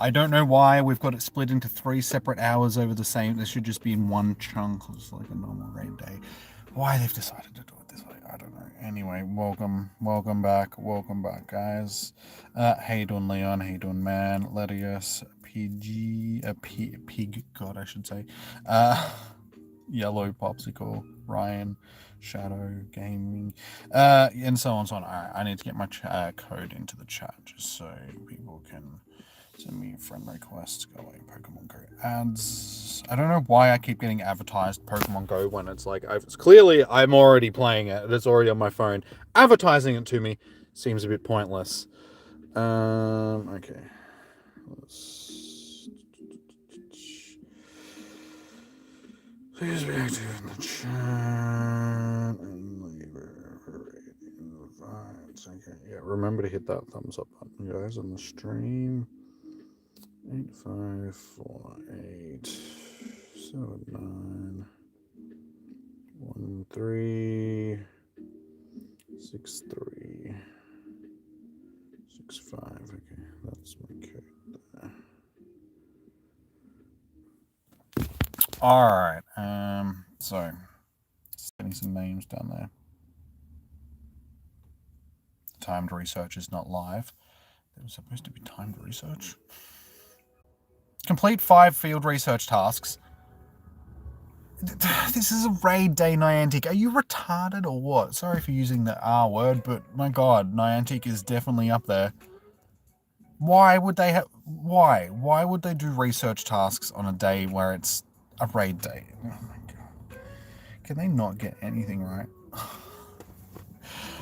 I don't know why we've got it split into 3 separate hours over the same. This should just be in one chunk, just like a normal raid day. Why they've decided to do it this way, I don't know. Anyway, welcome back, guys. How you doing, Leon? How you doing, man? Letius, Pig, God, I should say. Yellow Popsicle, Ryan, Shadow Gaming, and so on and so on. Alright, I need to get my code into the chat just so people can send me friend requests. Go away, Pokemon Go ads. I don't know why I keep getting advertised Pokemon Go when it's like it's clearly I'm already playing it. It's already on my phone. Advertising it to me seems a bit pointless. Okay. Please be active in the chat and leave a rating. Okay, yeah. Remember to hit that thumbs up button, guys, on the stream. 8548 79 13 63 65. Okay, that's my code there. All right. So setting some names down there. Timed research is not live. There was supposed to be timed research. Complete 5 field research tasks. This is a raid day, Niantic. Are you retarded or what? Sorry for using the R word, but my God, Niantic is definitely up there. Why would they have? Why? Why would they do research tasks on a day where it's a raid day? Oh my God. Can they not get anything right?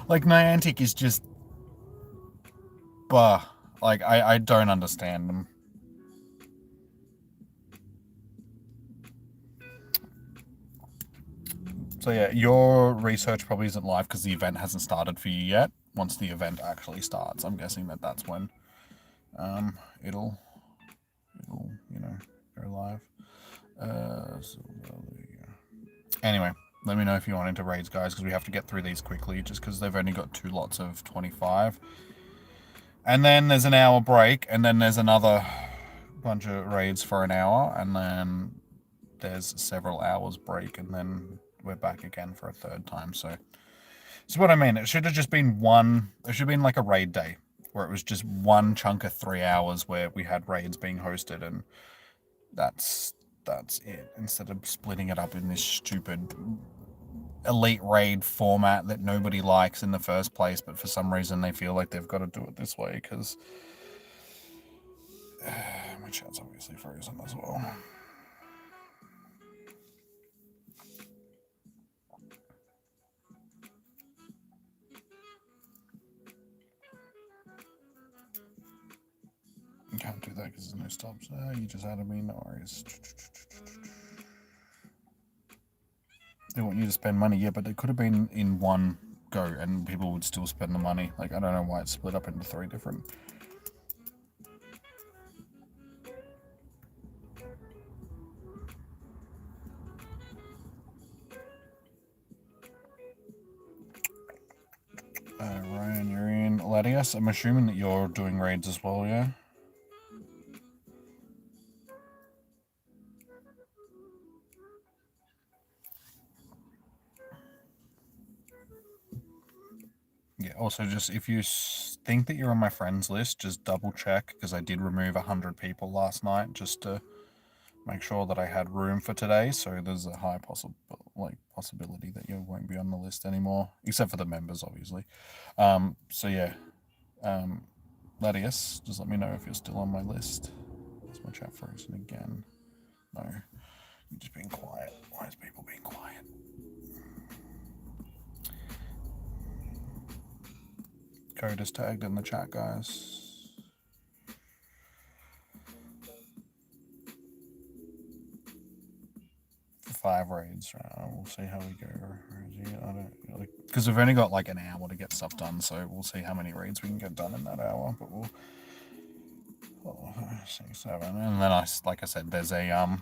Like, Niantic is just... Bah. Like, I don't understand them. So yeah, your research probably isn't live because the event hasn't started for you yet. Once the event actually starts, I'm guessing that's when it'll you know, go live. So there you go. Anyway, let me know if you want into raids, guys, because we have to get through these quickly, just because they've only got 2 lots of 25. And then there's an hour break, and then there's another bunch of raids for an hour, and then there's several hours break, and then we're back again for a third time. So this is what I mean. It should have just been one. It should have been like a raid day where it was just one chunk of 3 hours where we had raids being hosted, and that's it. Instead of splitting it up in this stupid elite raid format that nobody likes in the first place, but for some reason they feel like they've got to do it this way because my chat's obviously frozen as well. You can't do that because there's no stops. You just added me, no worries. They want you to spend money, yeah, but it could have been in one go and people would still spend the money. Like, I don't know why it's split up into 3 different. Ryan, you're in. Latias, I'm assuming that you're doing raids as well, yeah? Yeah, also just if you think that you're on my friends list, just double check, because I did remove 100 people last night just to make sure that I had room for today, so there's a high possibility that you won't be on the list anymore, except for the members, obviously. So yeah, Latius, just let me know if you're still on my list. Is my chat frozen again? No, you're just being quiet. Why is people being quiet? Code is tagged in the chat, guys. For 5 raids, right? We'll see how we go. I don't, because we've only got like an hour to get stuff done, so we'll see how many raids we can get done in that hour. But we'll 6, 7, and then like I said, there's a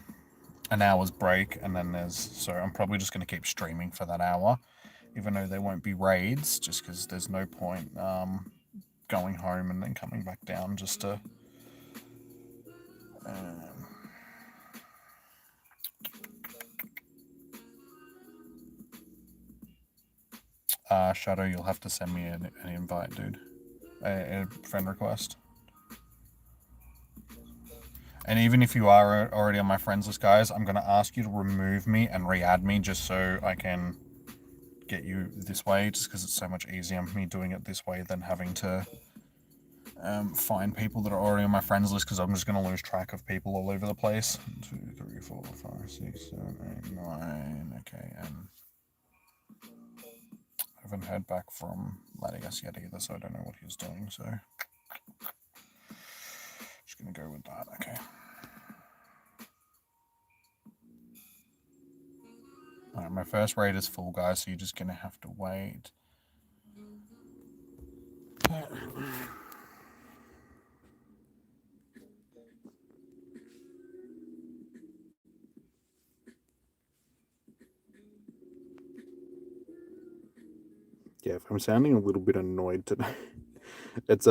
an hour's break, and then so I'm probably just going to keep streaming for that hour, even though there won't be raids, just because there's no point going home and then coming back down just to Shadow, you'll have to send me an invite, dude. A friend request. And even if you are already on my friends list, guys, I'm going to ask you to remove me and re-add me just so I can get you this way, just because it's so much easier me doing it this way than having to find people that are already on my friends list, because I'm just going to lose track of people all over the place. 1, 2, 3, 4, 5, 6, 7, 8, 9. Okay, and I haven't heard back from Latigas yet either, so I don't know what he was doing, so just going to go with that. Okay. Alright, my first raid is full, guys, so you're just going to have to wait. Yeah, if I'm sounding a little bit annoyed today, it's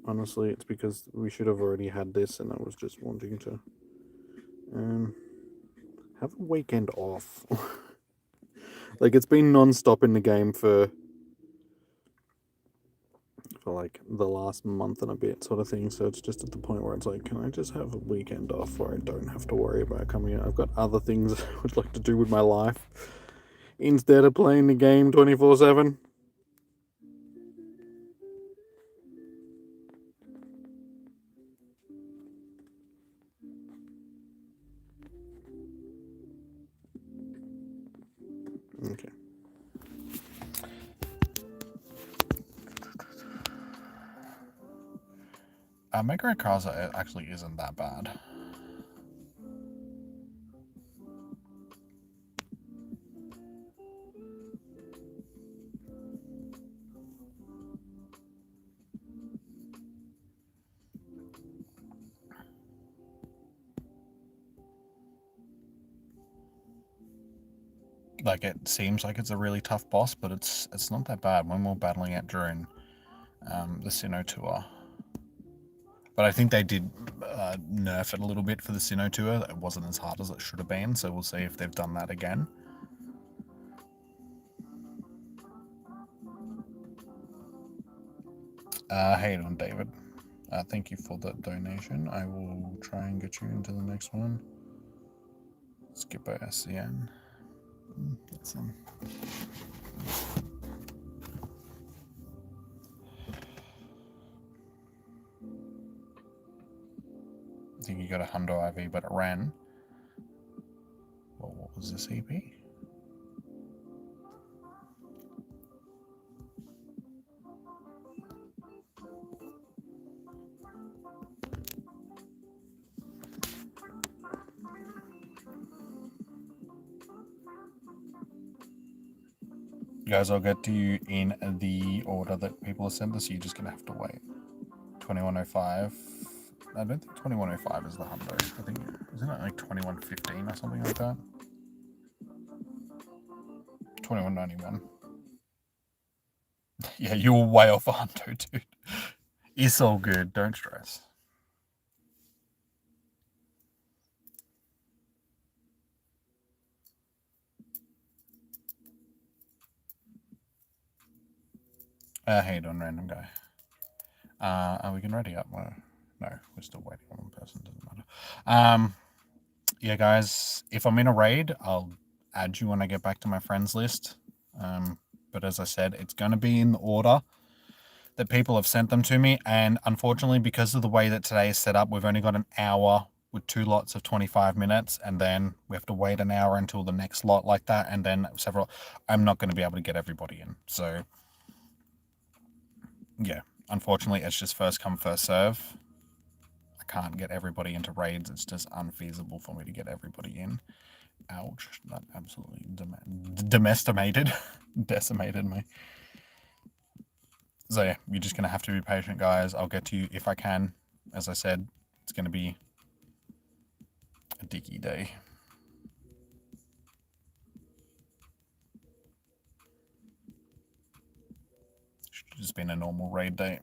honestly, it's because we should have already had this, and I was just wanting to have a weekend off. Like, it's been non-stop in the game for like the last month and a bit, sort of thing. So it's just at the point where it's like, can I just have a weekend off where I don't have to worry about coming out? I've got other things I would like to do with my life instead of playing the game 24/7. Okay. Mega Rayquaza actually isn't that bad. Like, it seems like it's a really tough boss, but it's not that bad when we're battling it during the Sinnoh tour. But I think they did nerf it a little bit for the Sinnoh tour. It wasn't as hard as it should have been, so we'll see if they've done that again. Hey on David. Thank you for that donation. I will try and get you into the next one. Skip SCN. That's him. I think you got a Hundo IV, but it ran. Well, what was this EP? Guys, I'll get to you in the order that people have sent us, so you're just going to have to wait. 2105. I don't think 2105 is the Hundo. I think, isn't it like 2115 or something like that? 2191. Yeah, you were way off a Hundo, dude. It's all good. Don't stress. Hey, Don Random Guy. Are we getting ready up? No, we're still waiting on one person. Doesn't matter. Yeah, guys, if I'm in a raid, I'll add you when I get back to my friends list. But as I said, it's going to be in the order that people have sent them to me. And unfortunately, because of the way that today is set up, we've only got an hour with 2 lots of 25 minutes. And then we have to wait an hour until the next lot like that. And then several. I'm not going to be able to get everybody in. So, yeah, unfortunately, it's just first come, first serve. I can't get everybody into raids. It's just unfeasible for me to get everybody in. Ouch, that absolutely decimated me. So yeah, you're just going to have to be patient, guys. I'll get to you if I can. As I said, it's going to be a dicky day. Should have just been a normal raid day.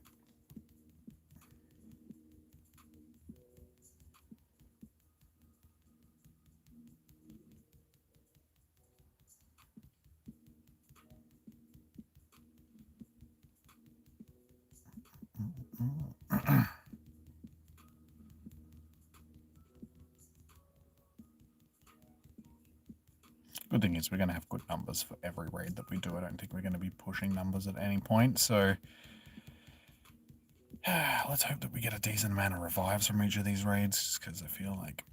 Good thing is we're going to have good numbers for every raid that we do. I don't think we're going to be pushing numbers at any point. So let's hope that we get a decent amount of revives from each of these raids, just because I feel like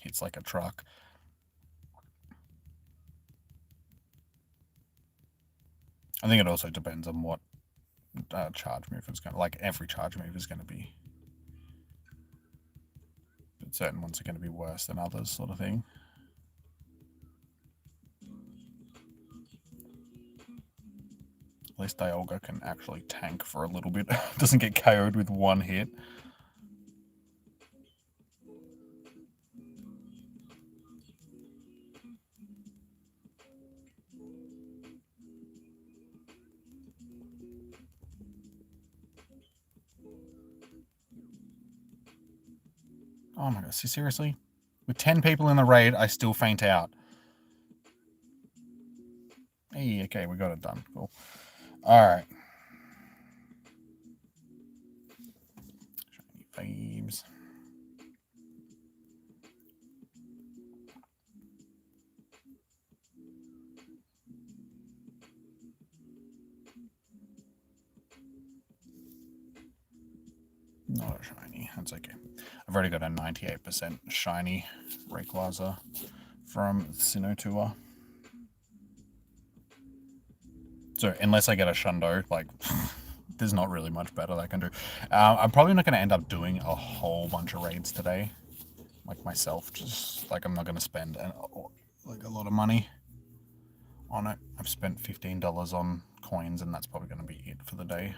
it's like a truck. I think it also depends on what charge move is going to, like every charge move is going to be, but certain ones are going to be worse than others, sort of thing. At least Dialga can actually tank for a little bit. Doesn't get KO'd with one hit. Oh my god, seriously? With 10 people in the raid, I still faint out. Hey, okay, we got it done. Cool. Alright. Shiny vibes. Not a shiny. That's okay. I've already got a 98% shiny Rayquaza from Sinnoh Tour. So unless I get a Shundo, like, there's not really much better that I can do. I'm probably not going to end up doing a whole bunch of raids today. Like myself, just like I'm not going to spend like a lot of money on it. I've spent $15 on coins, and that's probably going to be it for the day.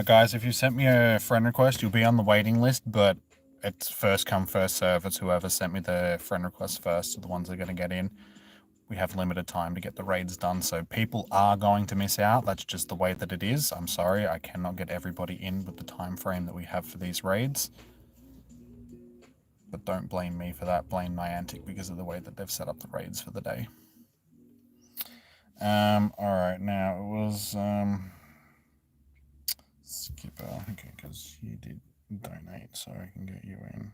Guys, if you sent me a friend request, you'll be on the waiting list, but it's first come, first serve. It's whoever sent me the friend request first are the ones that are going to get in. We have limited time to get the raids done, so people are going to miss out. That's just the way that it is. I'm sorry, I cannot get everybody in with the time frame that we have for these raids. But don't blame me for that. Blame Niantic because of the way that they've set up the raids for the day. Alright, now it was... Skipper, okay, because you did donate, so I can get you in.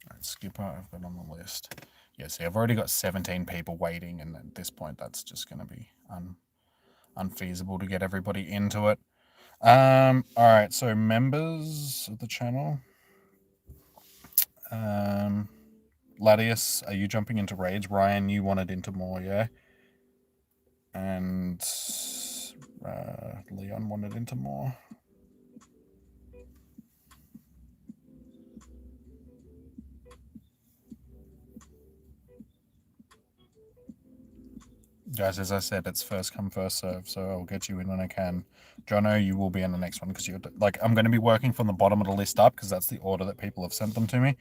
Alright, Skipper, I've got on the list. Yeah, see, I've already got 17 people waiting, and at this point, that's just going to be unfeasible to get everybody into it. Alright, so members of the channel. Ladius, are you jumping into raids? Ryan, you wanted into more, yeah? And Leon wanted into more. Guys, as I said, it's first come, first serve, so I'll get you in when I can. Jono, you will be in the next one because you're like, I'm going to be working from the bottom of the list up because that's the order that people have sent them to me.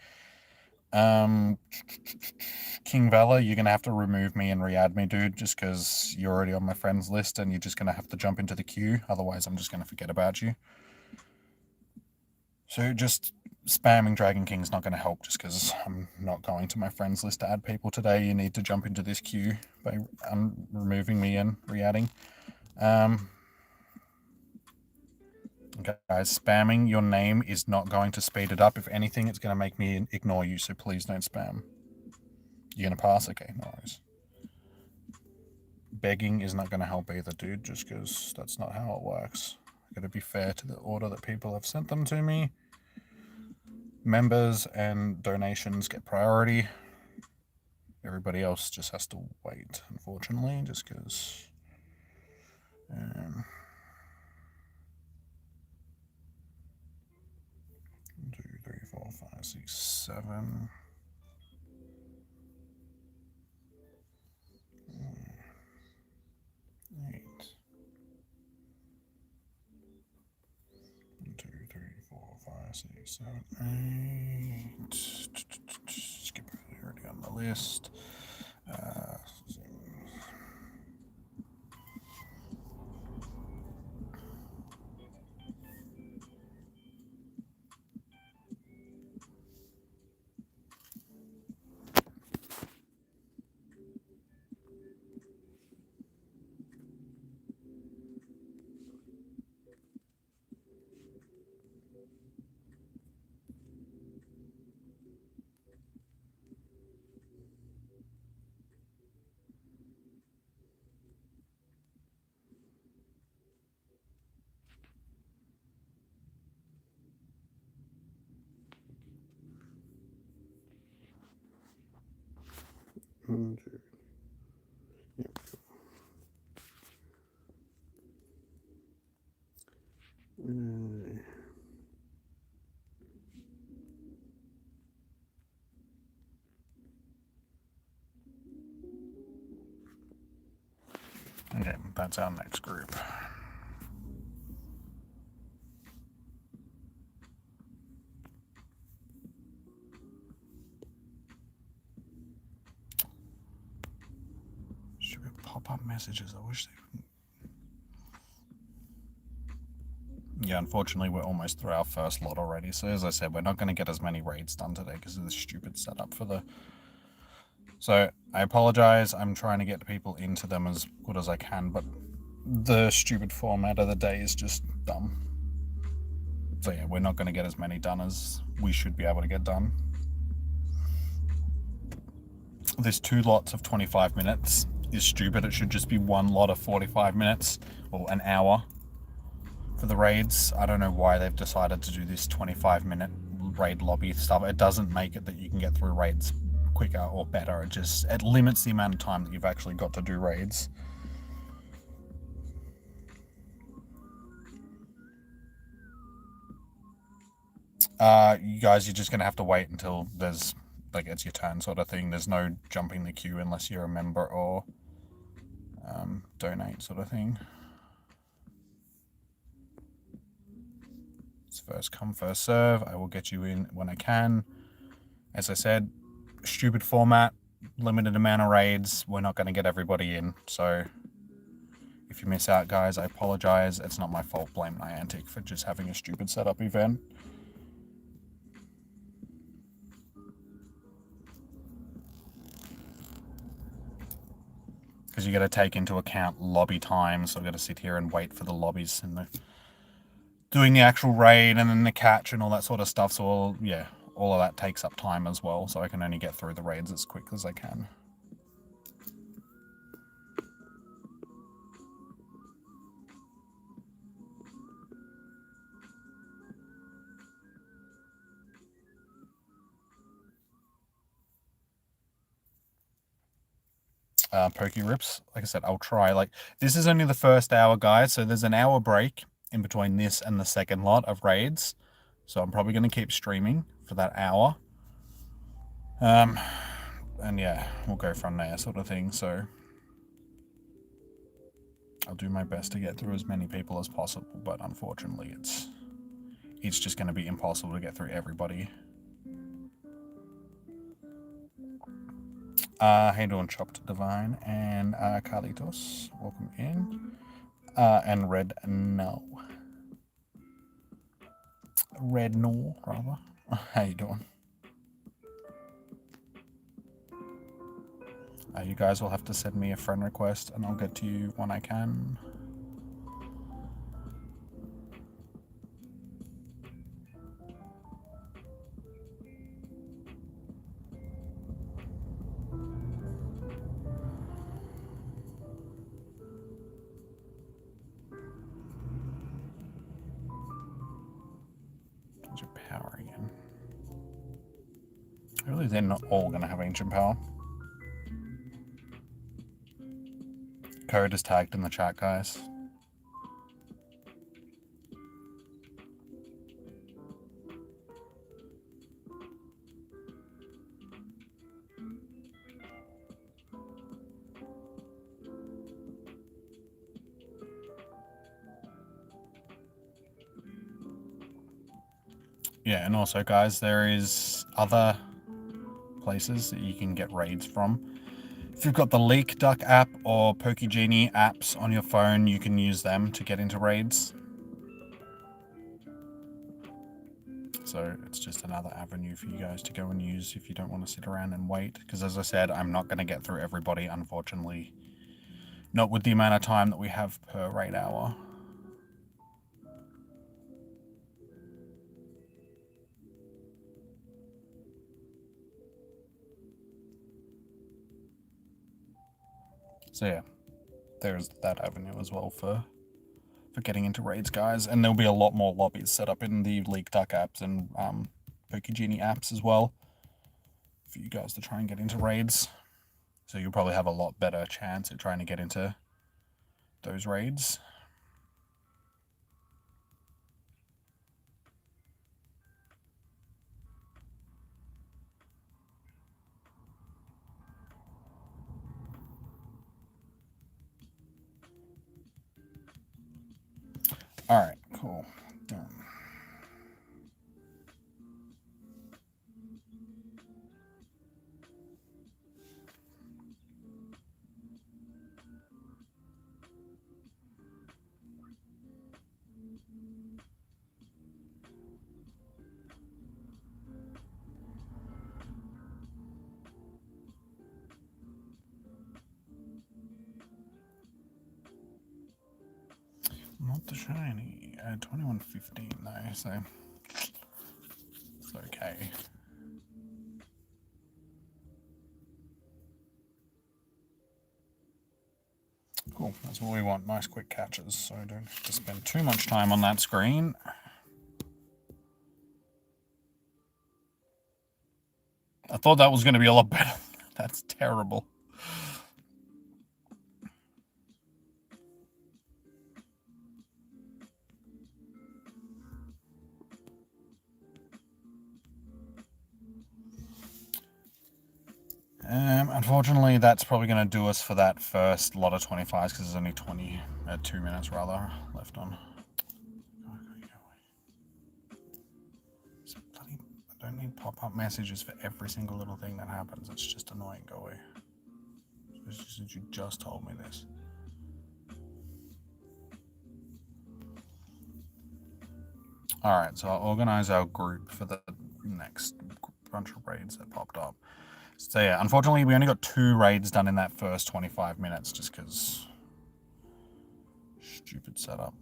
King Valor, you're going to have to remove me and re-add me, dude, just because you're already on my friends list and you're just going to have to jump into the queue. Otherwise, I'm just going to forget about you. So just spamming Dragon King's not going to help just because I'm not going to my friends list to add people today. You need to jump into this queue by removing me and re-adding. Guys, spamming your name is not going to speed it up. If anything, it's going to make me ignore you, so please don't spam. You're going to pass? Okay, no worries. Begging is not going to help either, dude, just because that's not how it works. I've got to be fair to the order that people have sent them to me. Members and donations get priority. Everybody else just has to wait, unfortunately, just because... 1, 2, 3, 4, 5, 6, 7... 8. 1, 2, 3, 4, 5, 6, 7, 8. Skip already on the list. 100. Yep. Okay, that's our next group. Stupid pop-up messages. I wish they wouldn't. Yeah, unfortunately, we're almost through our first lot already. So as I said, we're not going to get as many raids done today because of this stupid setup for the... So I apologize. I'm trying to get people into them as good as I can, but the stupid format of the day is just dumb. So yeah, we're not going to get as many done as we should be able to get done. There's 2 lots of 25 minutes is stupid. It should just be 1 lot of 45 minutes or an hour for the raids. I don't know why they've decided to do this 25-minute raid lobby stuff. It doesn't make it that you can get through raids quicker or better. It limits the amount of time that you've actually got to do raids. You guys, you're just gonna have to wait until there's like it's your turn sort of thing. There's no jumping the queue unless you're a member or donate sort of thing. It's first come, first serve. I will get you in when I can. As I said, stupid format, limited amount of raids. We're not going to get everybody in. So if you miss out, guys, I apologize. It's not my fault. Blame Niantic for just having a stupid setup event. Because you got to take into account lobby time. So I've got to sit here and wait for the lobbies and doing the actual raid and then the catch and all that sort of stuff. So yeah, all of that takes up time as well. So I can only get through the raids as quick as I can. Pokey Rips, like I said, I'll try. Like, this is only the first hour, guys, so there's an hour break in between this and the second lot of raids. So I'm probably going to keep streaming for that hour. And yeah, we'll go from there sort of thing. So I'll do my best to get through as many people as possible, but unfortunately it's just going to be impossible to get through everybody. How you doing, Chopped Divine and Carlitos? Welcome in. And Red No, rather. How you doing? You guys will have to send me a friend request and I'll get to you when I can. Ancient Power again. Really, they're not all going to have Ancient Power. Code is tagged in the chat, guys. Yeah, and also, guys, there is other places that you can get raids from. If you've got the Leak Duck app or Pokegenie apps on your phone, you can use them to get into raids. So it's just another avenue for you guys to go and use if you don't want to sit around and wait. Because as I said, I'm not going to get through everybody, unfortunately. Not with the amount of time that we have per raid hour. So yeah, there's that avenue as well for getting into raids, guys. And there'll be a lot more lobbies set up in the Leak Duck apps and Pokegenie apps as well for you guys to try and get into raids. So you'll probably have a lot better chance at trying to get into those raids. Alright, cool. Done. Not the shiny. 2115 though, so it's okay. Cool, that's what we want. Nice quick catches, so don't have to spend too much time on that screen. I thought that was going to be a lot better. That's terrible. Unfortunately, that's probably going to do us for that first lot of 25s because there's only 2 minutes rather left on. I don't need pop-up messages for every single little thing that happens. It's just annoying. Go away. It's just that you just told me this. Alright, so I'll organize our group for the next bunch of raids that popped up. So yeah, unfortunately we only got 2 raids done in that first 25 minutes just because stupid setup.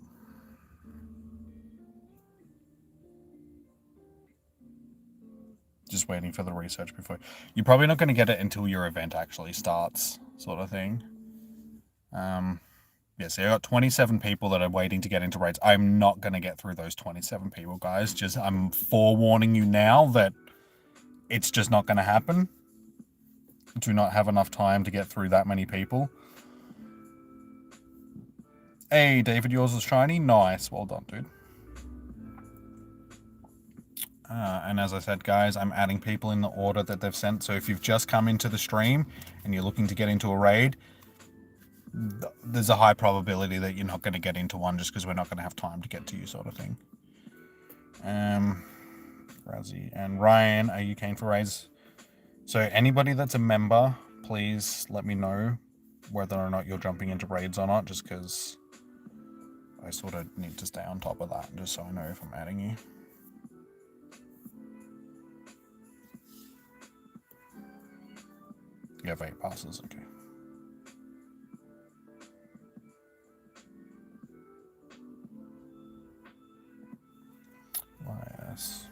Just waiting for the research before. You're probably not going to get it until your event actually starts, sort of thing. Yeah, so I got 27 people that are waiting to get into raids. I'm not going to get through those 27 people, guys. Just I'm forewarning you now that it's just not going to happen. Do not have enough time to get through that many people. Hey, David, yours is shiny. Nice. Well done, dude. And as I said, guys, I'm adding people in the order that they've sent. So if you've just come into the stream and you're looking to get into a raid, there's a high probability that you're not going to get into one just because we're not going to have time to get to you, sort of thing. Razzie and Ryan, are you keen for raids? So anybody that's a member, please let me know whether or not you're jumping into raids or not, just because I sort of need to stay on top of that, just so I know if I'm adding you. You have 8 passes, okay. Yes.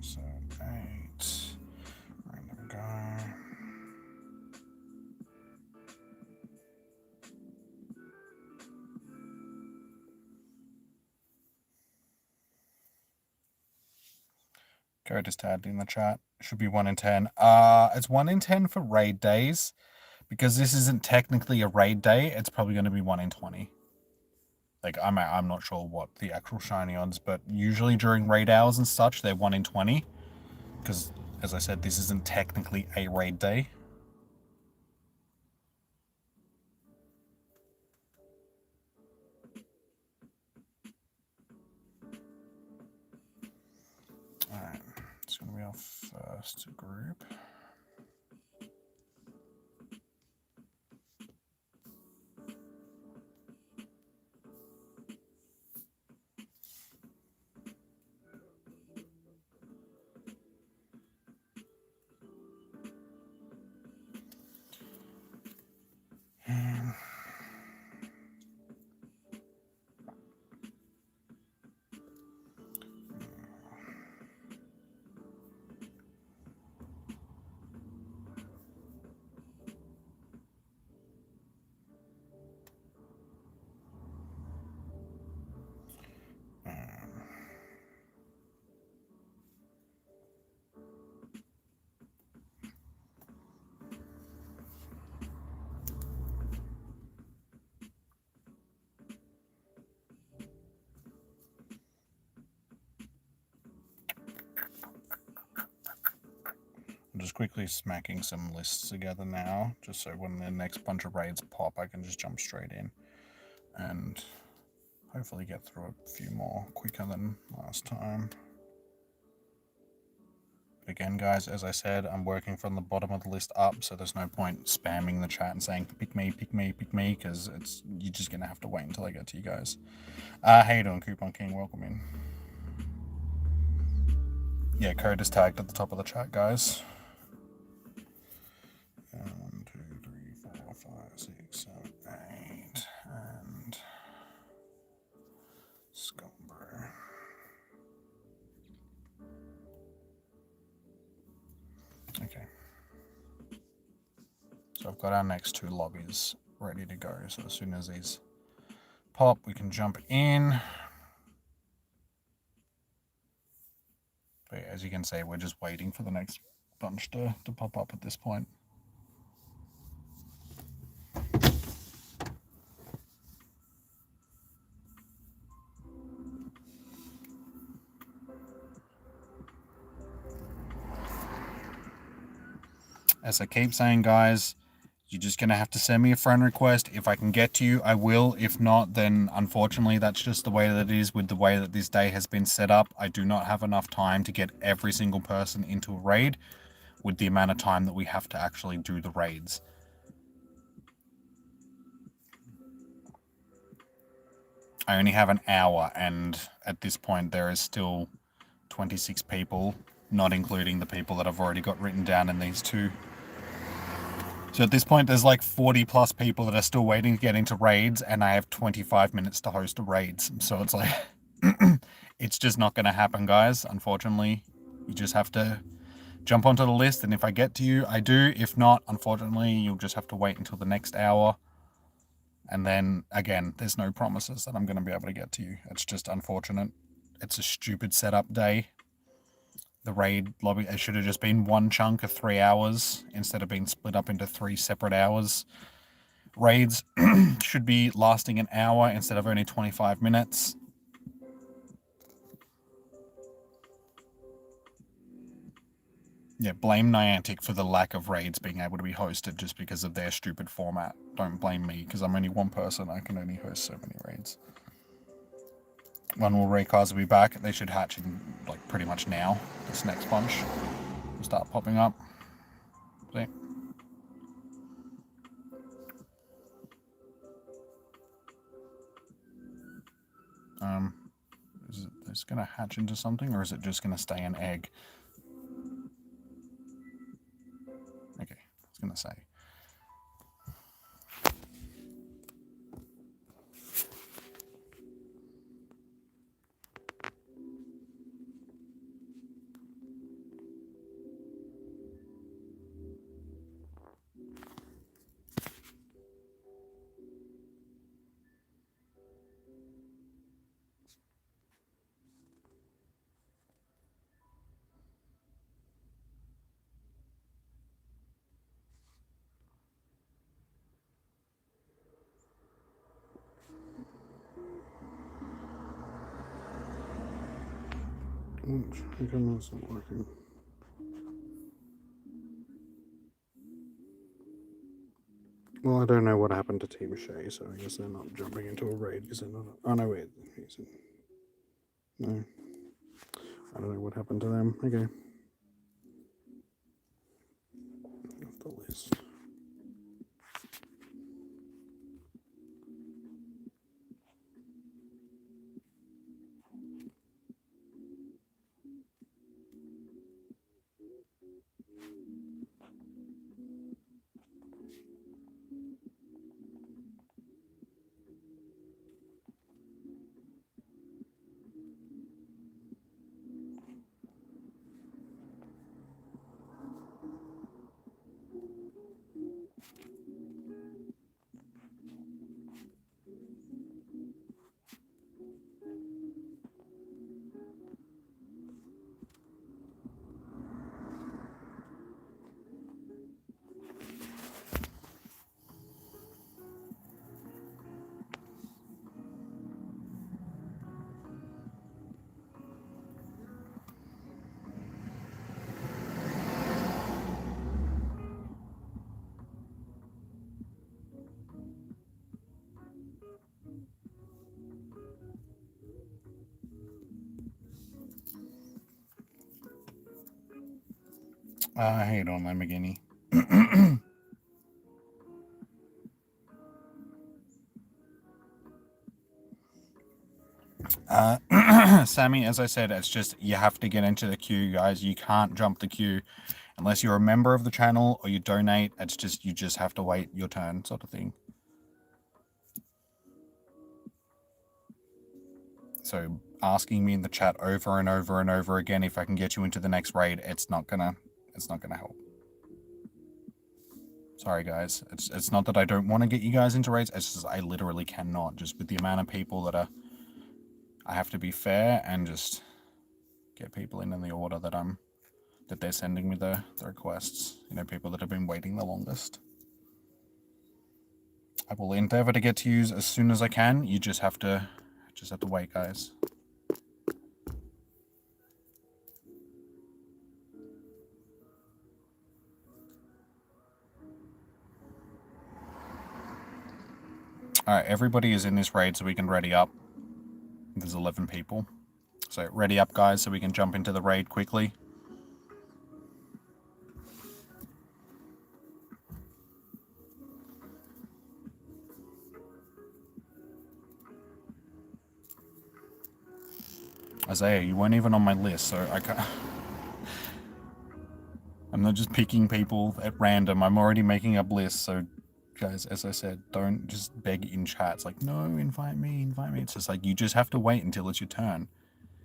So 8. Random go. Go just add in the chat. Should be 1 in 10. It's 1 in 10 for raid days. Because this isn't technically a raid day, it's probably going to be 1 in 20. Like, I'm not sure what the actual shiny odds, but usually during raid hours and such, they're 1 in 20. Because, as I said, this isn't technically a raid day. first group. I'm just quickly smacking some lists together now, just so when the next bunch of raids pop, I can just jump straight in and hopefully get through a few more quicker than last time. But again, guys, as I said, I'm working from the bottom of the list up, so there's no point spamming the chat and saying, pick me, because you're just going to have to wait until I get to you guys. How you doing, Coupon King? Welcome in. Yeah, code is tagged at the top of the chat, guys. 1, 2, 3, 4, 5, 6, 7, 8, and Scumber. Okay. So I've got our next 2 lobbies ready to go. So as soon as these pop, we can jump in. But as you can see, we're just waiting for the next bunch to pop up at this point. As I keep saying, guys, you're just going to have to send me a friend request. If I can get to you, I will. If not, then unfortunately, that's just the way that it is with the way that this day has been set up. I do not have enough time to get every single person into a raid with the amount of time that we have to actually do the raids. I only have an hour, and at this point, there is still 26 people, not including the people that I've already got written down in these 2. So at this point, there's like 40 plus people that are still waiting to get into raids, and I have 25 minutes to host a raids. So it's like, it's just not going to happen, guys. Unfortunately, you just have to jump onto the list, and if I get to you, I do. If not, unfortunately, you'll just have to wait until the next hour. And then, again, there's no promises that I'm going to be able to get to you. It's just unfortunate. It's a stupid setup day. The raid lobby, it should have just been one chunk of 3 hours instead of being split up into 3 separate hours. Raids should be lasting an hour instead of only 25 minutes. Yeah, blame Niantic for the lack of raids being able to be hosted just because of their stupid format. Don't blame me, because I'm only one person. I can only host so many raids. When will Rayquaza be back? They should hatch in, like, pretty much now. This next bunch will start popping up. See? Is it this going to hatch into something, or is it just going to stay an egg? Okay, I was going to say. I can that's not working. Well, I don't know what happened to Team Shay, so I guess they're not jumping into a raid because they're not. Oh no, wait. No. I don't know what happened to them. Okay. How you doing, Lamborghini? Sammy, as I said, it's just you have to get into the queue, guys. You can't jump the queue unless you're a member of the channel or you donate. It's just you just have to wait your turn, sort of thing. So asking me in the chat over and over and over again if I can get you into the next raid, it's not gonna help. Sorry, guys. It's not that I don't want to get you guys into raids. It's just I literally cannot. Just with the amount of people that are, I have to be fair and just get people in the order that they're sending me the requests. You know, people that have been waiting the longest. I will endeavor to get to you as soon as I can. You just have to wait, guys. Alright, everybody is in this raid so we can ready up. There's 11 people. So ready up, guys, so we can jump into the raid quickly. Isaiah, you weren't even on my list, so I can't... I'm not just picking people at random. I'm already making up lists, so guys, as I said, don't just beg in chat. It's like, no, invite me, invite me. It's just like, you just have to wait until it's your turn.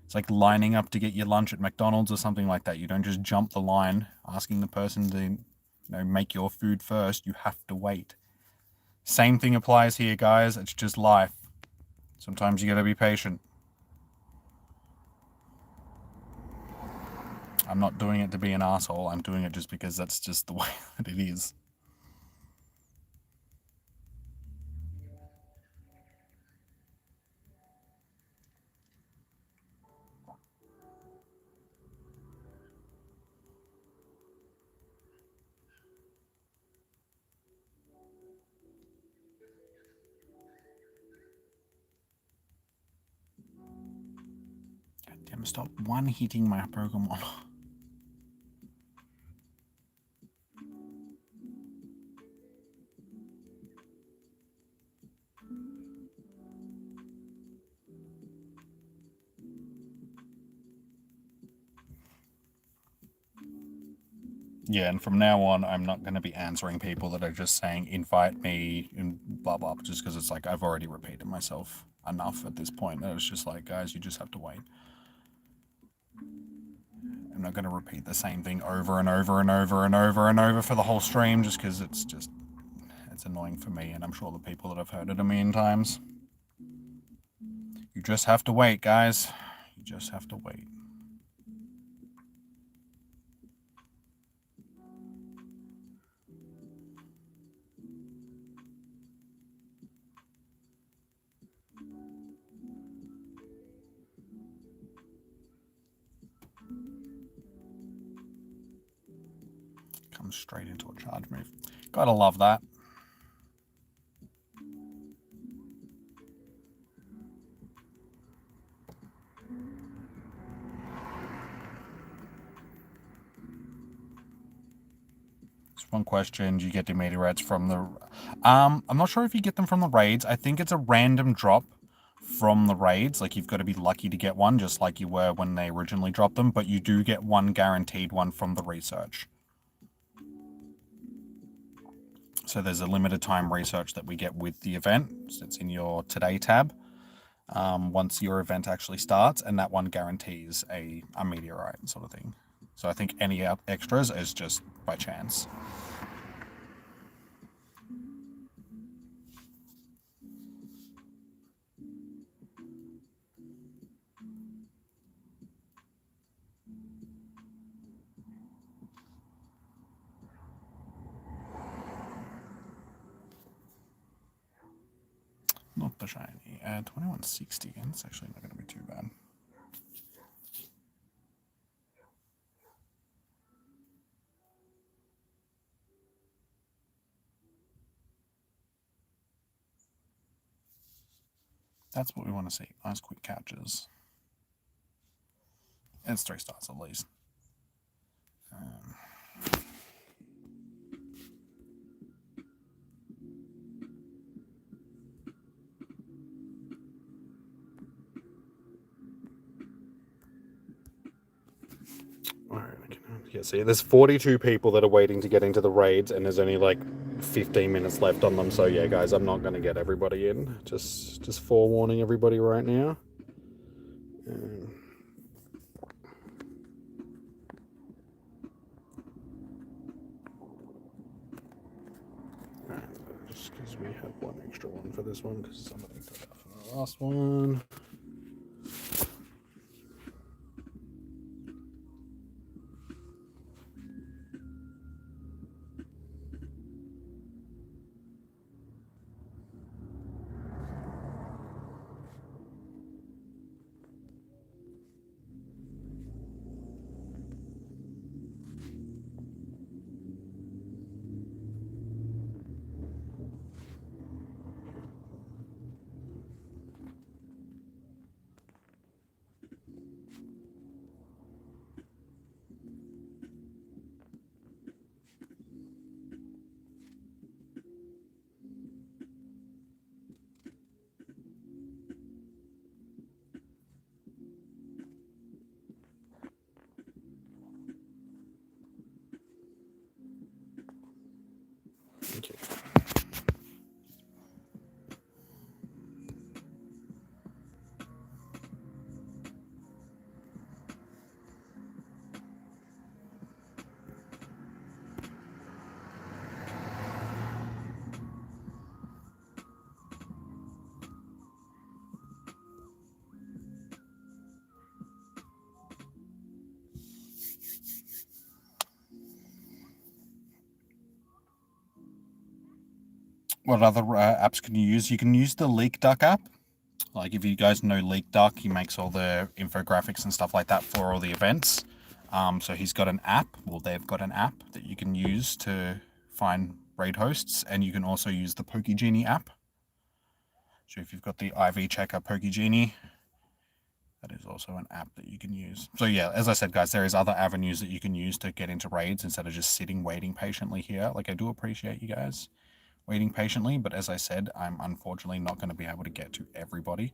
It's like lining up to get your lunch at McDonald's or something like that. You don't just jump the line asking the person to, you know, make your food first. You have to wait. Same thing applies here, guys. It's just life. Sometimes you gotta be patient. I'm not doing it to be an asshole. I'm doing it just because that's just the way that it is. God damn, stop one-hitting my Pokemon. Yeah, and from now on, I'm not going to be answering people that are just saying, invite me, and blah, blah, just because it's like, I've already repeated myself enough at this point. And it's just like, guys, you just have to wait. I'm not going to repeat the same thing over and over and over and over and over for the whole stream, just because it's annoying for me, and I'm sure the people that have heard it a million times. You just have to wait, guys. You just have to wait. Comes straight into a charge move. Gotta love that. Just one question, do you get the meteorites from the... I'm not sure if you get them from the raids. I think it's a random drop from the raids. Like, you've got to be lucky to get one, just like you were when they originally dropped them. But you do get one guaranteed one from the research. So there's a limited time research that we get with the event. It's in your Today tab. Once your event actually starts, and that one guarantees a meteorite sort of thing. So I think any extras is just by chance. Not the shiny. 2160, and it's actually not going to be too bad. That's what we want to see. Nice quick catches. And it's 3 stars at least. Yeah, see, there's 42 people that are waiting to get into the raids, and there's only like 15 minutes left on them. So yeah, guys, I'm not going to get everybody in. Just forewarning everybody right now. Just because we have one extra one for this one, because somebody took that from the last one. Okay. What other apps can you use? You can use the Leak Duck app. Like, if you guys know Leak Duck, he makes all the infographics and stuff like that for all the events. So he's got an app, well, they've got an app that you can use to find raid hosts, and you can also use the PokeGenie app. So if you've got the IV Checker PokeGenie, that is also an app that you can use. So yeah, as I said, guys, there is other avenues that you can use to get into raids instead of just sitting waiting patiently here. Like, I do appreciate you guys waiting patiently, but as I said, I'm unfortunately not going to be able to get to everybody.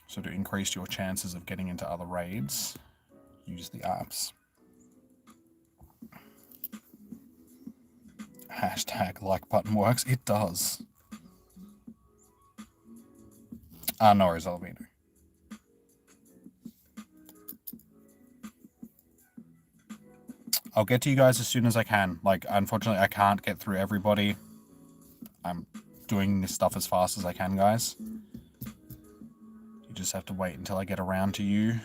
So to increase your chances of getting into other raids, use the apps. Hashtag like button works. It does. No worries, Albino. I'll get to you guys as soon as I can. Like, unfortunately, I can't get through everybody. I'm doing this stuff as fast as I can, guys. You just have to wait until I get around to you.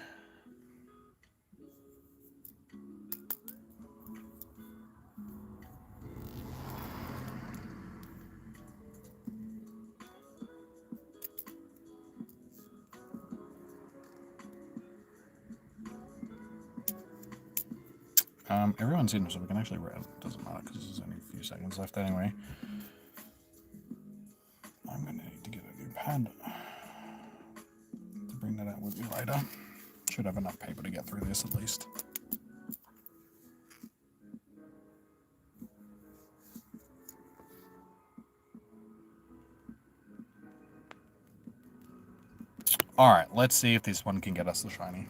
Everyone's in, so we can actually read. Doesn't matter because there's only a few seconds left anyway. I'm going to need to get a new pad to bring that out with me later. Should have enough paper to get through this at least. Alright, let's see if this one can get us the shiny.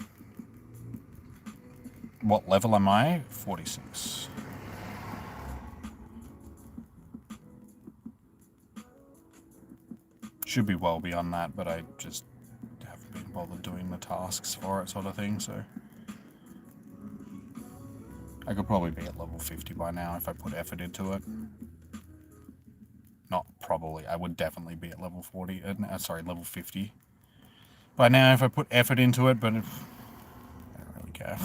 What level am I? 46. Should be well beyond that, but I just haven't been bothered doing the tasks for it, sort of thing, so. I could probably be at level 50 by now if I put effort into it. Not probably, I would definitely be at level 40, sorry, level 50. By now if I put effort into it, but I don't really care.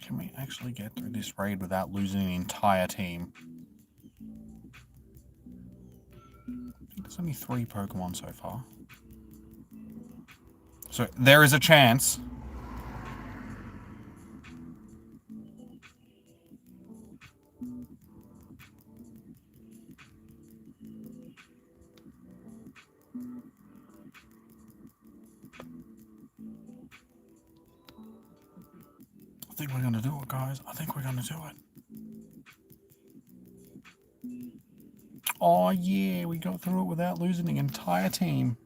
Can we actually get through this raid without losing the entire team? I think there's only 3 Pokemon so far. So there is a chance. think we're going to do it, guys. I think we're going to do it. Oh, yeah, we got through it without losing the entire team.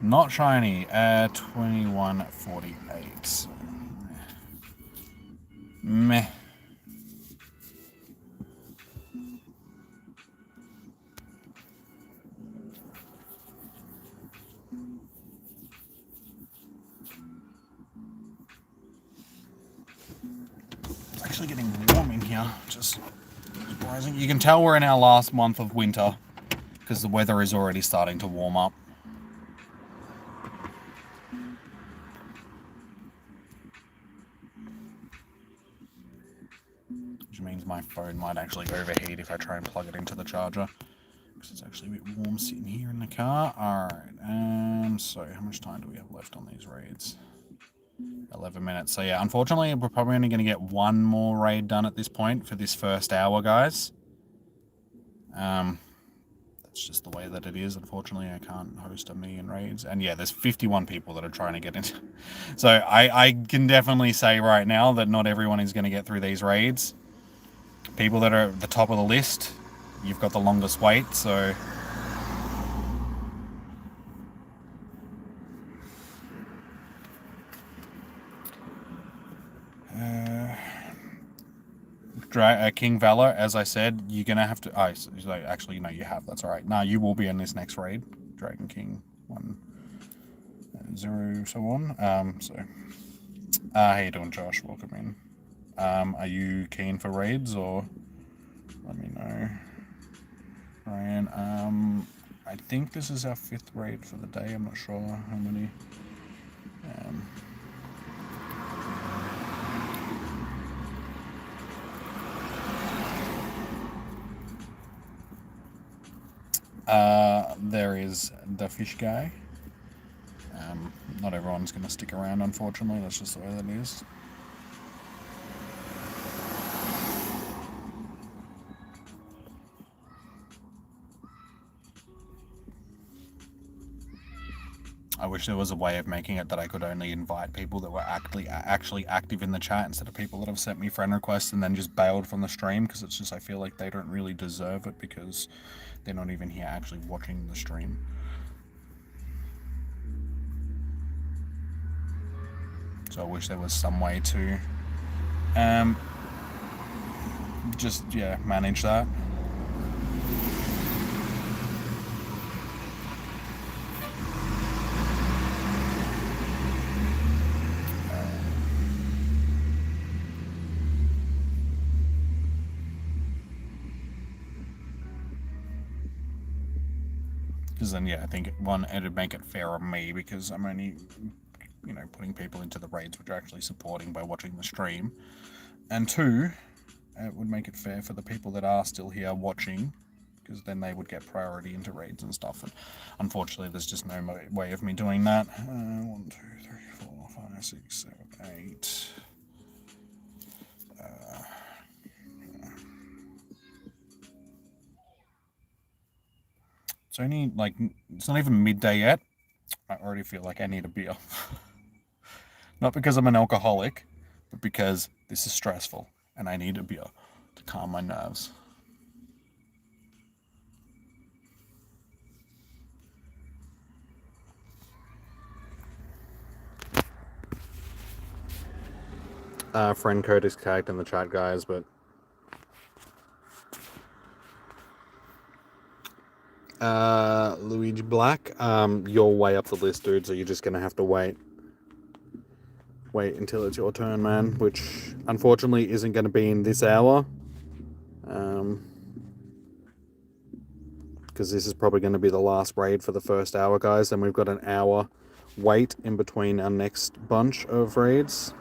Not shiny at 2148. Meh. It's actually getting warm in here. Just surprising. You can tell we're in our last month of winter because the weather is already starting to warm up. Which means my phone might actually overheat if I try and plug it into the charger. Because it's actually a bit warm sitting here in the car. Alright, so how much time do we have left on these raids? 11 minutes. So yeah, unfortunately we're probably only going to get one more raid done at this point for this first hour, guys. That's just the way that it is. Unfortunately, I can't host a million raids. And yeah, there's 51 people that are trying to get into. So I can definitely say right now that not everyone is going to get through these raids. People that are at the top of the list, you've got the longest wait, so... King Valor, as I said, you're going to have to... Oh, actually, no, you have. That's all right. No, you will be in this next raid. Dragon King 1, 0, so on. How you doing, Josh? Welcome in. Are you keen for raids, or... Let me know. Ryan, I think this is our 5th raid for the day. I'm not sure how many. There is the fish guy. Not everyone's going to stick around, unfortunately. That's just the way that it is. I wish there was a way of making it that I could only invite people that were actually active in the chat instead of people that have sent me friend requests and then just bailed from the stream, because it's just, I feel like they don't really deserve it because they're not even here actually watching the stream. So I wish there was some way to just, yeah, manage that. Because then, yeah, I think one, it'd make it fair on me because I'm only, you know, putting people into the raids which are actually supporting by watching the stream. And 2, it would make it fair for the people that are still here watching, because then they would get priority into raids and stuff. And unfortunately, there's just no way of me doing that. 1, 2, 3, 4, 5, 6, 7, 8. It's only like, it's not even midday yet. I already feel like I need a beer. Not because I'm an alcoholic, but because this is stressful and I need a beer to calm my nerves. Friend code is tagged in the chat, guys, but Luigi Black, you're way up the list, dude, so you're just gonna have to wait until it's your turn, man, which unfortunately isn't going to be in this hour, because this is probably going to be the last raid for the first hour, guys, and we've got an hour wait in between our next bunch of raids.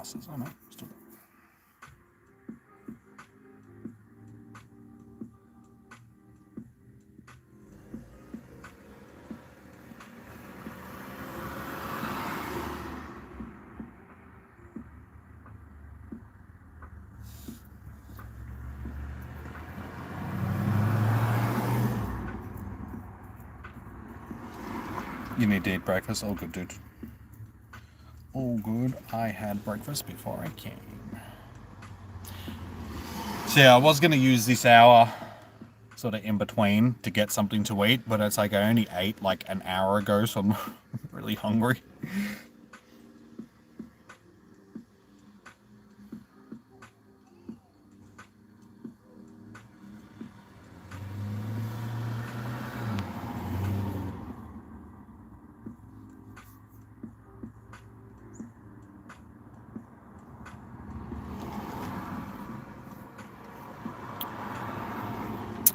passes. Oh no, still. You need to eat breakfast? All good, dude. All good. I had breakfast before I came. So yeah, I was going to use this hour sort of in between to get something to eat, but it's like I only ate like an hour ago, so I'm really hungry.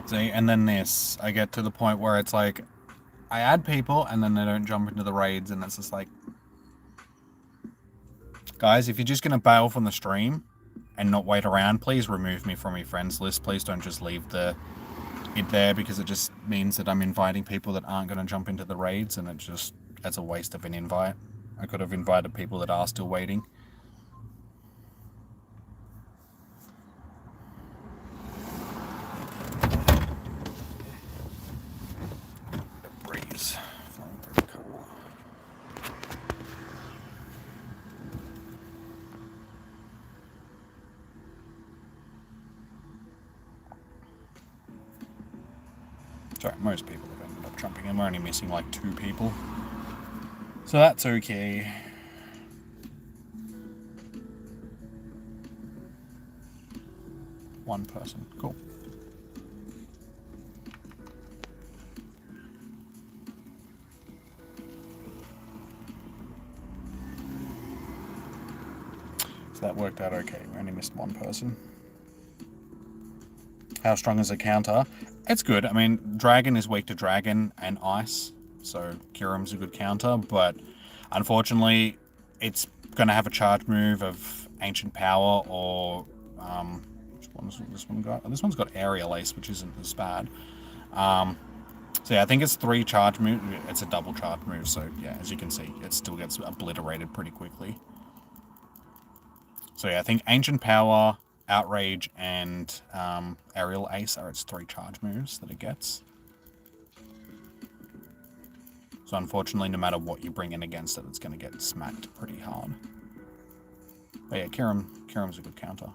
See, and then this, I get to the point where it's like, I add people and then they don't jump into the raids, and it's just like, guys, if you're just going to bail from the stream and not wait around, please remove me from your friends list. Please don't just leave it there, because it just means that I'm inviting people that aren't going to jump into the raids, and it's a waste of an invite. I could have invited people that are still waiting. Breeze flowing through the car. Sorry, most people have ended up jumping in. We're only missing like 2 people. So that's okay. One person. Cool. So that worked out okay. We only missed 1 person. How strong is the counter? It's good. I mean, Dragon is weak to Dragon and Ice, so Kyurem's a good counter, but unfortunately, it's going to have a charge move of Ancient Power or... which one has this one got? Oh, this one's got Aerial Ace, which isn't as bad. So yeah, I think it's 3 charge moves. It's a double charge move, so yeah, as you can see, it still gets obliterated pretty quickly. So yeah, I think Ancient Power, Outrage, and Aerial Ace are its 3 charge moves that it gets. So unfortunately, no matter what you bring in against it, it's going to get smacked pretty hard. But yeah, Kyurem's a good counter.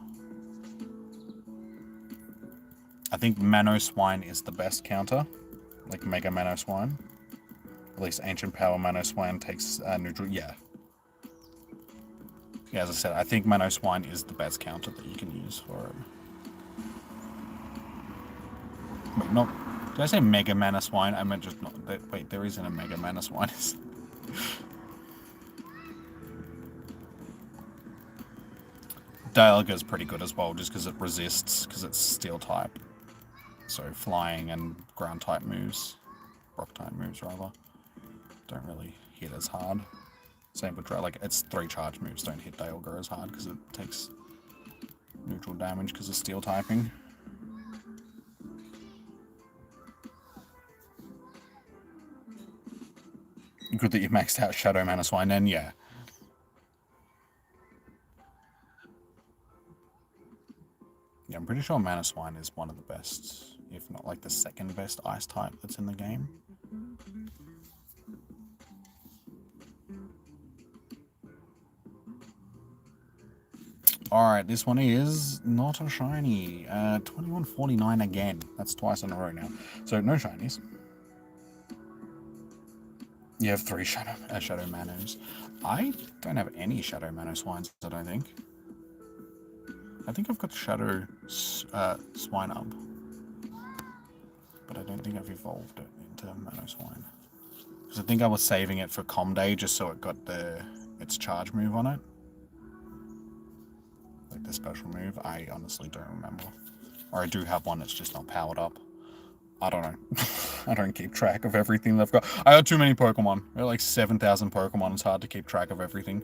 I think Mano Swine is the best counter, like Mega Mano Swine. At least Ancient Power Mano Swine takes neutral. Yeah. Yeah, as I said, I think Mano Swine is the best counter that you can use for it. Wait, not... Did I say Mega Mana Swine? I meant just not... Wait, there isn't a Mega Mana Swine. Dialga's pretty good as well, just because it resists, because it's Steel type. So flying and ground type moves, rock type moves rather, don't really hit as hard. Same with like its 3 charge moves don't hit Dialga as hard because it takes neutral damage because of steel typing. Good that you maxed out Shadow Mana Swine then, yeah. Yeah, I'm pretty sure Mana Swine is one of the best, if not like the 2nd best ice type that's in the game. Alright, this one is not a shiny. 2149 again. That's twice in a row now. So, no shinies. You have 3 Shadow Manos. I don't have any Shadow Mano Swines, I don't think. I think I've got Shadow Swine up. But I don't think I've evolved it into Mano Swine. Because I think I was saving it for Com Day just so it got its charge move on it. Like the special move. I honestly don't remember. Or I do have one that's just not powered up. I don't know. I don't keep track of everything they've got. I got too many Pokemon. I got like 7,000 Pokemon. It's hard to keep track of everything.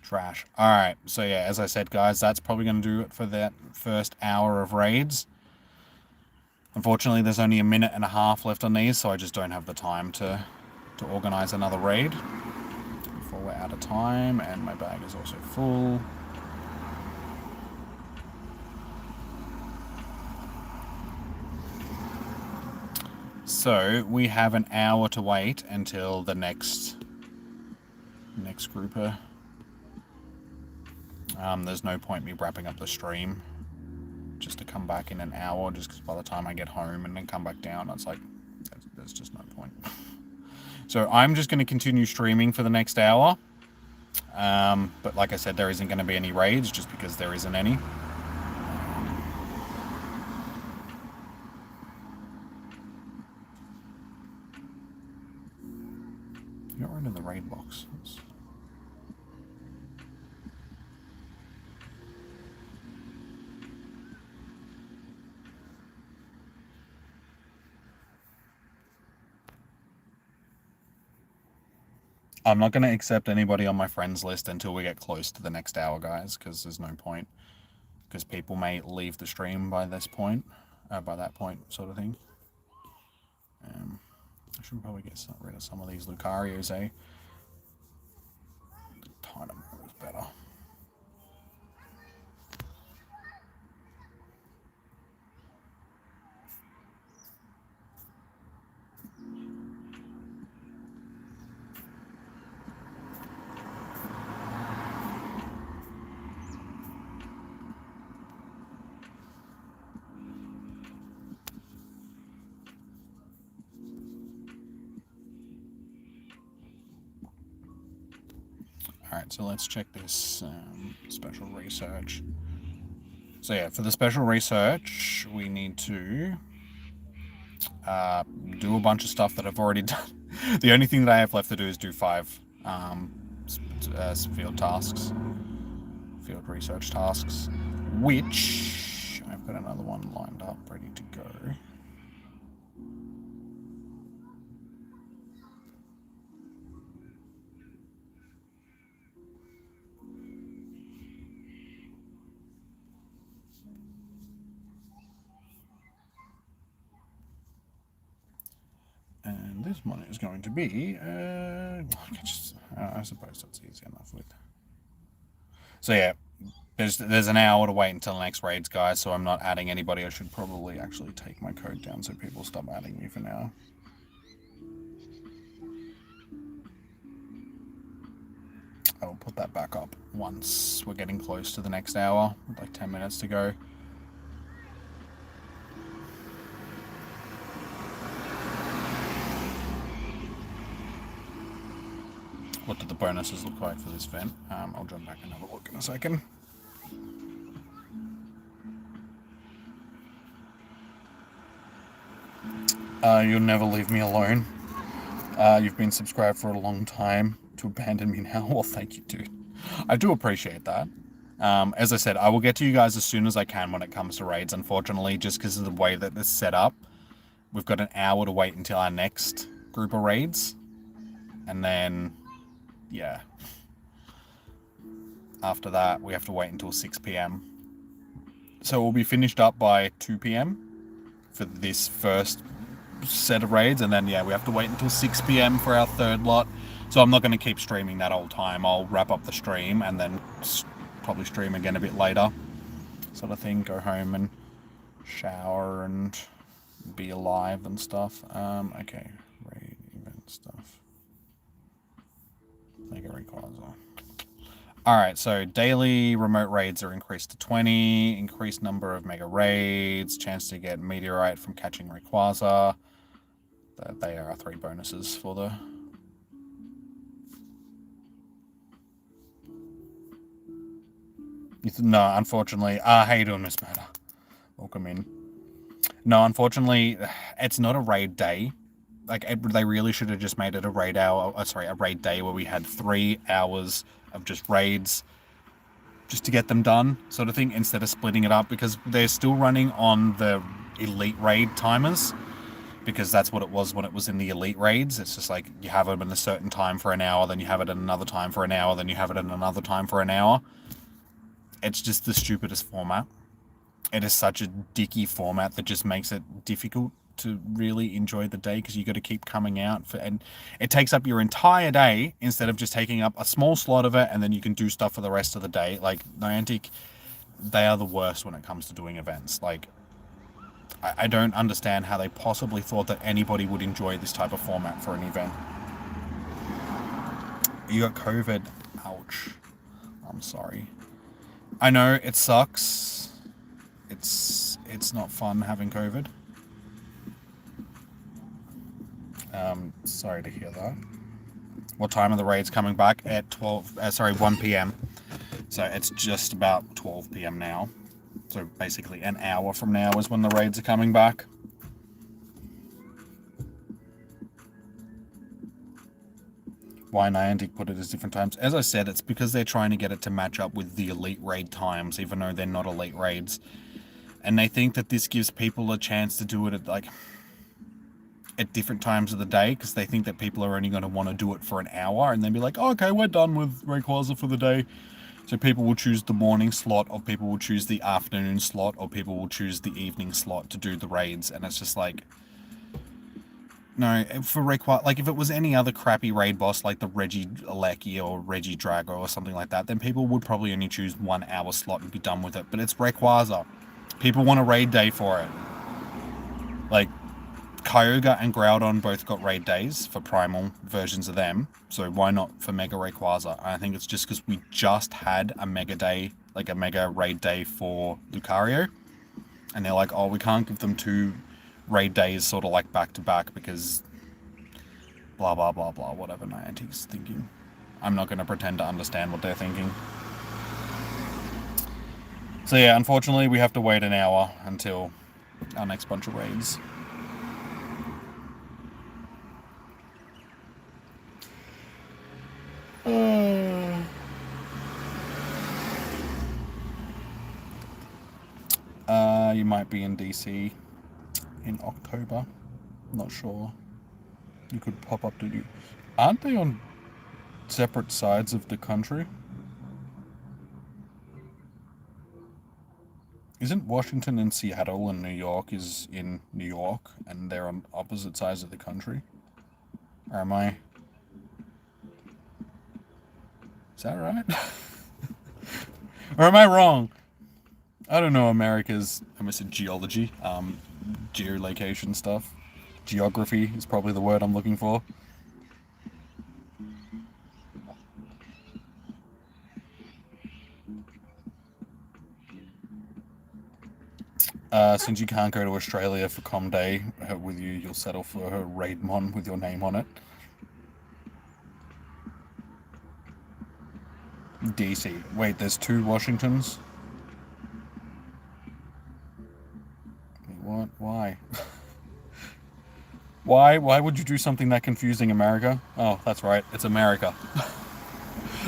Trash. Alright, so yeah, as I said, guys, that's probably going to do it for that first hour of raids. Unfortunately, there's only a minute and a half left on these, so I just don't have the time to organize another raid before we're out of time, and my bag is also full. So we have an hour to wait until the next grouper. There's no point me wrapping up the stream just to come back in an hour, just because by the time I get home and then come back down, it's like, there's just no point. So I'm just going to continue streaming for the next hour. But like I said, there isn't going to be any raids just because there isn't any. You got rid of the raid box. I'm not going to accept anybody on my friends list until we get close to the next hour, guys, because there's no point. Because people may leave the stream by this point, by that point, sort of thing. I should probably get rid of some of these Lucarios, eh? Dynamo is better. Alright, so let's check this special research. So yeah, for the special research, we need to do a bunch of stuff that I've already done. The only thing that I have left to do is do 5 field tasks. Field research tasks. Which, I've got another one lined up, ready to go. And this one is going to be, I suppose that's easy enough with. So yeah, there's an hour to wait until the next raids, guys, so I'm not adding anybody. I should probably actually take my code down so people stop adding me for now. I will put that back up once we're getting close to the next hour, with like 10 minutes to go. What do the bonuses look like for this event? I'll jump back and have a look in a second. You'll never leave me alone. You've been subscribed for a long time. To abandon me now? Well, thank you, dude. I do appreciate that. As I said, I will get to you guys as soon as I can when it comes to raids. Unfortunately, just because of the way that it's set up, we've got an hour to wait until our next group of raids. And then, yeah. After that, we have to wait until 6 p.m. So we'll be finished up by 2 p.m. for this first set of raids, and then yeah, we have to wait until 6 p.m. for our third lot. So I'm not going to keep streaming that whole time. I'll wrap up the stream and then probably stream again a bit later, sort of thing. Go home and shower and be alive and stuff. Okay, raid event stuff. Mega Rayquaza. Alright, so daily remote raids are increased to 20, increased number of mega raids, chance to get meteorite from catching Rayquaza. They are our 3 bonuses for the... No, unfortunately... how you doing, Miss Matter? Welcome in. No, unfortunately, it's not a raid day. Like, they really should have just made it a raid hour... a raid day where we had 3 hours of just raids just to get them done, sort of thing, instead of splitting it up, because they're still running on the elite raid timers. because that's what it was when it was in the elite raids. It's just like you have them in a certain time for an hour, then you have it at another time for an hour, then you have it at another time for an hour. It's just the stupidest format. It is such a dicky format that just makes it difficult to really enjoy the day, because you got to keep coming out and it takes up your entire day instead of just taking up a small slot of it, and then you can do stuff for the rest of the day. Like Niantic, they are the worst when it comes to doing events. Like, I don't understand how they possibly thought that anybody would enjoy this type of format for an event. You got COVID. Ouch. I'm sorry. I know it sucks. It's not fun having COVID. Sorry to hear that. What time are the raids coming back? At 1 p.m. So it's just about 12 p.m. now. So basically an hour from now is when the raids are coming back. Why Niantic put it as different times? As I said, it's because they're trying to get it to match up with the elite raid times, even though they're not elite raids. And they think that this gives people a chance to do it at different times of the day, because they think that people are only going to want to do it for an hour and then be like, oh, okay, we're done with Rayquaza for the day. So people will choose the morning slot, or people will choose the afternoon slot, or people will choose the evening slot to do the raids. And it's just like, no, for Rayquaza, like if it was any other crappy raid boss like the Regieleki or Regidrago or something like that, then people would probably only choose 1 hour slot and be done with it. But it's Rayquaza. People want a raid day for it. Like, Kyogre and Groudon both got raid days for primal versions of them, so why not for Mega Rayquaza? I think it's just because we just had a Mega day, like a Mega raid day for Lucario, and they're like, oh, we can't give them 2 raid days sort of like back to back because blah blah blah blah, whatever Niantic's thinking. I'm not going to pretend to understand what they're thinking. So yeah, unfortunately we have to wait an hour until our next bunch of raids. You might be in DC in October. Not sure. You could pop up to you. Aren't they on separate sides of the country? Isn't Washington in Seattle and New York is in New York, and they're on opposite sides of the country? Or am I? Is that right? Or am I wrong? I don't know America's, I almost said geology, geolocation stuff. Geography is probably the word I'm looking for. Since you can't go to Australia for Com Day with you, you'll settle for a Raidmon with your name on it. DC. Wait, there's 2 Washingtons? What? Why? Why would you do something that confusing, America? Oh, that's right, it's America.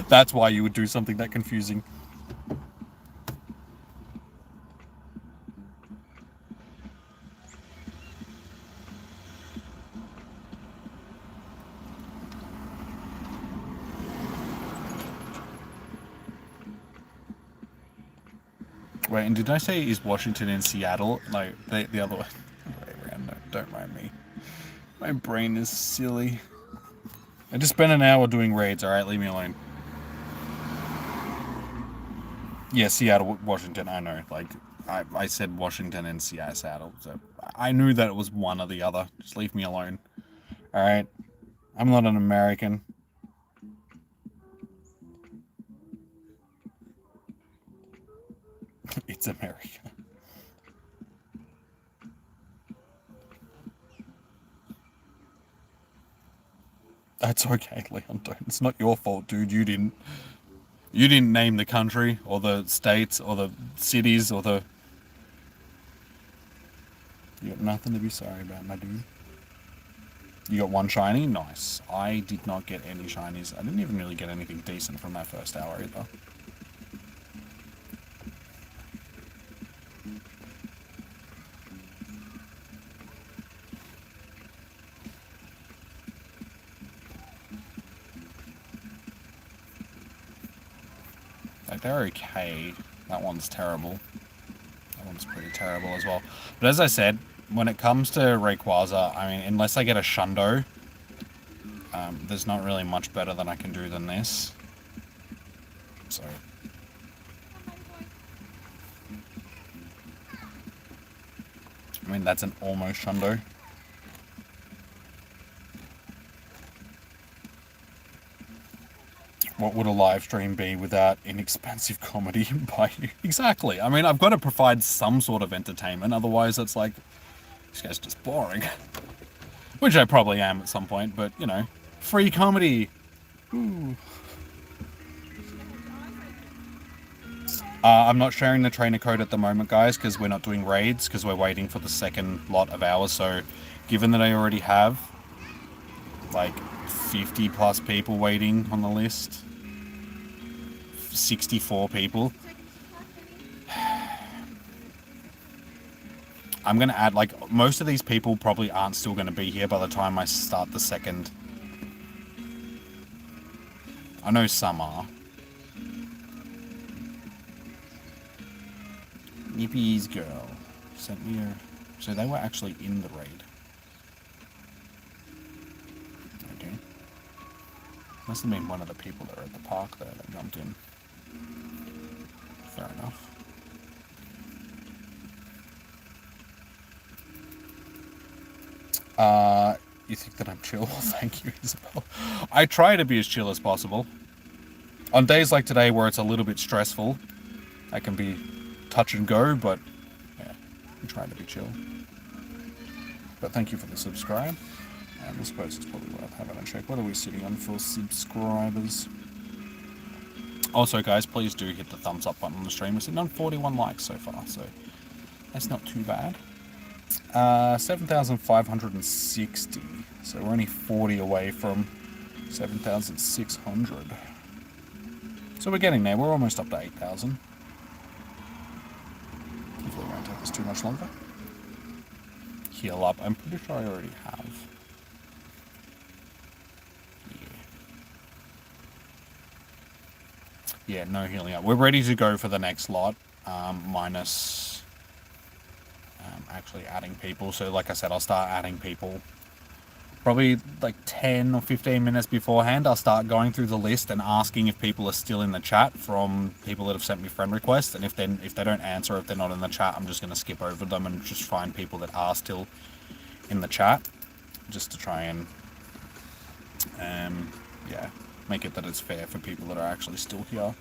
That's why you would do something that confusing. Wait, and did I say is Washington in Seattle? Like, the other way. Way around, no, don't mind me. My brain is silly. I just spent an hour doing raids, alright? Leave me alone. Yeah, Seattle, Washington, I know. Like, I said Washington and Seattle, so I knew that it was one or the other. Just leave me alone. Alright? I'm not an American. It's America. That's okay, Leon. It's not your fault, dude. You didn't name the country or the states or the cities or the. You got nothing to be sorry about, my dude. You got 1 shiny? Nice. I did not get any shinies. I didn't even really get anything decent from that first hour either. Like, they're okay. That one's terrible. That one's pretty terrible as well. But as I said, when it comes to Rayquaza, I mean, unless I get a Shundo, there's not really much better than I can do than this. So... I mean, that's an almost Shundo. What would a live stream be without inexpensive comedy by you? Exactly. I mean, I've got to provide some sort of entertainment, otherwise it's like, this guy's just boring. Which I probably am at some point, but, you know, free comedy. Ooh. I'm not sharing the trainer code at the moment, guys, because we're not doing raids, because we're waiting for the second lot of hours. So, given that I already have, like, 50 plus people waiting on the list, 64 people, I'm going to add, like, most of these people probably aren't still going to be here by the time I start the second. I know some are. Nippy's girl sent me a... So they were actually in the raid. Okay. Must have been one of the people that were at the park there that jumped in. Fair enough. You think that I'm chill? Thank you, Isabel. I try to be as chill as possible. On days like today where it's a little bit stressful, I can be touch and go, but yeah, I'm trying to be chill. But thank you for the subscribe. And I suppose it's probably worth having a check. What are we sitting on for subscribers? Also, guys, please do hit the thumbs up button on the stream. We're sitting on 41 likes so far, so that's not too bad. 7,560. So we're only 40 away from 7,600. So we're getting there. We're almost up to 8,000. Hopefully it won't take us too much longer. Heal up. I'm pretty sure I already have. Yeah, no healing up. We're ready to go for the next lot, minus actually adding people. So like I said, I'll start adding people probably like 10 or 15 minutes beforehand. I'll start going through the list and asking if people are still in the chat from people that have sent me friend requests. And if they don't answer, if they're not in the chat, I'm just going to skip over them and just find people that are still in the chat, just to try and yeah, make it that it's fair for people that are actually still here.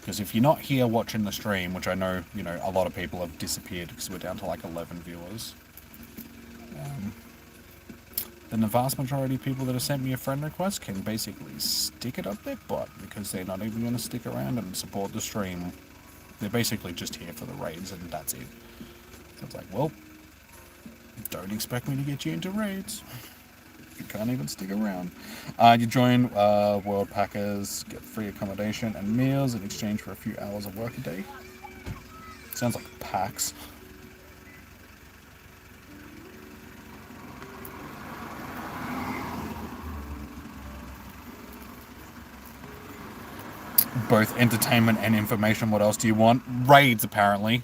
Because if you're not here watching the stream, which I know, you know, a lot of people have disappeared because we're down to like 11 viewers, then the vast majority of people that have sent me a friend request can basically stick it up their butt because they're not even going to stick around and support the stream. They're basically just here for the raids and that's it. So it's like, well, don't expect me to get you into raids. You can't even stick around. You join World Packers, get free accommodation and meals in exchange for a few hours of work a day. Sounds like packs. Both entertainment and information. What else do you want? Raids, apparently.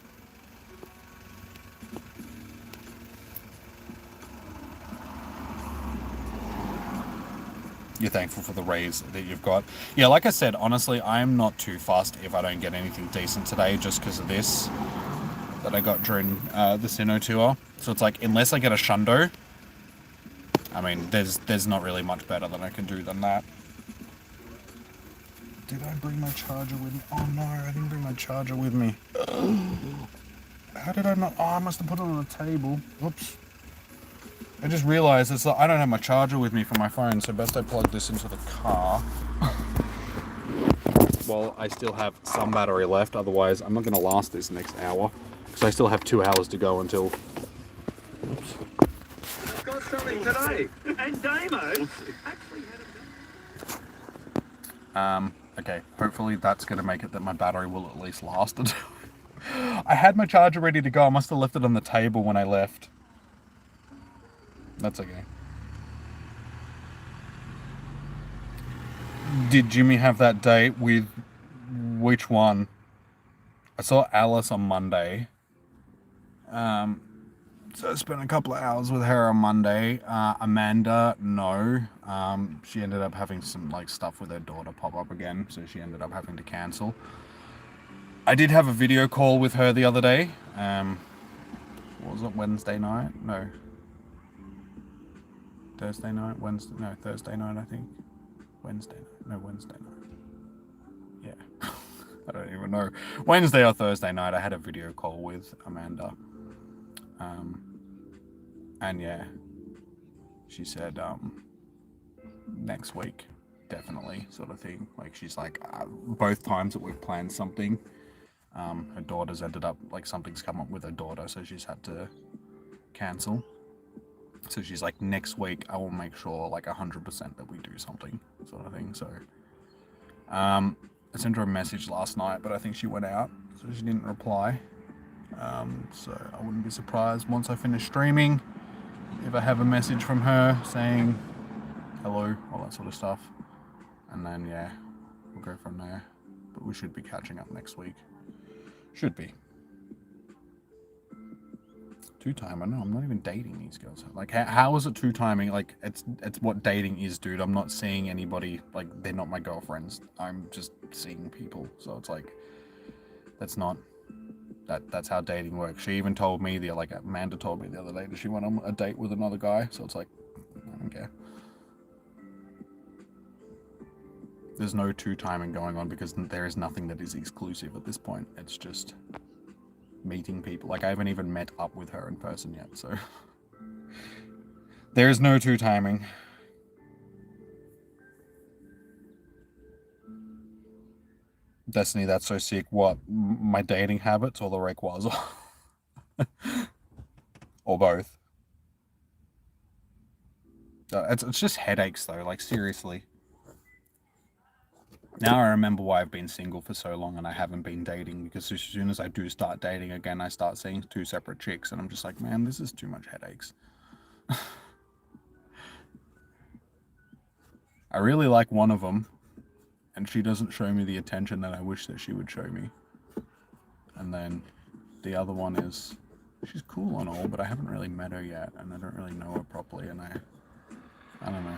You're thankful for the raids that you've got. Yeah, like I said, honestly, I'm not too fussed if I don't get anything decent today just because of this that I got during the Sinnoh tour. So it's like, unless I get a Shundo, I mean, there's not really much better that I can do than that. Did I bring my charger with me? Oh no, I didn't bring my charger with me. How did I not? Oh, I must have put it on the table. Whoops. I just realized it's like I don't have my charger with me for my phone, so best I plug this into the car. Well, I still have some battery left, otherwise I'm not going to last this next hour. Because I still have 2 hours to go until... Oops. Got something today. And Damo actually okay, hopefully that's going to make it that my battery will at least last until... I had my charger ready to go, I must have left it on the table when I left. That's okay. Did Jimmy have that date with Which one? I saw Alice on Monday. So I spent a couple of hours with her on Monday. Amanda, no. She ended up having some like stuff with her daughter pop up again, so she ended up having to cancel. I did have a video call with her the other day. What was it, Wednesday night? No. Thursday night? Wednesday? No, Thursday night, I think. Wednesday night. No, Wednesday night. Yeah. I don't even know. Wednesday or Thursday night, I had a video call with Amanda. And yeah, she said, next week, definitely, sort of thing. Like, she's like, both times that we've planned something, her daughter's ended up, like, something's come up with her daughter, so she's had to cancel. So she's like, next week, I will make sure, like, 100% that we do something, sort of thing. So, I sent her a message last night, but I think she went out, so she didn't reply. So I wouldn't be surprised once I finish streaming if I have a message from her saying hello, all that sort of stuff. And then, yeah, we'll go from there. But we should be catching up next week. Should be. Two-timer? No, I'm not even dating these girls. Like, how is it two-timing? Like, it's what dating is, dude. I'm not seeing anybody. Like, they're not my girlfriends. I'm just seeing people. So it's like, that's not... That's how dating works. She even told me, Amanda told me the other day that she went on a date with another guy. So it's like, I don't care. There's no two-timing going on because there is nothing that is exclusive at this point. It's just meeting people. Like, I haven't even met up with her in person yet, so... There is no two-timing. Destiny, that's so sick. What? My dating habits or the Rayquaza? Or both? It's just headaches, though. Like, seriously. Now I remember why I've been single for so long and I haven't been dating, because as soon as I do start dating again, I start seeing two separate chicks and I'm just like, man, this is too much headaches. I really like one of them, and she doesn't show me the attention that I wish that she would show me. And then the other one is, she's cool and all, but I haven't really met her yet, and I don't really know her properly, and I don't know.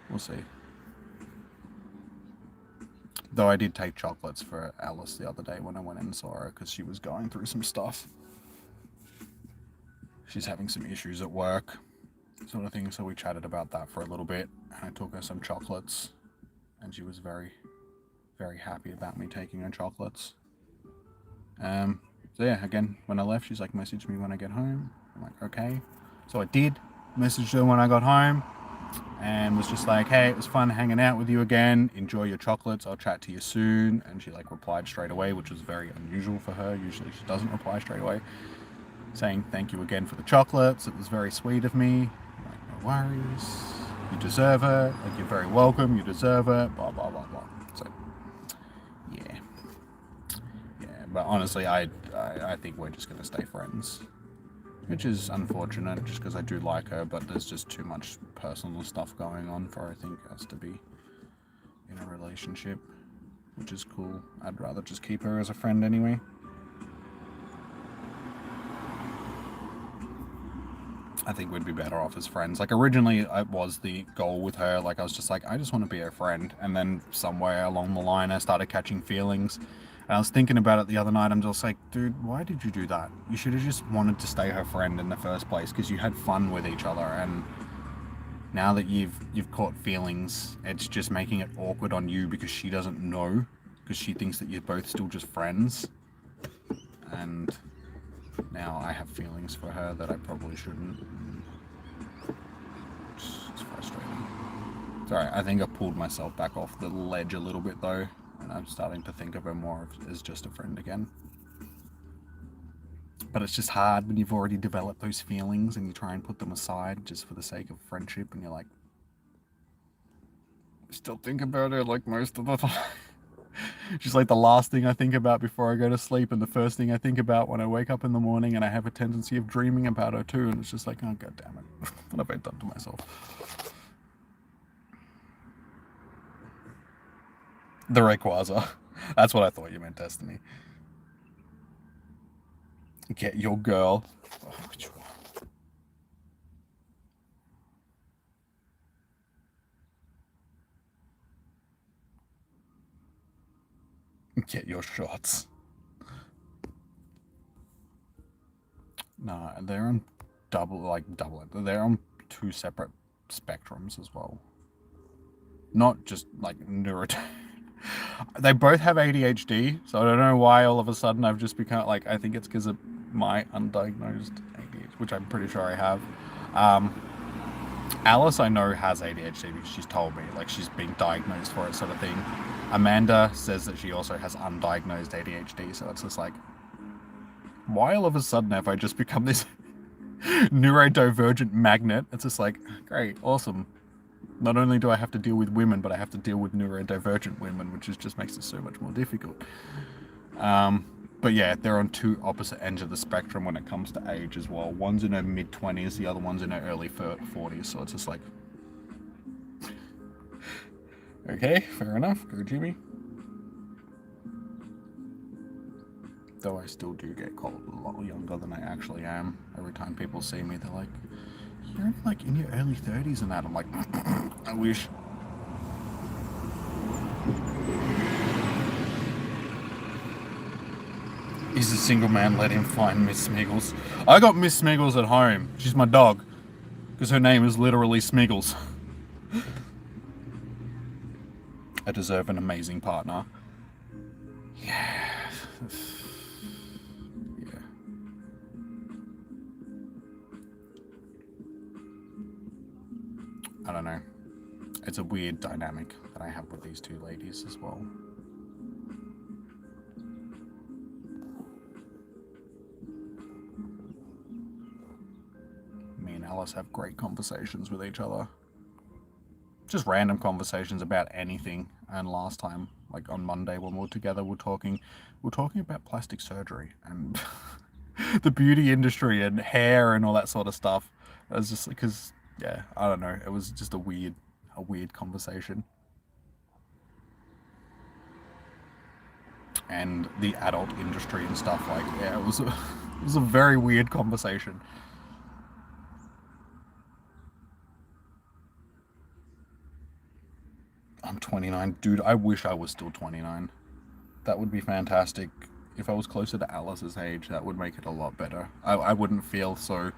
We'll see. Though I did take chocolates for Alice the other day when I went in and saw her, because she was going through some stuff. She's having some issues at work, sort of thing, so we chatted about that for a little bit, and I took her some chocolates. And she was very, very happy about me taking her chocolates. So yeah, again, when I left, she's like, message me when I get home. I'm like, okay. So I did message her when I got home and was just like, hey, it was fun hanging out with you again. Enjoy your chocolates. I'll chat to you soon. And she like replied straight away, which was very unusual for her. Usually she doesn't reply straight away, saying thank you again for the chocolates. It was very sweet of me. I'm like, no worries. You deserve it. Like, you're very welcome. You deserve it. Blah, blah, blah, blah. So, yeah. Yeah, but honestly, I think we're just going to stay friends. Which is unfortunate, just because I do like her, but there's just too much personal stuff going on for, I think, us to be in a relationship. Which is cool. I'd rather just keep her as a friend anyway. I think we'd be better off as friends. Like, originally, it was the goal with her. Like, I was just like, I just want to be her friend. And then somewhere along the line, I started catching feelings. And I was thinking about it the other night. I'm just like, dude, why did you do that? You should have just wanted to stay her friend in the first place, because you had fun with each other. And now that you've caught feelings, it's just making it awkward on you because she doesn't know, because she thinks that you're both still just friends. And now I have feelings for her that I probably shouldn't. It's frustrating. Sorry, I think I pulled myself back off the ledge a little bit though, and I'm starting to think of her more as just a friend again. But it's just hard when you've already developed those feelings and you try and put them aside just for the sake of friendship, and you're like, I still think about her like most of the time. She's like the last thing I think about before I go to sleep, and the first thing I think about when I wake up in the morning, and I have a tendency of dreaming about her too, and it's just like, oh god damn it, what have I done to myself? The Rayquaza. That's what I thought you meant, Destiny. Get your girl. Oh, which one? Get your shots. No, they're on double. They're on two separate spectrums as well. Not just like neuro. They both have ADHD, so I don't know why all of a sudden I've just become like, I think it's because of my undiagnosed ADHD, which I'm pretty sure I have. Alice, I know, has ADHD because she's told me, like, she's been diagnosed for it, sort of thing. Amanda says that she also has undiagnosed ADHD, so it's just like, why all of a sudden have I just become this neurodivergent magnet? It's just like, great, awesome. Not only do I have to deal with women, but I have to deal with neurodivergent women, which just makes it so much more difficult. But yeah, they're on two opposite ends of the spectrum when it comes to age as well. One's in her mid-20s, the other one's in her early 40s, so it's just like... Okay, fair enough. Go Jimmy. Though I still do get called a lot younger than I actually am. Every time people see me, they're like, you're only like in your early 30s and that. I'm like, I wish. He's a single man, let him find Miss Smiggles. I got Miss Smiggles at home. She's my dog. Because her name is literally Smiggles. I deserve an amazing partner. Yeah. Yeah. I don't know. It's a weird dynamic that I have with these two ladies as well. Me and Alice have great conversations with each other. Just random conversations about anything. And last time, like on Monday when we were together, we were talking about plastic surgery and the beauty industry and hair and all that sort of stuff. It was just because, yeah, I don't know. It was just a weird conversation. And the adult industry and stuff, like, yeah, it was a very weird conversation. I'm 29. Dude, I wish I was still 29. That would be fantastic. If I was closer to Alice's age, that would make it a lot better. I wouldn't feel so...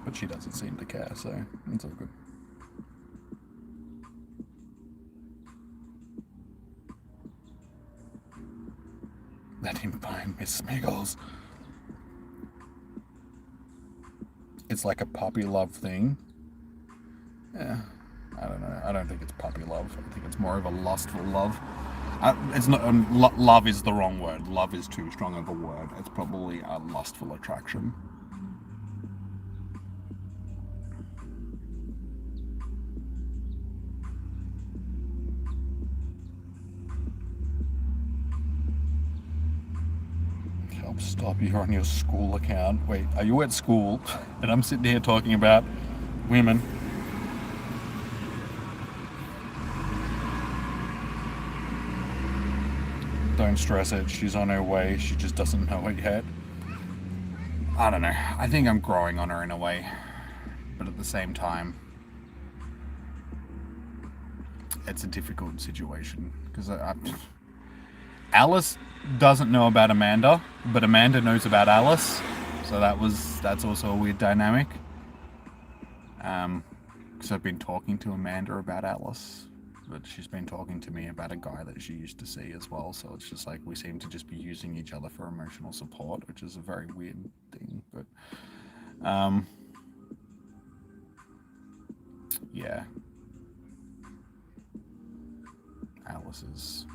But she doesn't seem to care, so it's all good. Let him find Miss Smiggles. It's like a puppy love thing. Yeah, I don't know. I don't think it's puppy love. I think it's more of a lustful love. It's not. Love is the wrong word. Love is too strong of a word. It's probably a lustful attraction. Stop, you're on your school account. Wait, are you at school? And I'm sitting here talking about women. Don't stress it, she's on her way, she just doesn't know it yet. I don't know, I think I'm growing on her in a way. But at the same time, it's a difficult situation. Because Alice doesn't know about Amanda, but Amanda knows about Alice, so that's also a weird dynamic. Because I've been talking to Amanda about Alice, but she's been talking to me about a guy that she used to see as well, so it's just like we seem to just be using each other for emotional support, which is a very weird thing, but yeah. Alice is...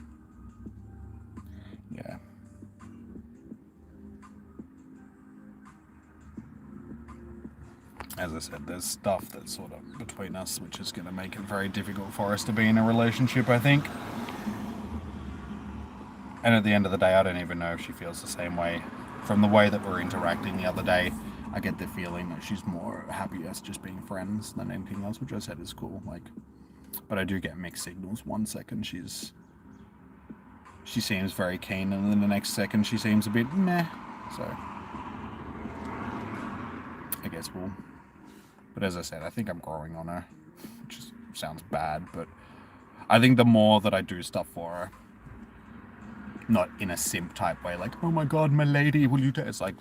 yeah. As I said, there's stuff that's sort of between us, which is going to make it very difficult for us to be in a relationship, I think. And at the end of the day, I don't even know if she feels the same way. From the way that we're interacting the other day, I get the feeling that she's more happy us just being friends than anything else, which I said is cool. Like, But I do get mixed signals. 1 second she seems very keen, and then the next second she seems a bit meh. So I guess we'll. But as I said, I think I'm growing on her, which sounds bad, but I think the more that I do stuff for her, not in a simp type way, like, oh my god, my lady, will you take? It's like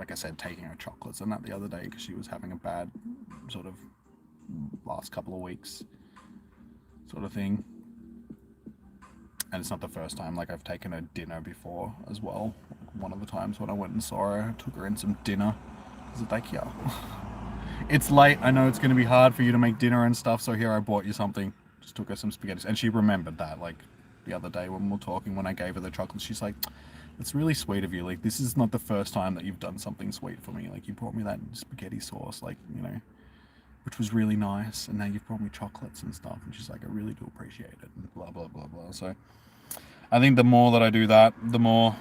I said, taking her chocolates and that the other day because she was having a bad sort of last couple of weeks sort of thing. And it's not the first time, like I've taken her dinner before as well. One of the times when I went and saw her, I took her in some dinner. It's like, yeah, it's late, I know it's going to be hard for you to make dinner and stuff, so here I bought you something. Just took her some spaghetti. And she remembered that, like, the other day when we were talking, when I gave her the chocolates, she's like, it's really sweet of you. Like, this is not the first time that you've done something sweet for me. Like, you brought me that spaghetti sauce, like, you know, which was really nice. And now you've brought me chocolates and stuff. And she's like, I really do appreciate it. And blah, blah, blah, blah. So I think the more that I do that, the more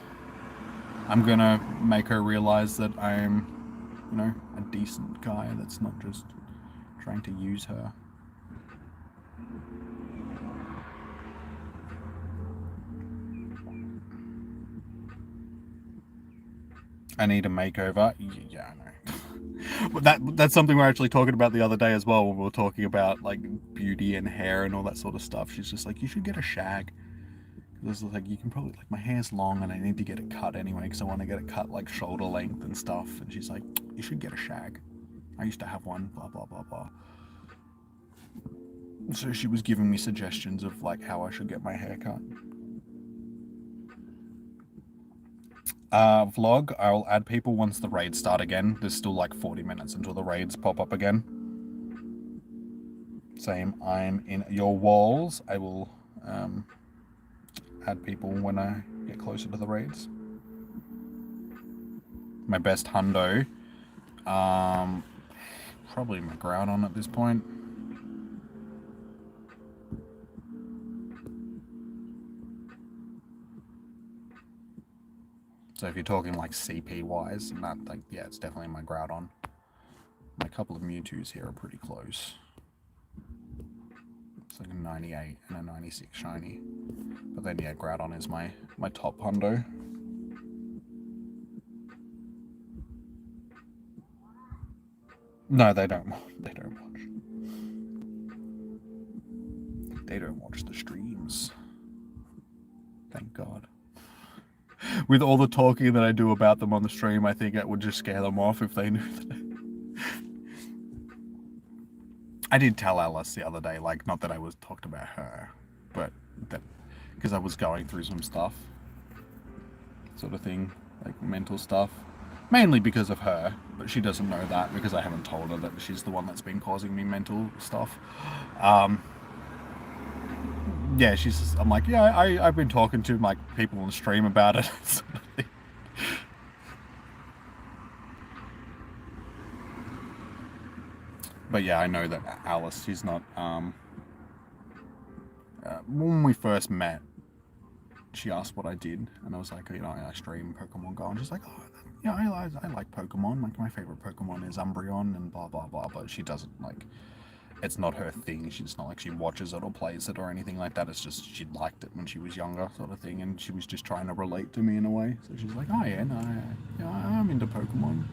I'm going to make her realize that I'm, you know, a decent guy that's not just trying to use her. I need a makeover. Yeah, I know. But that's something we're actually talking about the other day as well, when we were talking about like beauty and hair and all that sort of stuff. She's just like, you should get a shag. Because like, you can probably, like, my hair's long and I need to get it cut anyway because I want to get it cut like shoulder length and stuff. And she's like, you should get a shag. I used to have one, blah, blah, blah, blah. So she was giving me suggestions of like how I should get my hair cut. Vlog, I'll add people once the raids start again. There's still like 40 minutes until the raids pop up again. Same, I'm in your walls. I will add people when I get closer to the raids. My best hundo, probably my Groudon at this point. So if you're talking like CP wise and that, like, yeah, it's definitely my Groudon. My couple of Mewtwo's here are pretty close. It's like a 98 and a 96 shiny. But then yeah, Groudon is my top hundo. No, they don't watch. They don't watch the streams. Thank God. With all the talking that I do about them on the stream, I think it would just scare them off if they knew that. I did tell Alice the other day, like, not that I was talked about her, but that because I was going through some stuff, sort of thing, like mental stuff, mainly because of her, but she doesn't know that because I haven't told her that she's the one that's been causing me mental stuff. Yeah, I'm like, yeah, I've been talking to like people on the stream about it. Sort of thing. But yeah, I know that Alice, she's not, when we first met, she asked what I did, and I was like, you know, I stream Pokemon Go, and she's like, oh, yeah, I like Pokemon, like my favorite Pokemon is Umbreon, and blah, blah, blah, but she doesn't, like, it's not her thing. She's not like she watches it or plays it or anything like that. It's just she liked it when she was younger, sort of thing, and she was just trying to relate to me in a way. So she's like, oh yeah, no, yeah, I'm into Pokemon.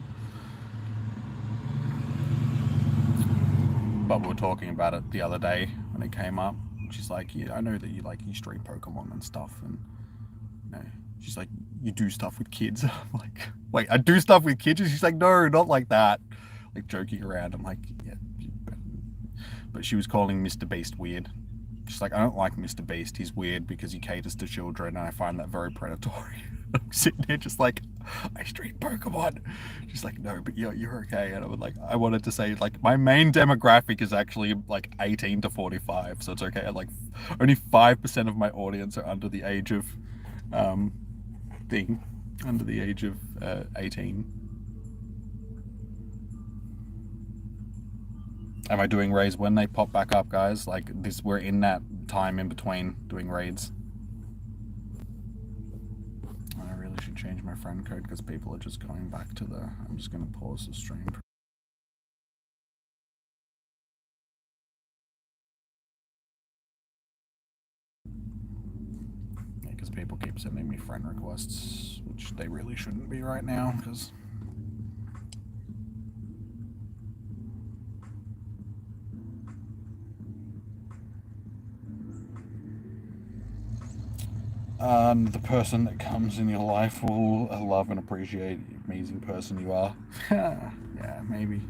But we were talking about it the other day when it came up. She's like, yeah, I know that you stream Pokemon and stuff, and you know, she's like, you do stuff with kids. I'm like, wait, I do stuff with kids? And she's like, no, not like that. Like joking around. I'm like, yeah. But she was calling Mr. Beast weird. She's like, I don't like Mr. Beast. He's weird because he caters to children, and I find that very predatory. I'm sitting there just like, I stream Pokemon. She's like, no, but you're okay. And I was like, I wanted to say, like, my main demographic is actually like 18 to 45, so it's okay. Like, only 5% of my audience are under the age of, under the age of 18. Am I doing raids when they pop back up, guys? Like this, we're in that time in between doing raids. I really should change my friend code because people are just going back to the. I'm just gonna pause the stream. people keep sending me friend requests, which they really shouldn't be right now, because... the person that comes in your life will love and appreciate the amazing person you are. Yeah, maybe.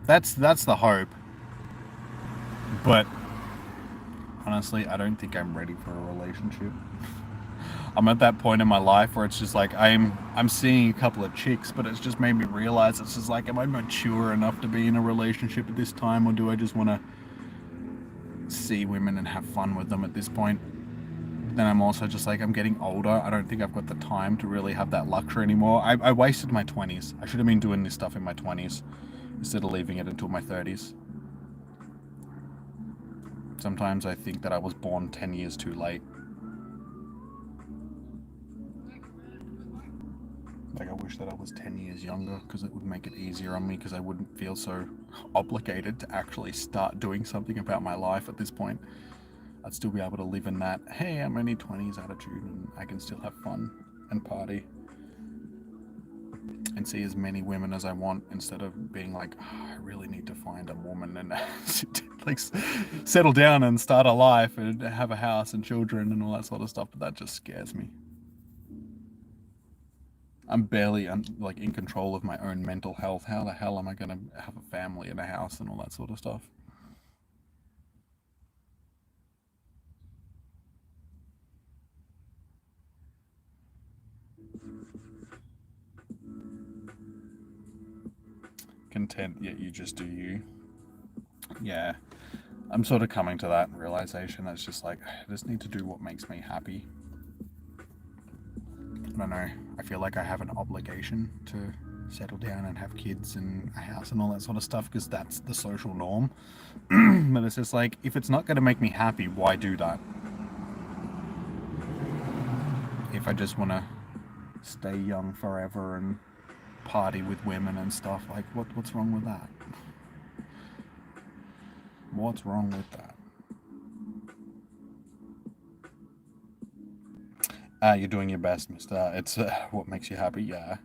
That's the hope. But honestly, I don't think I'm ready for a relationship. I'm at that point in my life where it's just like I'm seeing a couple of chicks, but it's just made me realize it's just like, am I mature enough to be in a relationship at this time, or do I just want to see women and have fun with them at this point? Then I'm also just like, I'm getting older. I don't think I've got the time to really have that luxury anymore. I wasted my 20s. I should have been doing this stuff in my 20s instead of leaving it until my 30s. Sometimes I think that I was born 10 years too late. Like, I wish that I was 10 years younger, because it would make it easier on me, because I wouldn't feel so obligated to actually start doing something about my life at this point. I'd still be able to live in that, hey, I'm only 20s attitude, and I can still have fun and party and see as many women as I want, instead of being like, oh, I really need to find a woman and like settle down and start a life and have a house and children and all that sort of stuff. But that just scares me. I'm barely like in control of my own mental health. How the hell am I going to have a family and a house and all that sort of stuff? Content, yet you just do you. Yeah, I'm sort of coming to that realization. That's just like, I just need to do what makes me happy. I don't know, I feel like I have an obligation to settle down and have kids and a house and all that sort of stuff, because that's the social norm. But it's just like, if it's not going to make me happy, why do that? If I just want to stay young forever and party with women and stuff, like, what's wrong with that? What's wrong with that? You're doing your best, mister. It's what makes you happy, yeah.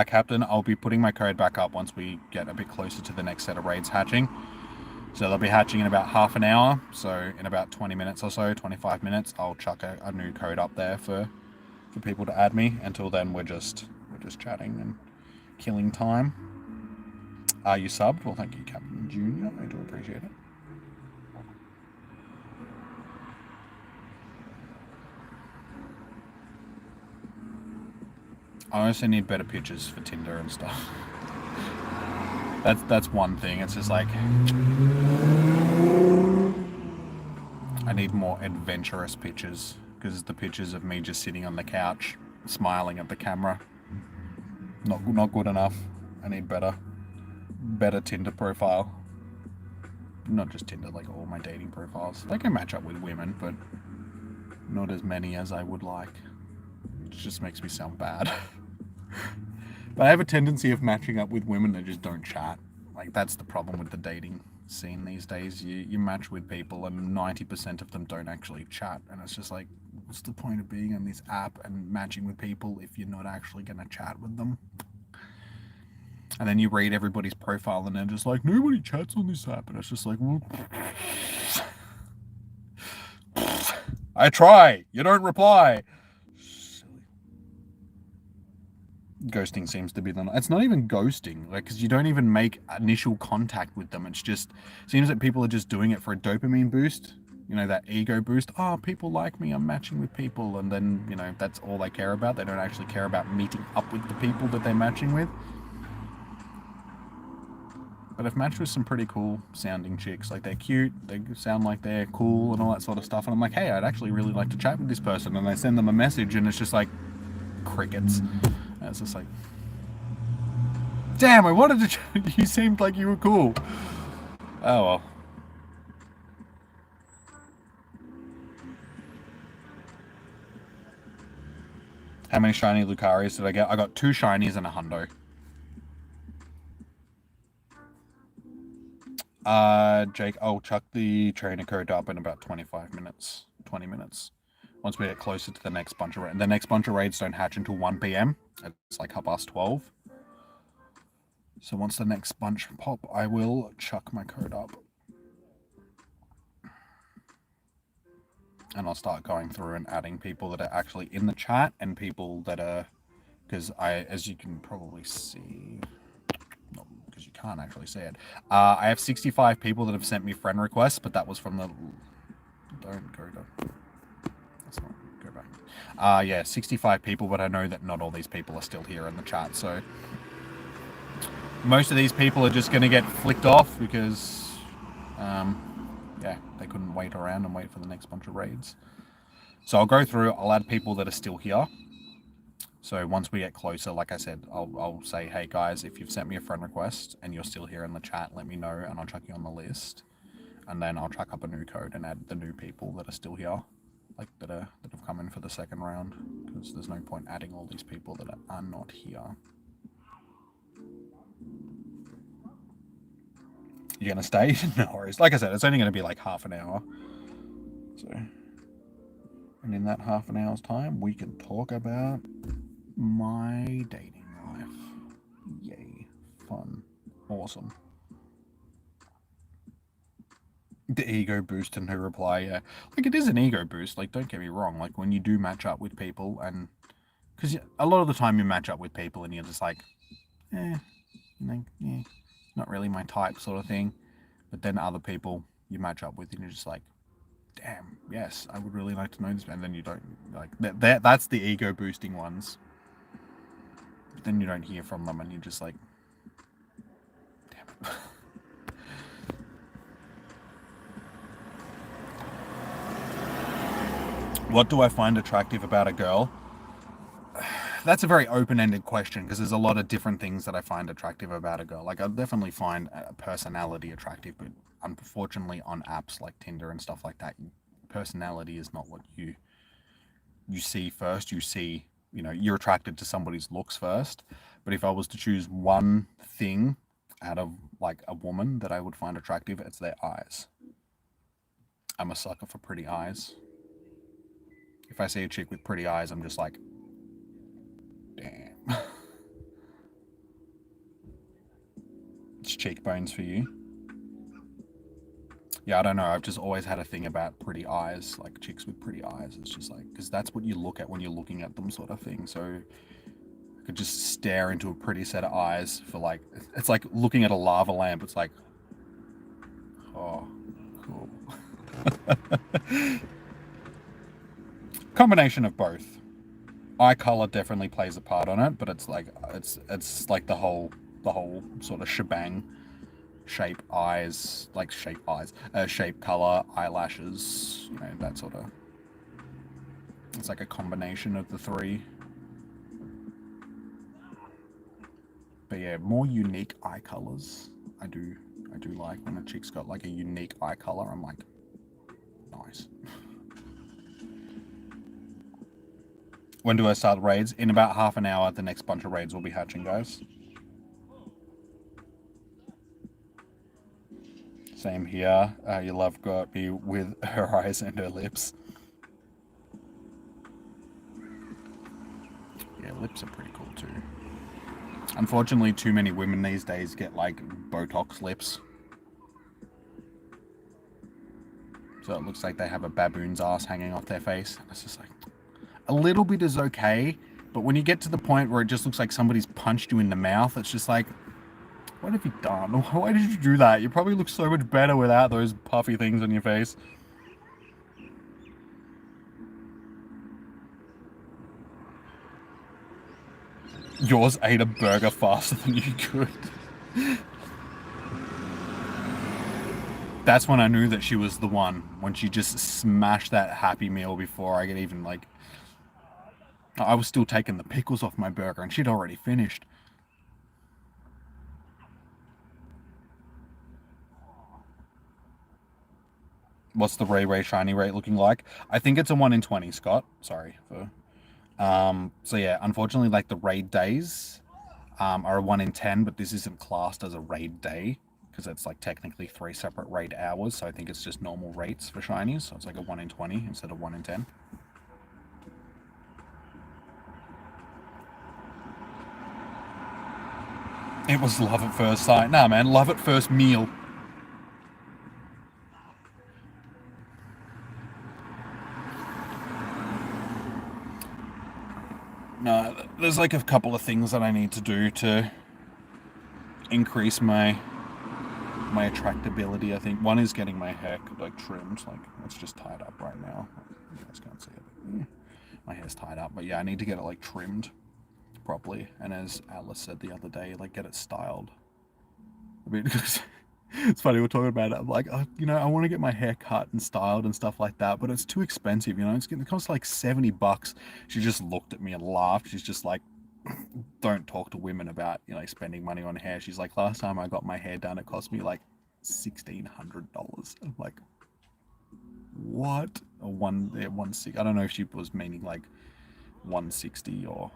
Captain, I'll be putting my code back up once we get a bit closer to the next set of raids hatching. So they'll be hatching in about half an hour, so in about 20 minutes or so, 25 minutes, I'll chuck a new code up there for people to add me. Until then, we're just chatting and killing time. Are you subbed? Well, thank you, Captain Junior. I do appreciate it. I also need better pictures for Tinder and stuff. That's one thing. It's just like, I need more adventurous pictures, because the pictures of me just sitting on the couch smiling at the camera, not good enough. I need better Tinder profile. Not just Tinder, like all my dating profiles. They can match up with women, but not as many as I would like. It just makes me sound bad. But I have a tendency of matching up with women that just don't chat. Like, that's the problem with the dating scene these days. You match with people and 90% of them don't actually chat, and it's just like, what's the point of being on this app and matching with people if you're not actually going to chat with them? And then you read everybody's profile and they're just like, nobody chats on this app, and it's just like, well, I try, you don't reply. Ghosting seems to be the... It's not even ghosting, like, because you don't even make initial contact with them. It's just, seems that people are just doing it for a dopamine boost, you know, that ego boost. Oh, people like me, I'm matching with people, and then, you know, that's all they care about. They don't actually care about meeting up with the people that they're matching with. But I've matched with some pretty cool sounding chicks. Like, they're cute, they sound like they're cool and all that sort of stuff, and I'm like, hey, I'd actually really like to chat with this person, and I send them a message and it's just like crickets. And it's just like, damn, I wanted to you seemed like you were cool. Oh well. How many shiny Lucaris did I get? I got 2 shinies and a hundo. Jake, I'll chuck the trainer code up in about 25 minutes. 20 minutes. Once we get closer to the next bunch of raids. The next bunch of raids don't hatch until 1 p.m. It's like 12:30. So once the next bunch pop, I will chuck my code up. And I'll start going through and adding people that are actually in the chat and people that are... Because as you can probably see... because you can't actually see it. I have 65 people that have sent me friend requests, but that was from the... Don't go to... Let's not go back. Yeah, 65 people, but I know that not all these people are still here in the chat, so... Most of these people are just going to get flicked off because... yeah, they couldn't wait around and wait for the next bunch of raids. So I'll go through, I'll add people that are still here. So once we get closer, like I said, I'll say, hey guys, if you've sent me a friend request and you're still here in the chat, let me know and I'll chuck you on the list. And then I'll chuck up a new code and add the new people that are still here, like that have come in for the second round, because there's no point adding all these people that are not here. You're gonna stay? No worries. Like I said, it's only gonna be like half an hour. So, and in that half an hour's time, we can talk about my dating life. Yay. Fun. Awesome. The ego boost and her reply, yeah. Like, it is an ego boost, like, don't get me wrong. Like, when you do match up with people and... Because a lot of the time you match up with people and you're just like, not really my type sort of thing. But then other people you match up with and you're just like, damn, yes, I would really like to know this. And then you don't, like, that's the ego boosting ones. But then you don't hear from them and you're just like, damn it. What do I find attractive about a girl? That's a very open-ended question because there's a lot of different things that I find attractive about a girl. Like, I definitely find a personality attractive, but unfortunately on apps like Tinder and stuff like that, personality is not what you see first. You see, you know, you're attracted to somebody's looks first. But if I was to choose one thing out of like a woman that I would find attractive, it's their eyes. I'm a sucker for pretty eyes. If I see a chick with pretty eyes, I'm just like, damn. It's cheekbones for you. Yeah, I don't know. I've just always had a thing about pretty eyes, like chicks with pretty eyes. It's just like, because that's what you look at when you're looking at them, sort of thing. So I could just stare into a pretty set of eyes for like, it's like looking at a lava lamp. It's like, oh, cool. Combination of both. Eye color definitely plays a part on it, but it's like the whole sort of shebang. Shape eyes, like shape color, eyelashes, you know, that sort of. It's like a combination of the three. But yeah, more unique eye colors. I do like when a chick's got like a unique eye color. I'm like, nice. When do I start raids? In about half an hour, the next bunch of raids will be hatching, guys. Same here. Your love got me with her eyes and her lips. Yeah, lips are pretty cool too. Unfortunately, too many women these days get like Botox lips. So it looks like they have a baboon's ass hanging off their face. It's just like, a little bit is okay, but when you get to the point where it just looks like somebody's punched you in the mouth, it's just like, what have you done? Why did you do that? You probably look so much better without those puffy things on your face. Yours ate a burger faster than you could. That's when I knew that she was the one. When she just smashed that Happy Meal before I could even like... I was still taking the pickles off my burger and she'd already finished. What's the Ray shiny rate looking like? I think it's a 1 in 20, Scott. Sorry for... so yeah, unfortunately, like the raid days are a 1 in 10, but this isn't classed as a raid day because it's like technically 3 separate raid hours. So I think it's just normal rates for shinies. So it's like a 1 in 20 instead of 1 in 10. It was love at first sight. Nah, man, love at first meal. No, there's like a couple of things that I need to do to increase my attractability. I think one is getting my hair like trimmed. Like it's just tied up right now. You guys can't see it. My hair's tied up, but yeah, I need to get it like trimmed properly. And as Alice said the other day, like get it styled. I mean, it's funny we're talking about it. I'm like, you know, I want to get my hair cut and styled and stuff like that, but it's too expensive. You know, it costs like $70. She just looked at me and laughed. She's just like, don't talk to women about, you know, spending money on hair. She's like, last time I got my hair done, it cost me like $1,600. I'm like, what? Or 160. I don't know if she was meaning like 160 or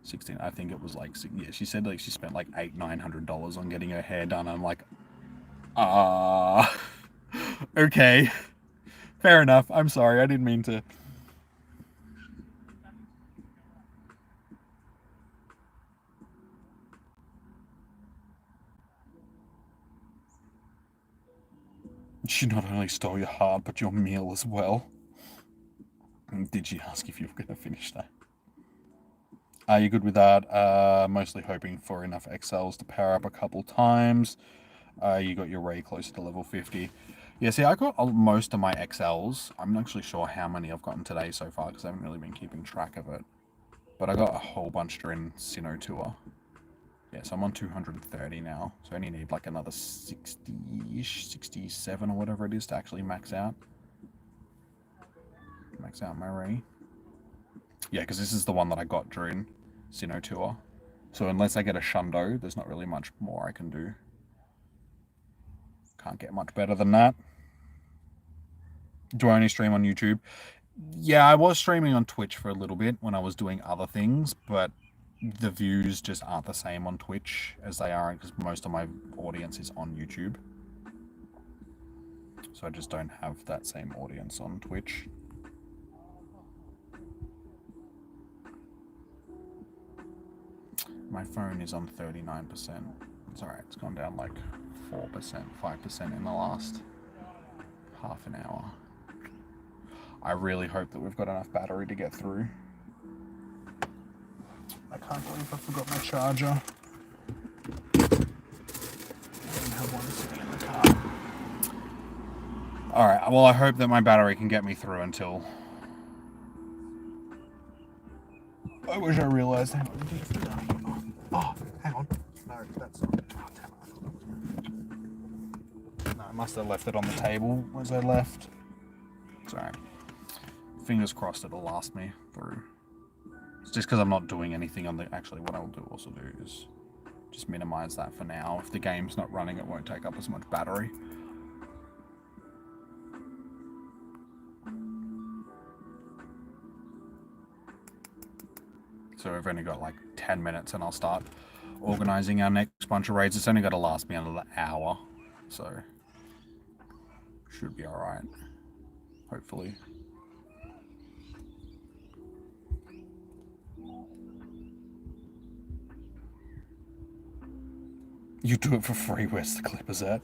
16. I think it was like, yeah, she said like she spent like $800-900 on getting her hair done. I'm like, okay, fair enough. I'm sorry, I didn't mean to. She not only stole your heart, but your meal as well. Did she ask if you were going to finish that? Are you good with that? Mostly hoping for enough XLs to power up a couple times. You got your Ray close to level 50. Yeah, see, I got most of my XLs. I'm not actually sure how many I've gotten today so far because I haven't really been keeping track of it. But I got a whole bunch during Sinnoh Tour. Yeah, so I'm on 230 now. So I only need like another 60-ish, 67 or whatever it is to actually max out. Max out my Ray. Yeah, because this is the one that I got during Sinnoh Tour. So unless I get a Shundo, there's not really much more I can do. Can't get much better than that. Do I only stream on YouTube? Yeah, I was streaming on Twitch for a little bit when I was doing other things, but the views just aren't the same on Twitch as they are because most of my audience is on YouTube. So I just don't have that same audience on Twitch. My phone is on 39%. It's alright, it's gone down like 4%, 5% in the last half an hour. I really hope that we've got enough battery to get through. I can't believe I forgot my charger. I don't have one sitting in the car. Alright, well I hope that my battery can get me through until... I wish I realised how much it is. Oh, hang on. No, that's not... Oh, damn it. No, I must have left it on the table. Was I left? Sorry. Fingers crossed it'll last me through. It's just because I'm not doing anything on the... Actually, what I'll also do is just minimize that for now. If the game's not running, it won't take up as much battery. So we've only got like 10 minutes and I'll start organising our next bunch of raids. It's only got to last me another hour. So should be alright. Hopefully. You do it for free, where's the Clippers at?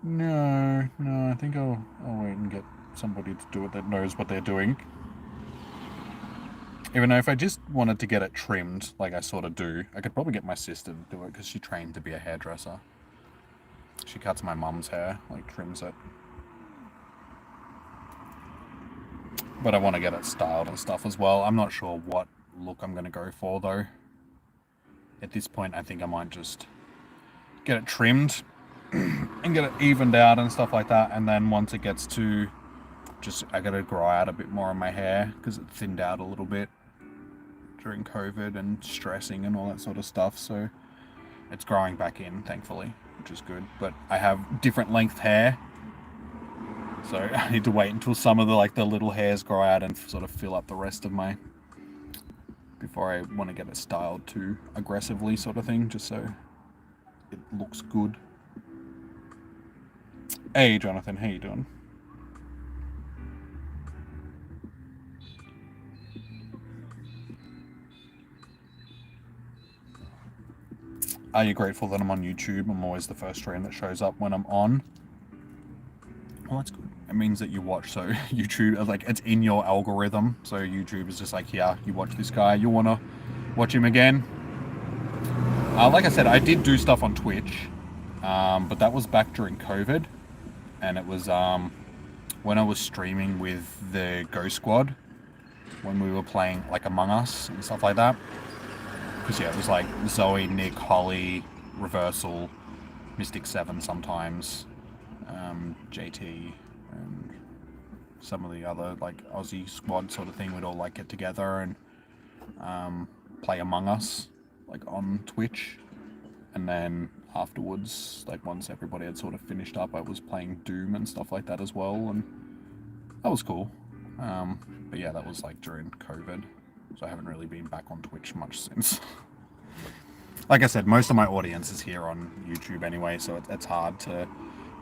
No, I think I'll wait and get somebody to do it that knows what they're doing. Even though if I just wanted to get it trimmed, like I sort of do, I could probably get my sister to do it because she trained to be a hairdresser. She cuts my mum's hair, like trims it. But I want to get it styled and stuff as well. I'm not sure what look I'm going to go for though. At this point, I think I might just get it trimmed and get it evened out and stuff like that. And then once it gets to I got to grow out a bit more on my hair because it thinned out a little bit during COVID and stressing and all that sort of stuff. So it's growing back in, thankfully, which is good. But I have different length hair. So I need to wait until some of the little hairs grow out and sort of fill up the rest of my... before I want to get it styled too aggressively sort of thing, just so it looks good. Hey Jonathan, how you doing? Are you grateful that I'm on YouTube? I'm always the first stream that shows up when I'm on. Well, that's good. It means that you watch, so YouTube, like, it's in your algorithm. So YouTube is just like, yeah, you watch this guy, you want to watch him again. Like I said, I did do stuff on Twitch, but that was back during COVID. And it was when I was streaming with the Go Squad, when we were playing, like, Among Us and stuff like that. Because, yeah, it was like Zoe, Nick, Holly, Reversal, Mystic 7 sometimes, JT, and some of the other, like, Aussie squad sort of thing. We'd all, like, get together and play Among Us, like, on Twitch. And then afterwards, like, once everybody had sort of finished up, I was playing Doom and stuff like that as well, and that was cool. But yeah, that was, like, during COVID, so I haven't really been back on Twitch much since. Like I said, most of my audience is here on YouTube anyway, so it's hard to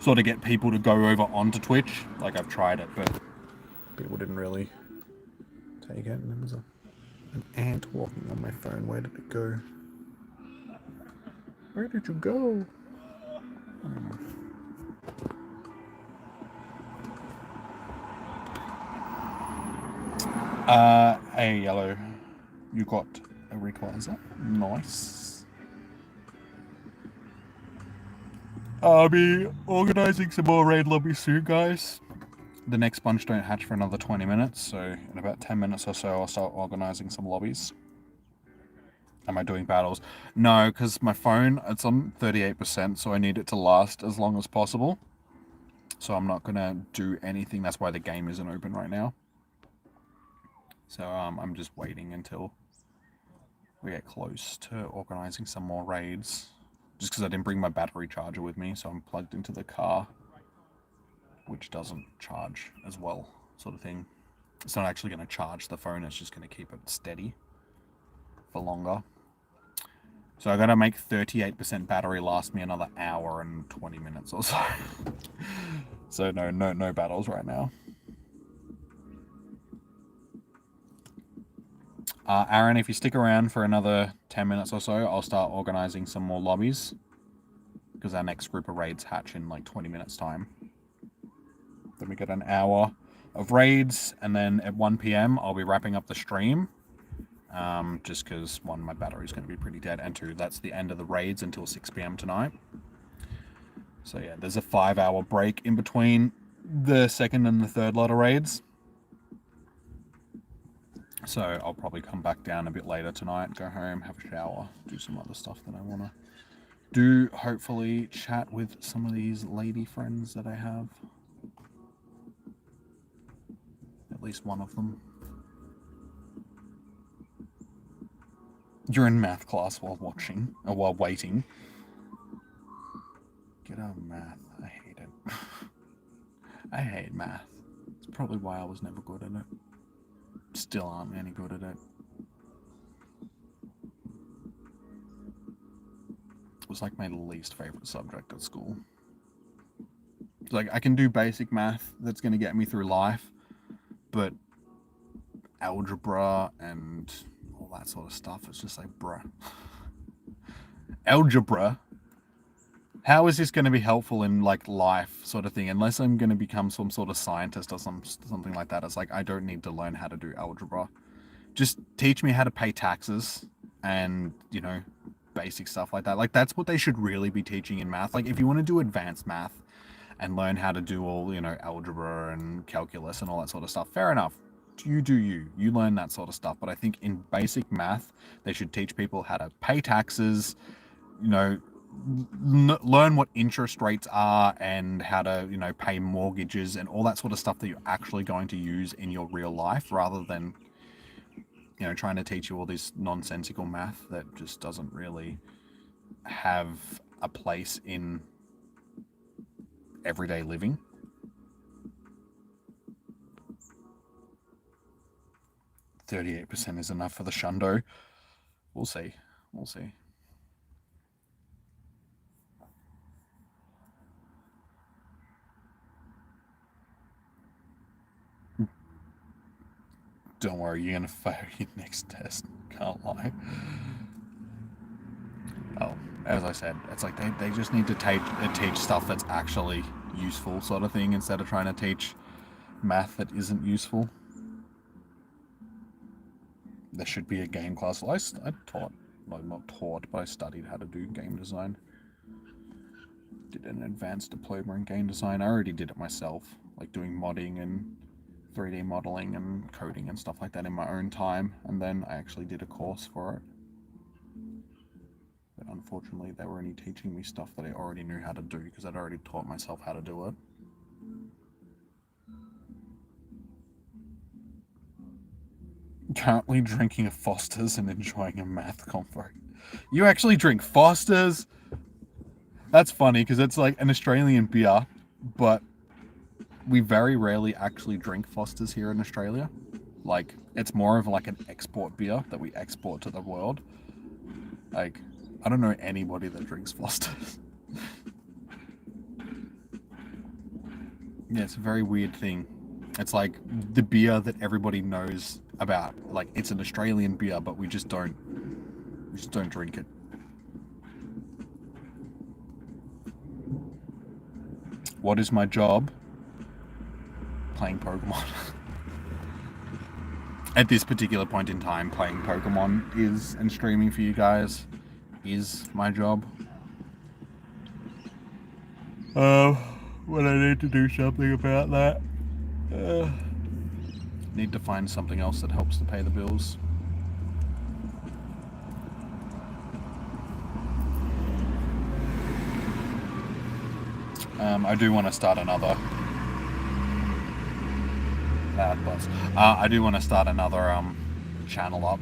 sort of get people to go over onto Twitch. Like, I've tried it, but people didn't really take it. And there was an ant walking on my phone. Where did it go? Where did you go? Hey, Yellow. You got a Rayquaza. Nice. I'll be organising some more raid lobbies soon, guys. The next bunch don't hatch for another 20 minutes, so in about 10 minutes or so, I'll start organising some lobbies. Am I doing battles? No, because my phone, it's on 38%, so I need it to last as long as possible. So I'm not going to do anything. That's why the game isn't open right now. So I'm just waiting until we get close to organising some more raids. Just because I didn't bring my battery charger with me, so I'm plugged into the car, which doesn't charge as well, sort of thing. It's not actually going to charge the phone, it's just going to keep it steady for longer. So I got to make 38% battery last me another hour and 20 minutes or so. So no battles right now. Aaron, if you stick around for another 10 minutes or so, I'll start organising some more lobbies. Because our next group of raids hatch in like 20 minutes time. Then we get an hour of raids, and then at 1 PM I'll be wrapping up the stream. Just because, one, my battery's going to be pretty dead, and two, that's the end of the raids until 6 PM tonight. So yeah, there's a 5-hour break in between the second and the third lot of raids. So I'll probably come back down a bit later tonight, go home, have a shower, do some other stuff that I want to do. Hopefully chat with some of these lady friends that I have. At least one of them. You're in math class while watching, or while waiting. Get out of math. I hate it. I hate math. It's probably why I was never good at it. Still aren't any good at it. It was like my least favorite subject at school. Like, I can do basic math that's going to get me through life, but algebra and all that sort of stuff, it's just like, bruh. Algebra? How is this going to be helpful in, like, life sort of thing? Unless I'm going to become some sort of scientist or something like that. It's like, I don't need to learn how to do algebra. Just teach me how to pay taxes and, you know, basic stuff like that. Like, that's what they should really be teaching in math. Like, if you want to do advanced math and learn how to do all, you know, algebra and calculus and all that sort of stuff, fair enough. You do you learn that sort of stuff. But I think in basic math, they should teach people how to pay taxes, you know, learn what interest rates are and how to, you know, pay mortgages and all that sort of stuff that you're actually going to use in your real life, rather than, you know, trying to teach you all this nonsensical math that just doesn't really have a place in everyday living. %38 is enough for the shundo. We'll see. We'll see. Don't worry, you're gonna fail your next test. Can't lie. Oh, as I said, it's like they just need to teach stuff that's actually useful, sort of thing, instead of trying to teach math that isn't useful. There should be a game class. I taught, well, not taught, but I studied how to do game design. Did an advanced diploma in game design. I already did it myself, like doing modding and 3D modeling and coding and stuff like that in my own time, and then I actually did a course for it. But unfortunately, they were only teaching me stuff that I already knew how to do, because I'd already taught myself how to do it. Currently drinking a Foster's and enjoying a math convo. You actually drink Foster's? That's funny, because it's like an Australian beer, but we very rarely actually drink Foster's here in Australia. Like, it's more of like an export beer that we export to the world. Like, I don't know anybody that drinks Foster's. Yeah, it's a very weird thing. It's like the beer that everybody knows about. Like, it's an Australian beer, but we just don't drink it. What is my job? Playing Pokemon. At this particular point in time, playing Pokemon is, and streaming for you guys, is my job. When I need to do something about that. Need to find something else that helps to pay the bills. I do want to start another. I do want to start another channel up,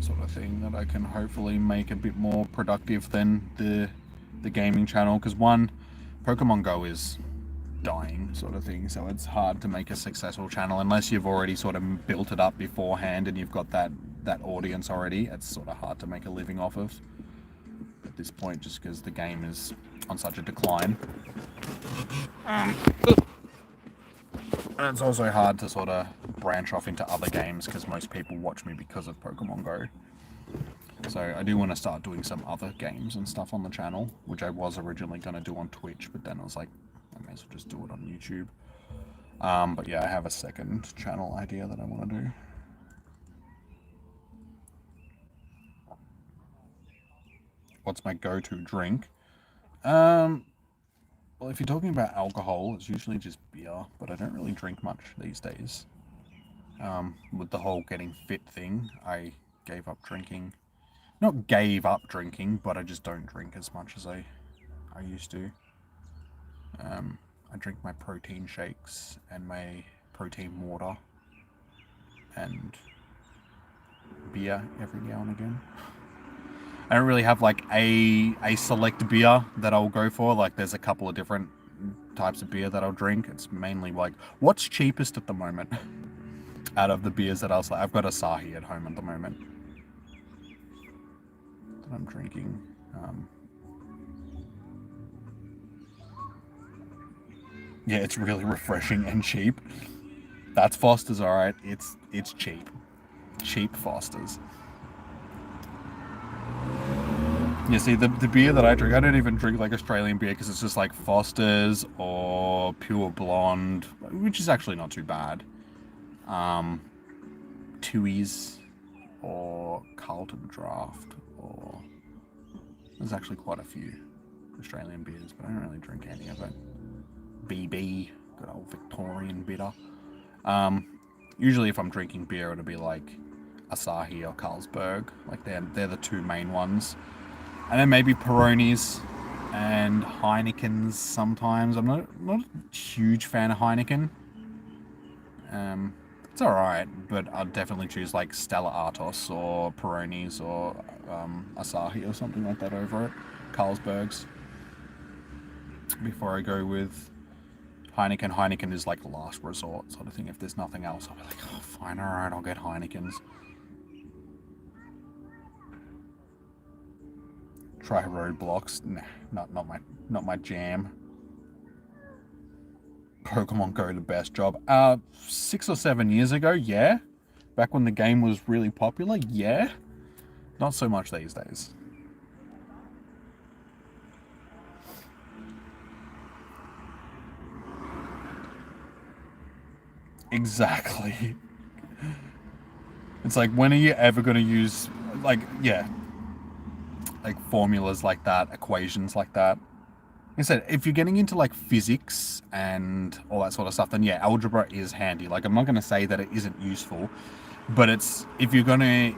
sort of thing, that I can hopefully make a bit more productive than the gaming channel. Because one, Pokemon Go is dying, sort of thing, so it's hard to make a successful channel unless you've already sort of built it up beforehand and you've got that audience already. It's sort of hard to make a living off of at this point, just because the game is on such a decline. And it's also hard to sort of branch off into other games, because most people watch me because of Pokemon Go. So I do want to start doing some other games and stuff on the channel, which I was originally going to do on Twitch, but then I was like, I may as well just do it on YouTube. But yeah, I have a second channel idea that I want to do. What's my go-to drink? Well, if you're talking about alcohol, it's usually just beer, but I don't really drink much these days. With the whole getting fit thing, I gave up drinking. Not gave up drinking, but I just don't drink as much as I used to. I drink my protein shakes and my protein water and beer every now and again. I don't really have like a select beer that I'll go for. Like, there's a couple of different types of beer that I'll drink. It's mainly like, what's cheapest at the moment out of the beers that I've got Asahi at home at the moment that I'm drinking. Yeah, it's really refreshing and cheap. That's Foster's, alright. It's cheap. Cheap Foster's. You see, the beer that I drink, I don't even drink like Australian beer, because it's just like Foster's or Pure Blonde, which is actually not too bad. Tui's or Carlton Draft, or there's actually quite a few Australian beers, but I don't really drink any of it. BB, good old Victorian bitter. Usually if I'm drinking beer, it'll be like Asahi or Carlsberg. Like, they're the two main ones. And then maybe Peronis and Heineken's sometimes. I'm not a huge fan of Heineken. It's alright, but I'd definitely choose like Stella Artois or Peronis or Asahi or something like that over it. Carlsberg's. Before I go with Heineken. Heineken is like last resort sort of thing. If there's nothing else, I'll be like, oh fine, alright, I'll get Heineken's. Try Roadblocks. Nah, not my jam. Pokemon Go, the best job. 6 or 7 years ago, yeah. Back when the game was really popular, yeah. Not so much these days. Exactly. It's like, when are you ever going to use, like, yeah, like formulas like that, equations like that? Like I said, if you're getting into like physics and all that sort of stuff, then yeah, algebra is handy. Like, I'm not going to say that it isn't useful, but it's, if you're going to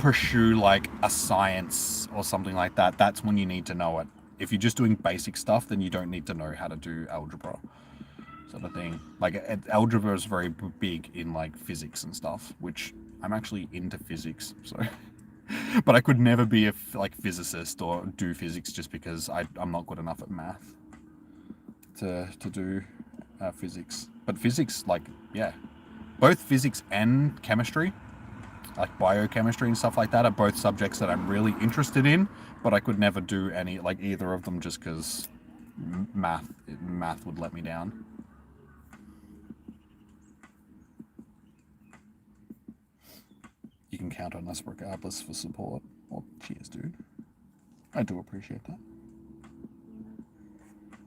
pursue like a science or something like that, that's when you need to know it. If you're just doing basic stuff, then you don't need to know how to do algebra, sort of thing. Like, algebra is very big in like physics and stuff, which I'm actually into physics, so. But I could never be a like physicist or do physics just because I'm not good enough at math to do physics. But physics, like, yeah, both physics and chemistry, like biochemistry and stuff like that, are both subjects that I'm really interested in, but I could never do any, like, either of them just because math would let me down. You can count on us regardless for support. Well, cheers, dude. I do appreciate that.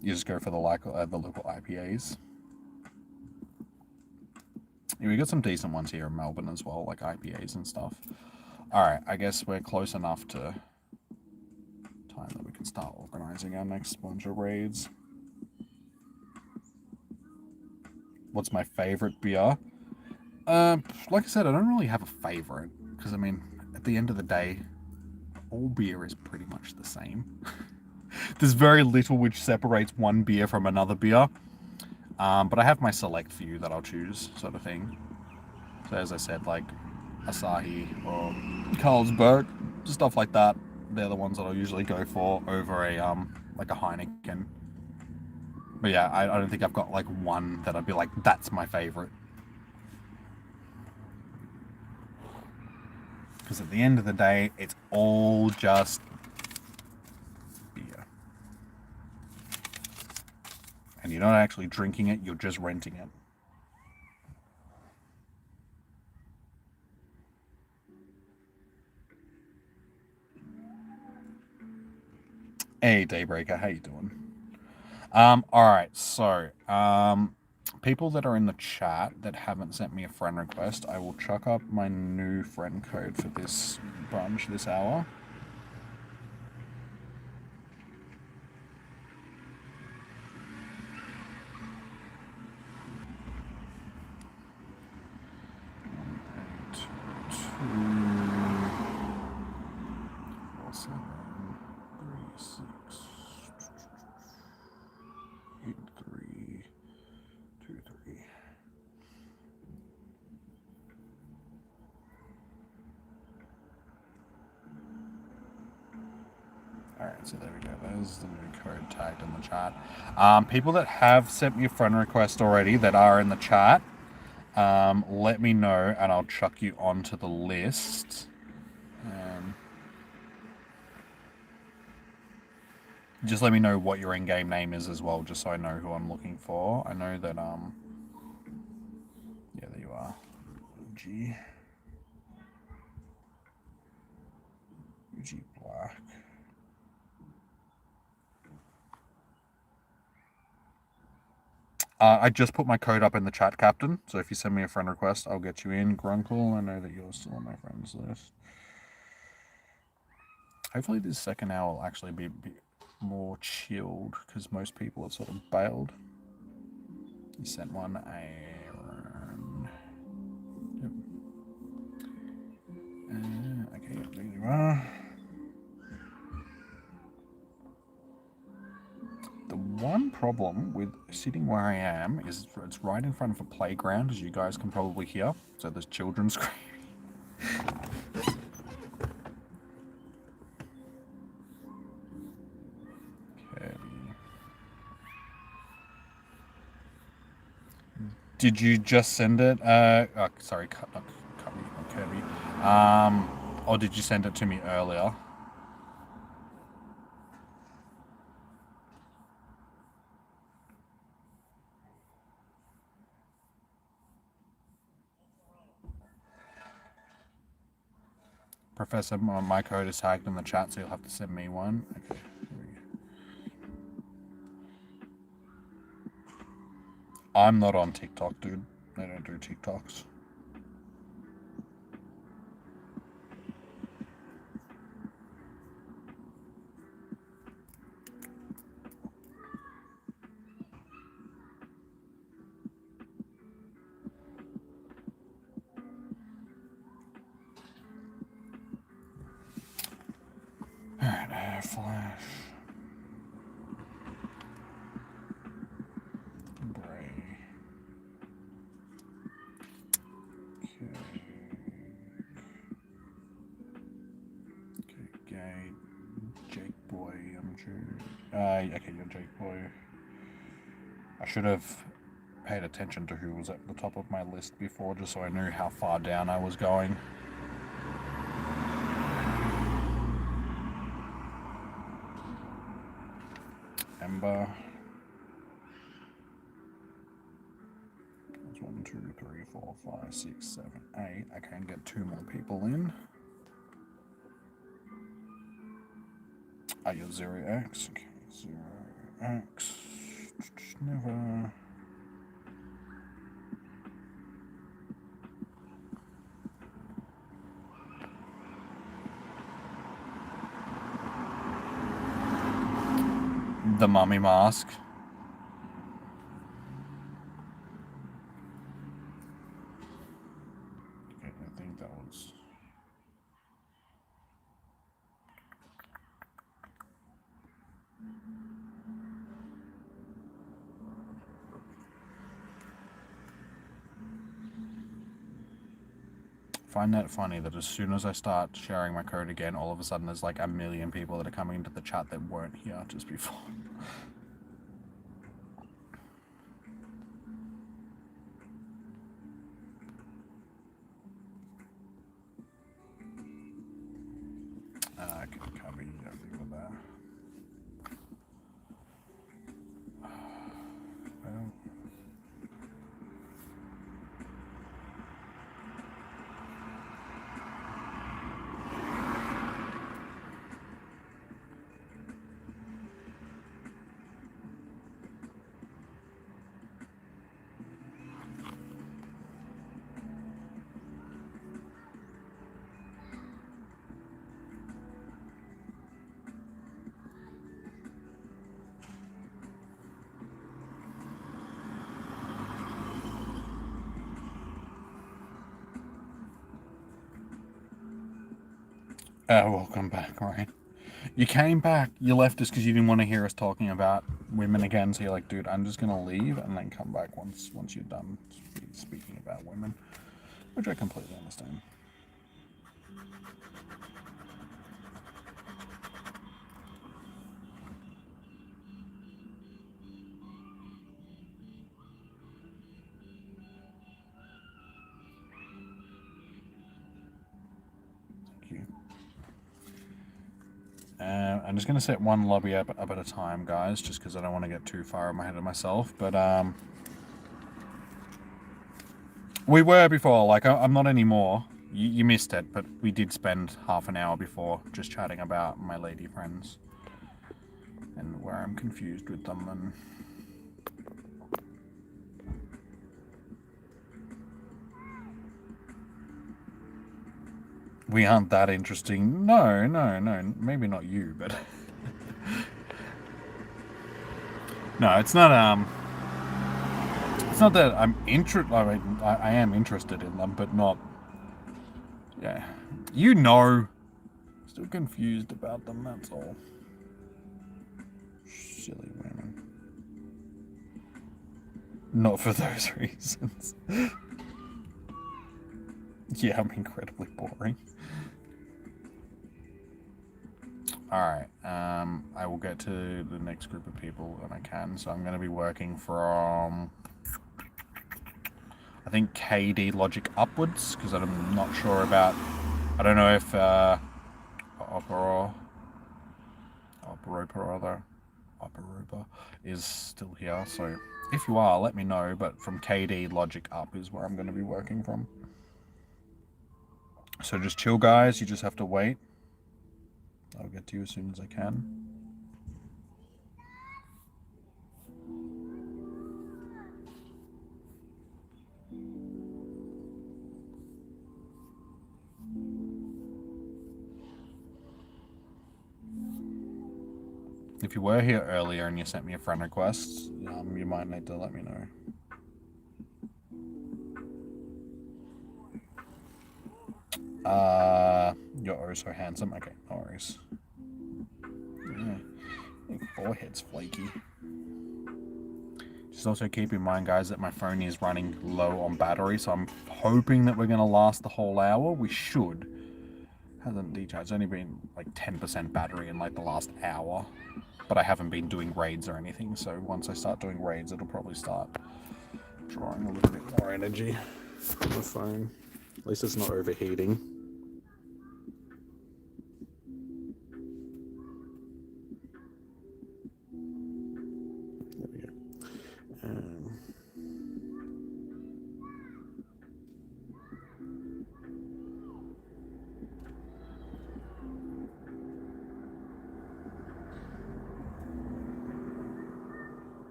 You just go for the local IPAs. Yeah, we got some decent ones here in Melbourne as well, like IPAs and stuff. Alright, I guess we're close enough to time that we can start organising our next bunch of raids. What's my favourite beer? Like I said, I don't really have a favourite, because, I mean, at the end of the day, all beer is pretty much the same. There's very little which separates one beer from another beer. But I have my select few that I'll choose, sort of thing. So as I said, like Asahi or Carlsberg, stuff like that. They're the ones that I'll usually go for over a like a Heineken. But yeah, I don't think I've got like one that I'd be like, that's my favorite. Because at the end of the day, it's all just beer. And you're not actually drinking it, you're just renting it. Hey, Daybreaker, how you doing? Alright, so, people that are in the chat that haven't sent me a friend request, I will chuck up my new friend code for this bunch this hour. Alright, so there we go. There's the new code tagged in the chat. People that have sent me a friend request already that are in the chat, let me know and I'll chuck you onto the list. Just let me know what your in-game name is as well, just so I know who I'm looking for. I know that, yeah, there you are. UG Black. I just put my code up in the chat, Captain. So if you send me a friend request, I'll get you in. Grunkle, I know that you're still on my friends list. Hopefully this second hour will actually be more chilled, because most people have sort of bailed. You sent one, Aaron. Yep. Okay, there you are. The one problem with sitting where I am is it's right in front of a playground, as you guys can probably hear. So there's children screaming. Did you just send it? Sorry, Kirby. Or did you send it to me earlier? Professor, my code is tagged in the chat, so you'll have to send me one. Okay. I'm not on TikTok, dude. They don't do TikToks. Alright, Air Flash. Bray. Okay, Gay. Jake Boy, I'm sure. Okay, you're Jake Boy. I should have paid attention to who was at the top of my list before, just so I knew how far down I was going. Ember. That's 1, 2, 3, 4, 5, 6, 7, 8. I can get 2 more people in. You're 0x. Okay, 0x. Never. The mummy mask. Okay, I think that was. Find that funny that as soon as I start sharing my code again, all of a sudden there's like a million people that are coming into the chat that weren't here just before. I can cover you with that. Well. Welcome back, Ryan. You came back. You left us because you didn't want to hear us talking about women again. So you're like, dude, I'm just gonna leave and then come back once you're done speaking about women, which I completely understand. Thank you. I'm just going to set one lobby up at a time, guys, just because I don't want to get too far ahead of myself. But we were before, like, I'm not anymore. You missed it, but we did spend half an hour before just chatting about my lady friends and where I'm confused with them. And we aren't that interesting. No, maybe not you, but no, it's not that I'm interested. I mean, I am interested in them, but not. Yeah, still confused about them. That's all. Silly women. Not for those reasons. Yeah, I'm incredibly boring. Alright, I will get to the next group of people when I can. So I'm going to be working from, I think, KD logic upwards, because I'm not sure about, I don't know if Operopa is still here. So if you are, let me know. But from KD logic up is where I'm going to be working from. So just chill, guys. You just have to wait. I'll get to you as soon as I can. If you were here earlier and you sent me a friend request, you might need to let me know. You're oh so handsome. Okay, no worries. Yeah, your forehead's flaky. Just also keep in mind, guys, that my phone is running low on battery, so I'm hoping that we're going to last the whole hour. We should. Hasn't decharged. It's only been like 10% battery in like the last hour. But I haven't been doing raids or anything, so once I start doing raids, it'll probably start drawing a little bit more energy from the phone. At least it's not overheating. There we go.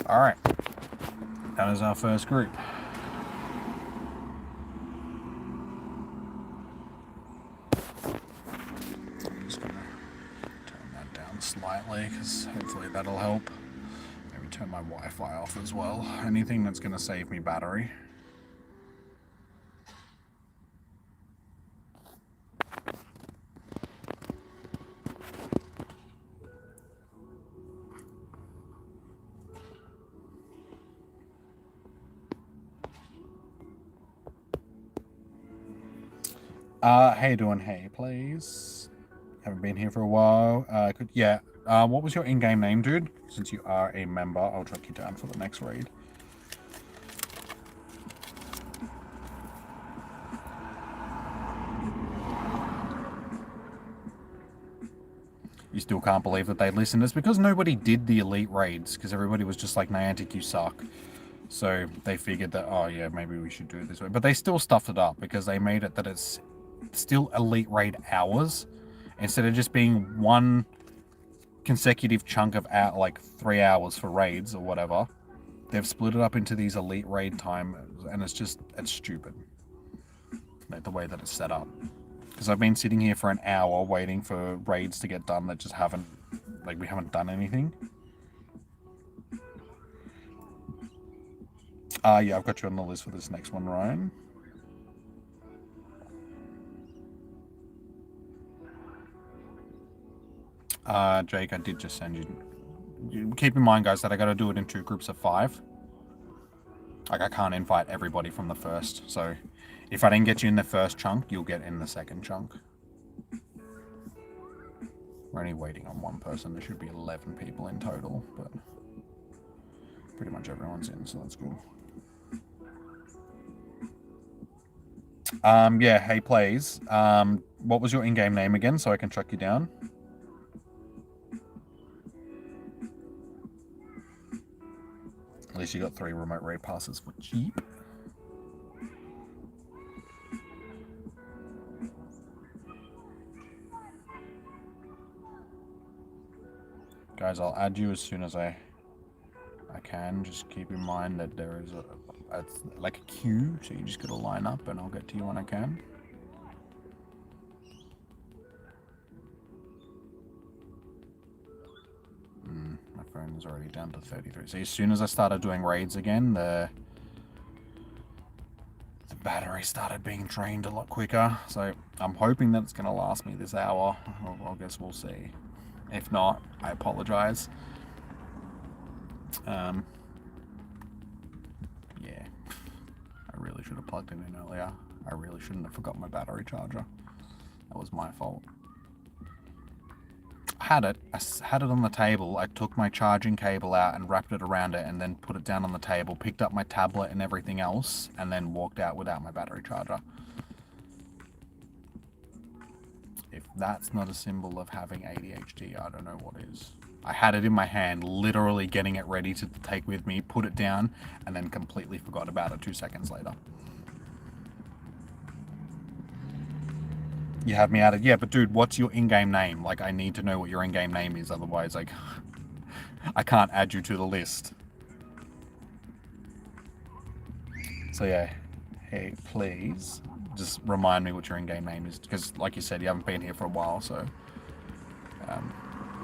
Alright, that is our first group. I'm just going to turn that down slightly because hopefully that'll help. Maybe turn my Wi-Fi off as well. Anything that's going to save me battery. How you doing? Hey, please. Haven't been here for a while. What was your in-game name, dude? Since you are a member, I'll track you down for the next raid. You still can't believe that they listened. It's because nobody did the elite raids, because everybody was just like, Niantic, you suck. So they figured that, oh yeah, maybe we should do it this way. But they still stuffed it up because they made it that it's still elite raid hours instead of just being one consecutive chunk of like 3 hours for raids or whatever. They've split it up into these elite raid time, and it's stupid, like the way that it's set up. Because I've been sitting here for an hour waiting for raids to get done that just haven't, like, we haven't done anything. Yeah, I've got you on the list for this next one, Ryan. Jake, I did just send you. Keep in mind, guys, that I got to do it in 2 groups of 5. Like, I can't invite everybody from the first. So, if I didn't get you in the first chunk, you'll get in the second chunk. We're only waiting on 1 person. There should be 11 people in total, but pretty much everyone's in, so that's cool. Yeah, hey, plays. What was your in-game name again, so I can track you down? At least you got 3 remote raid passes for cheap. Guys, I'll add you as soon as I can. Just keep in mind that there is like a queue, so you just gotta line up and I'll get to you when I can. My phone is already down to 33. So as soon as I started doing raids again, the battery started being drained a lot quicker. So I'm hoping that it's gonna last me this hour. I guess we'll see. If not, I apologize. Yeah, I really should have plugged it in earlier. I really shouldn't have forgot my battery charger. That was my fault. I had it on the table. I took my charging cable out and wrapped it around it and then put it down on the table, picked up my tablet and everything else, and then walked out without my battery charger. If that's not a symbol of having ADHD, I don't know what is. I had it in my hand, literally getting it ready to take with me, put it down, and then completely forgot about it 2 seconds later. You have me added. Yeah, but dude, what's your in-game name? Like, I need to know what your in-game name is. Otherwise, like, I can't add you to the list. So yeah, hey, please just remind me what your in-game name is, because like you said, you haven't been here for a while, so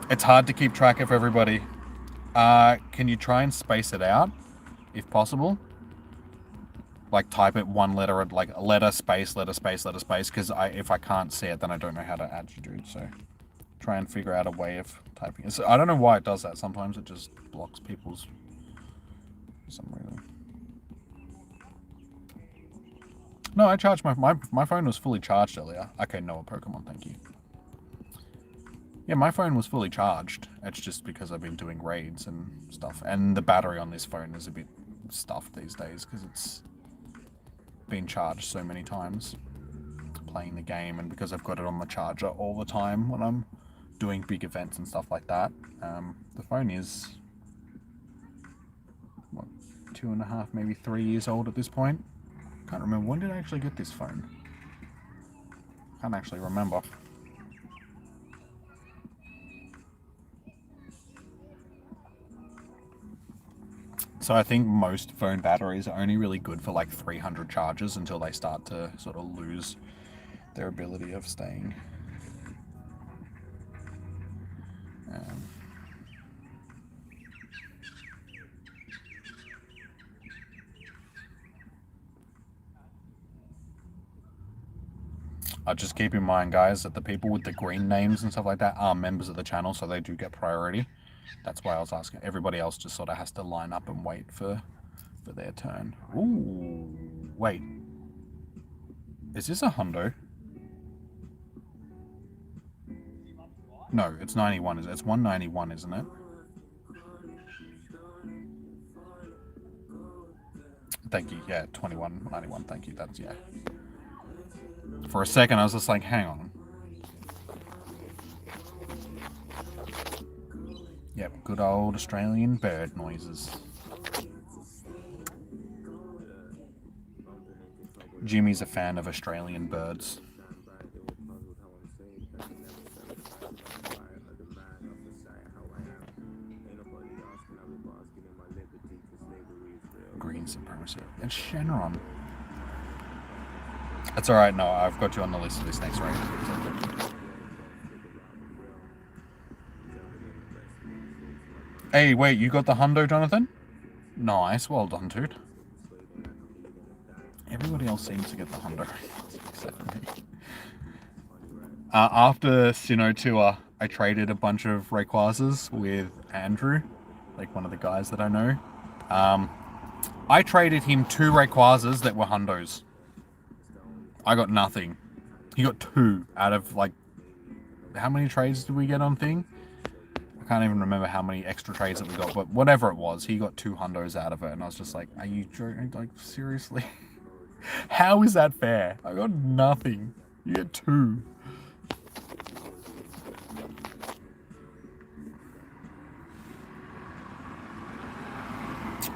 it's hard to keep track of everybody. Can you try and space it out, if possible? Like type it one letter, like letter space, letter space, letter space, because if I can't see it, then I don't know how to add you, dude. So try and figure out a way of typing it. So I don't know why it does that. Sometimes it just blocks people's for some reason. No, I charged my phone was fully charged earlier. Okay, Noah Pokemon, thank you. Yeah, my phone was fully charged. It's just because I've been doing raids and stuff. And the battery on this phone is a bit stuffed these days because it's been charged so many times playing the game, and because I've got it on the charger all the time when I'm doing big events and stuff like that. The phone is, what, 2.5, maybe 3 years old at this point. Can't remember. When did I actually get this phone? Can't actually remember. So I think most phone batteries are only really good for like 300 charges until they start to sort of lose their ability of staying. Just keep in mind, guys, that the people with the green names and stuff like that are members of the channel, so they do get priority. That's why I was asking. Everybody else just sort of has to line up and wait for their turn. Ooh, wait. Is this a hundo? No, it's 91. It's 191, isn't it? Thank you. Yeah, 2191. Thank you. That's, yeah. For a second, I was just like, hang on. Yep, good old Australian bird noises. Jimmy's a fan of Australian birds. Green supremacy. It's Shenron. That's alright, no, I've got you on the list for this next raid. Hey, wait, you got the hundo, Jonathan? Nice, well done, dude. Everybody else seems to get the hundo. Except for me. After Sinnoh Tour, I traded a bunch of Rayquazas with Andrew, like one of the guys that I know. I traded him 2 Rayquazas that were hundos. I got nothing. He got 2 out of, like, how many trades did we get on thing? I can't even remember how many extra trades that we got, but whatever it was, he got 2 hundos out of it, and I was just like, are you joking? Like, seriously? How is that fair? I got nothing. You get 2.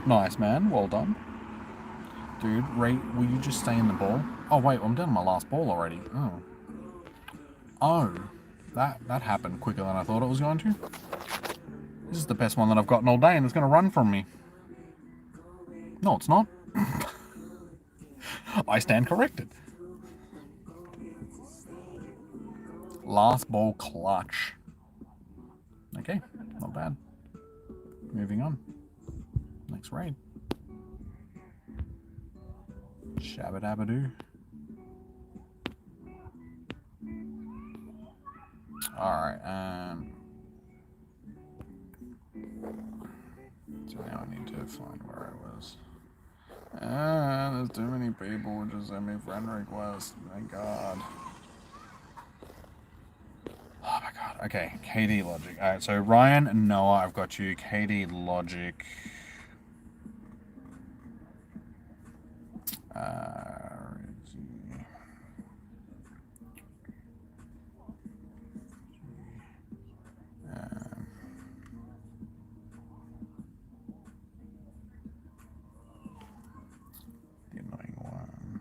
Nice, man. Well done. Dude, Ray, will you just stay in the ball? Oh, wait, I'm down to my last ball already. Oh. Oh. That happened quicker than I thought it was going to. This is the best one that I've gotten all day, and it's going to run from me. No, it's not. I stand corrected. Last ball clutch. Okay, not bad. Moving on. Next raid. Shabba-dabba-doo. Alright, so now I need to find where I was. There's too many people who just send me friend requests. My god. Oh my god. Okay, KD Logic. Alright, so Ryan and Noah, I've got you. KD Logic. The annoying one.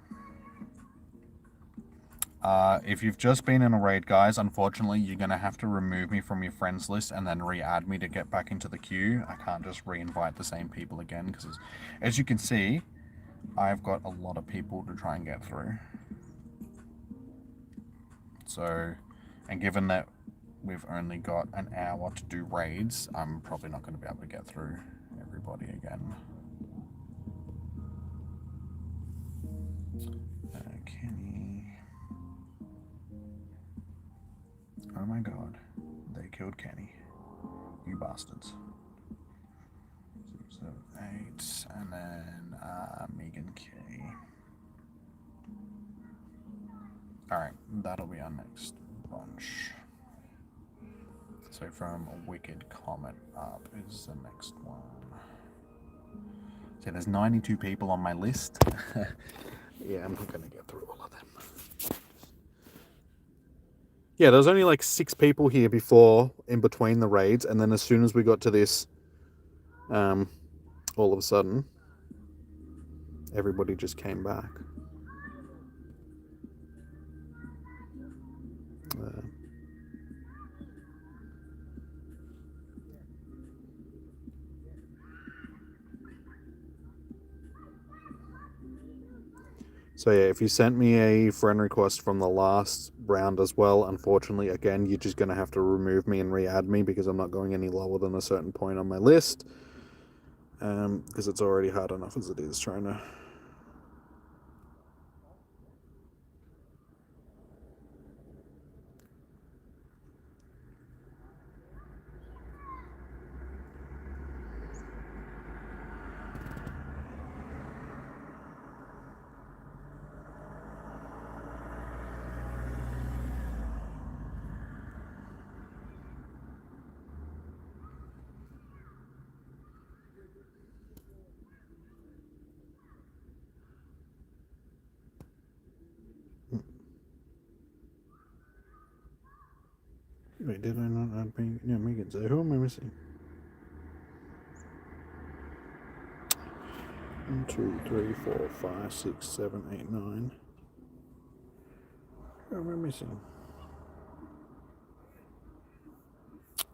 If you've just been in a raid, guys, unfortunately, you're going to have to remove me from your friends list and then re-add me to get back into the queue. I can't just re-invite the same people again, because as you can see, I've got a lot of people to try and get through. So, and given that we've only got an hour to do raids, I'm probably not going to be able to get through everybody again. Kenny. Oh my god, they killed Kenny. You bastards. 6, 7, 8, and then Megan K. Alright, that'll be our next bunch. So from Wicked Comet up is the next one. So there's 92 people on my list. Yeah, I'm not going to get through all of them. Yeah, there was only like 6 people here before, in between the raids, and then as soon as we got to this, all of a sudden, everybody just came back. So yeah, if you sent me a friend request from the last round as well, unfortunately, again, you're just going to have to remove me and re-add me because I'm not going any lower than a certain point on my list. Because it's already hard enough as it is trying to... Wait, did I not add Megan? Yeah, Megan's there. Who am I missing? 1, 2, 3, 4, 5, 6, 7, 8, 9. Who am I missing?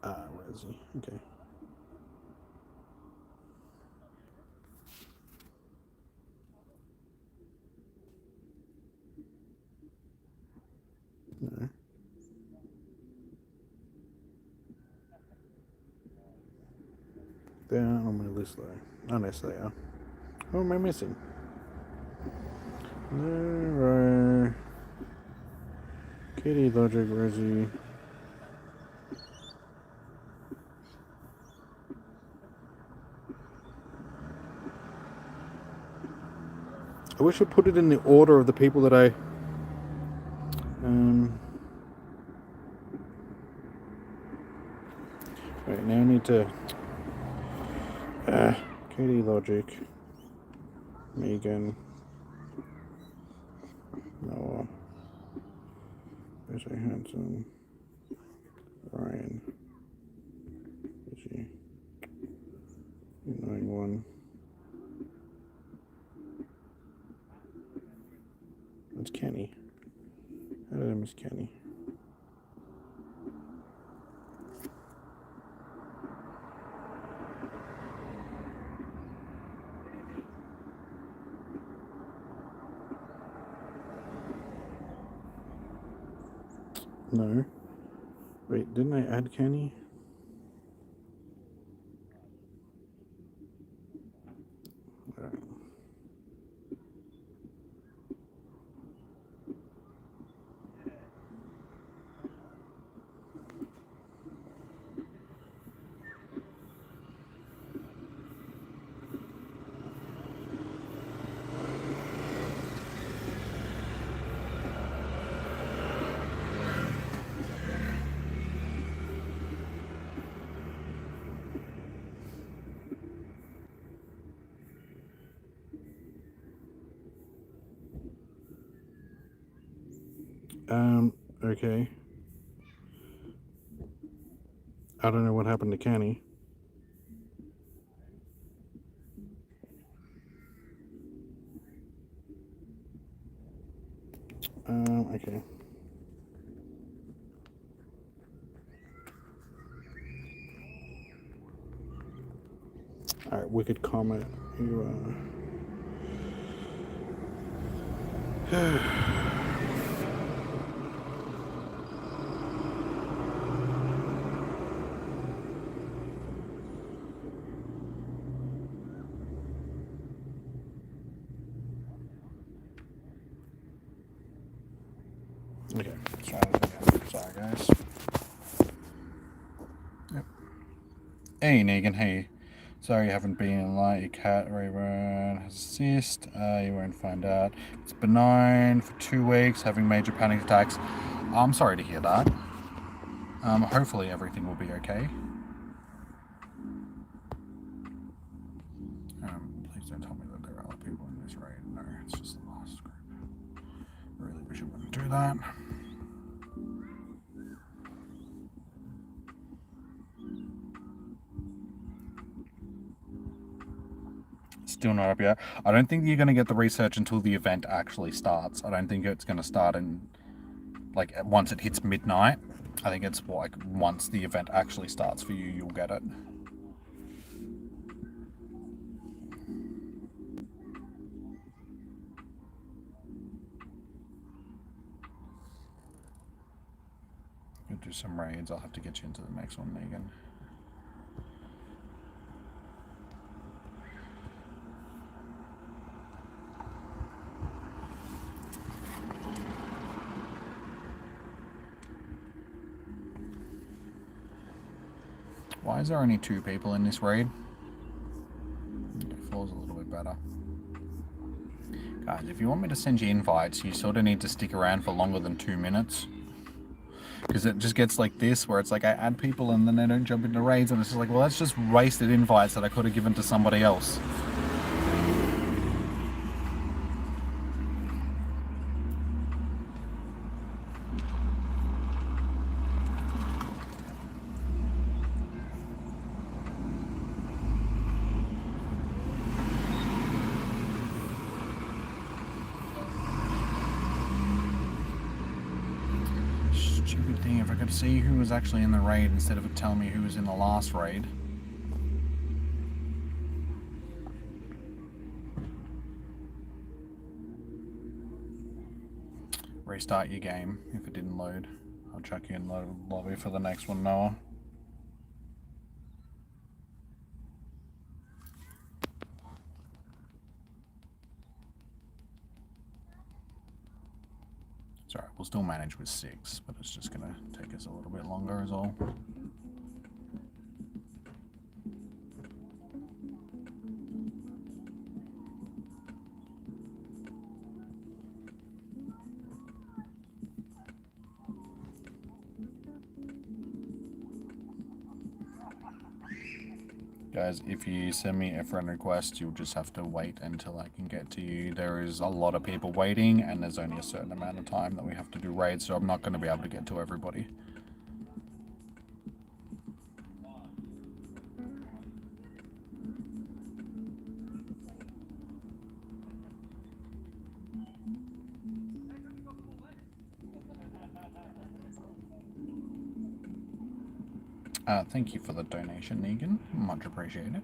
Ah, where is he? Okay. No. They aren't on my list though. Unless they are. Who am I missing? Zero. Kitty, Logic, Rosie. I wish I put it in the order of the people that I... Right, now I need to... Katie, Logic, Megan, Noah, Bessie Hanson, Ryan, Izzy, 91. That's Kenny. How did I miss Kenny? No. Wait, didn't I add Kenny? Okay. I don't know what happened to Kenny. Okay. wicked comment. You, Okay, sorry guys. Yep. Hey Negan, hey. Sorry you haven't been in light. Your cat Rayburn has a cyst. You won't find out. It's benign for 2 weeks, having major panic attacks. I'm sorry to hear that. Hopefully everything will be okay. Please don't tell me that there are other people in this raid. No, it's just the last group. I really wish I wouldn't do that. Still not up yet. I don't think you're going to get the research until the event actually starts. I don't think it's going to start in, like, once it hits midnight. I think it's, like, once the event actually starts for you, you'll get it. You'll do some raids. I'll have to get you into the next one, Negan. Why is there only 2 people in this raid? It feels a little bit better. Guys, if you want me to send you invites, you sort of need to stick around for longer than 2 minutes. Because it just gets like this, where it's like I add people and then they don't jump into raids, and it's just like, well, that's just wasted invites that I could have given to somebody else. Stupid thing, if I could see who was actually in the raid instead of it telling me who was in the last raid. Restart your game if it didn't load. I'll chuck you in the lobby for the next one, Noah. Sorry, we'll still manage with 6, but it's just going to take us a little bit longer is all. Guys, if you send me a friend request, you'll just have to wait until I can get to you. There is a lot of people waiting, and there's only a certain amount of time that we have to do raids, so I'm not going to be able to get to everybody. Thank you for the donation, Negan. Much appreciated.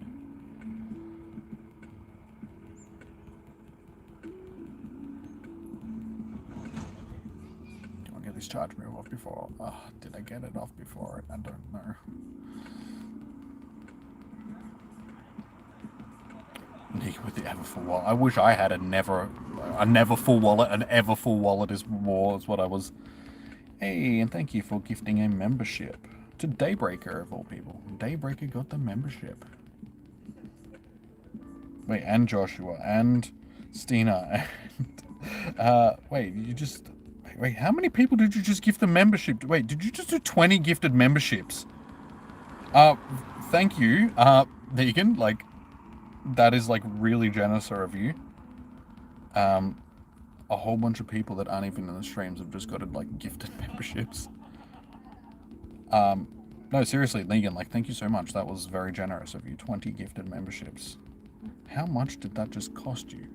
Do I get this charge move off before? Did I get it off before? I don't know. Negan with the ever full wallet. I wish I had a never full wallet. An ever full wallet is what I was. Hey, and thank you for gifting a membership to Daybreaker, of all people. Daybreaker got the membership. Wait, and Joshua, and Stina, and... wait, you just... Wait, how many people did you just gift the membership? Wait, did you just do 20 gifted memberships? Thank you, Negan. Like, that is, like, really generous of you. A whole bunch of people that aren't even in the streams have just got, like, gifted memberships. No, seriously, Negan, like, thank you so much. That was very generous of you. 20 gifted memberships. How much did that just cost you?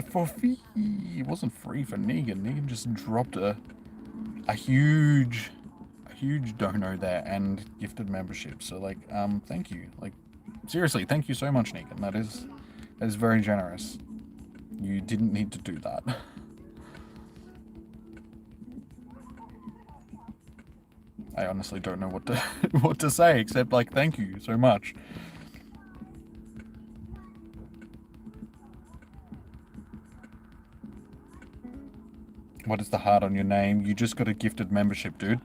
For fee. It wasn't free for Negan. Negan just dropped a huge huge dono there and gifted membership. So like, thank you. Like, seriously, thank you so much, Negan. That is very generous. You didn't need to do that. I honestly don't know what to what to say except like thank you so much. What is the heart on your name? You just got a gifted membership, dude.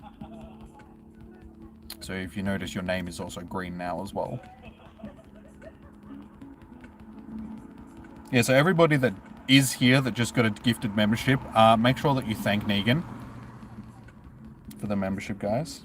So if you notice, your name is also green now as well. Yeah, so everybody that is here that just got a gifted membership, make sure that you thank Negan for the membership, guys.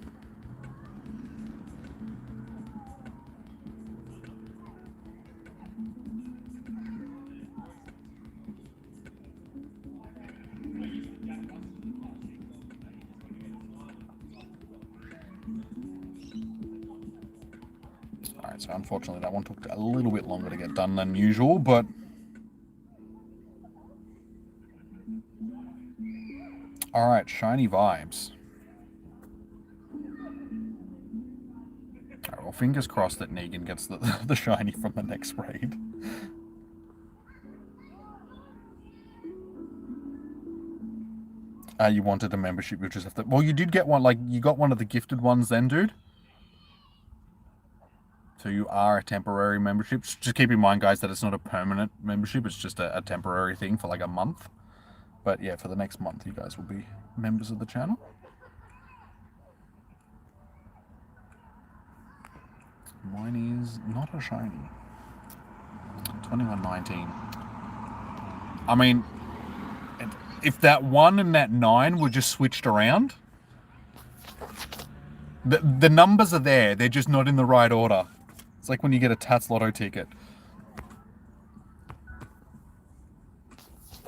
Alright, so unfortunately that one took a little bit longer to get done than usual, but... Alright, shiny vibes. Alright, well, fingers crossed that Negan gets the shiny from the next raid. You wanted a membership, you just have to... Well, you did get one, like, you got one of the gifted ones then, dude. So you are a temporary membership. Just keep in mind, guys, that it's not a permanent membership. It's just a temporary thing for like a month. But yeah, for the next month, you guys will be members of the channel. Mine is not a shiny. 2119. I mean, if that 1 and that 9 were just switched around, the numbers are there. They're just not in the right order. It's like when you get a Tats Lotto ticket.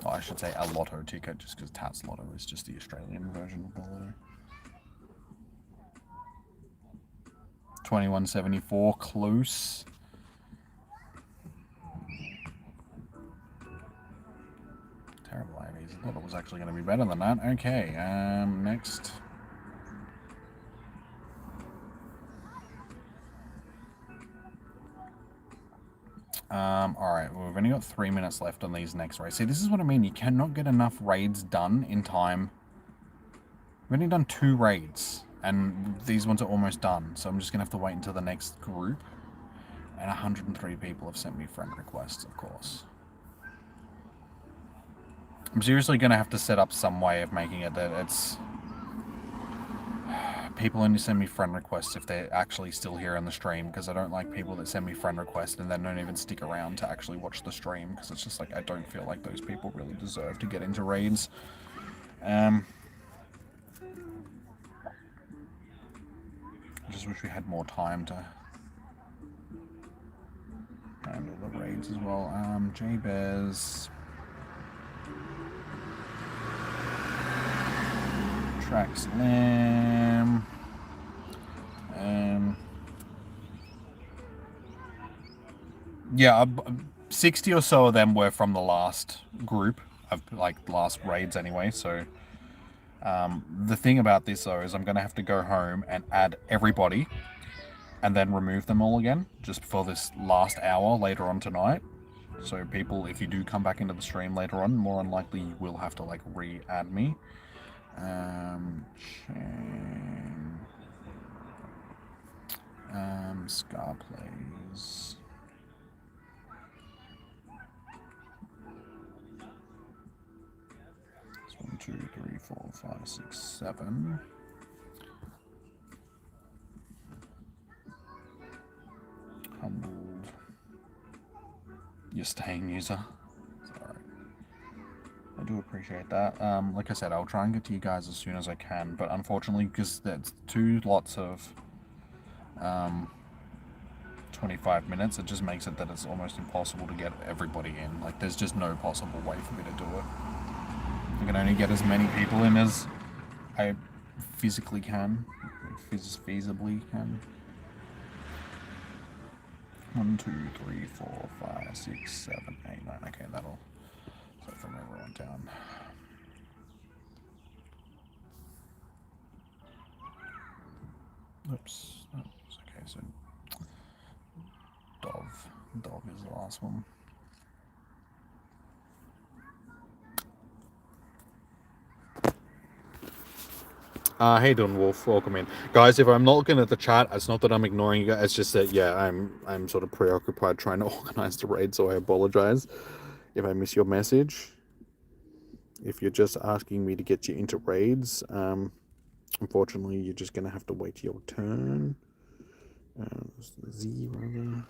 Oh, I should say a Lotto ticket, just because Tats Lotto is just the Australian version of the Lotto. 2174, close. Terrible IVs. I thought it was actually going to be better than that. Okay, next. Alright, well, we've only got 3 minutes left on these next raids. See, this is what I mean. You cannot get enough raids done in time. We've only done 2 raids, and these ones are almost done. So I'm just going to have to wait until the next group. And 103 people have sent me friend requests, of course. I'm seriously going to have to set up some way of making it that it's... People only send me friend requests if they're actually still here in the stream, because I don't like people that send me friend requests and then don't even stick around to actually watch the stream, because it's just like, I don't feel like those people really deserve to get into raids. I just wish we had more time to handle the raids as well. J-Bears... Trax Lamb. 60 or so of them were from the last group of like last raids anyway. So the thing about this though is I'm gonna have to go home and add everybody and then remove them all again just for this last hour later on tonight. So people, if you do come back into the stream later on, more than likely you will have to like re-add me. Scar plays. It's 1, 2, 3, 4, 5, 6, 7. Humbled. You're staying, user. Sorry. I do appreciate that. Like I said, I'll try and get to you guys as soon as I can, but unfortunately, because that's 2 lots of 25 minutes, it just makes it that it's almost impossible to get everybody in. Like, there's just no possible way for me to do it. I can only get as many people in as I physically can, feasibly can. 1, 2, 3, 4, 5, 6, 7, 8, 9. Okay, that'll... So from everyone down. Oops. Oh, it's okay, so Dov is the last one. How you doing, Wolf? Welcome in, guys. If I'm not looking at the chat, it's not that I'm ignoring you guys. It's just that I'm sort of preoccupied trying to organize the raid, so I apologize if I miss your message. If you're just asking me to get you into raids, unfortunately, you're just gonna have to wait your turn. Z rather.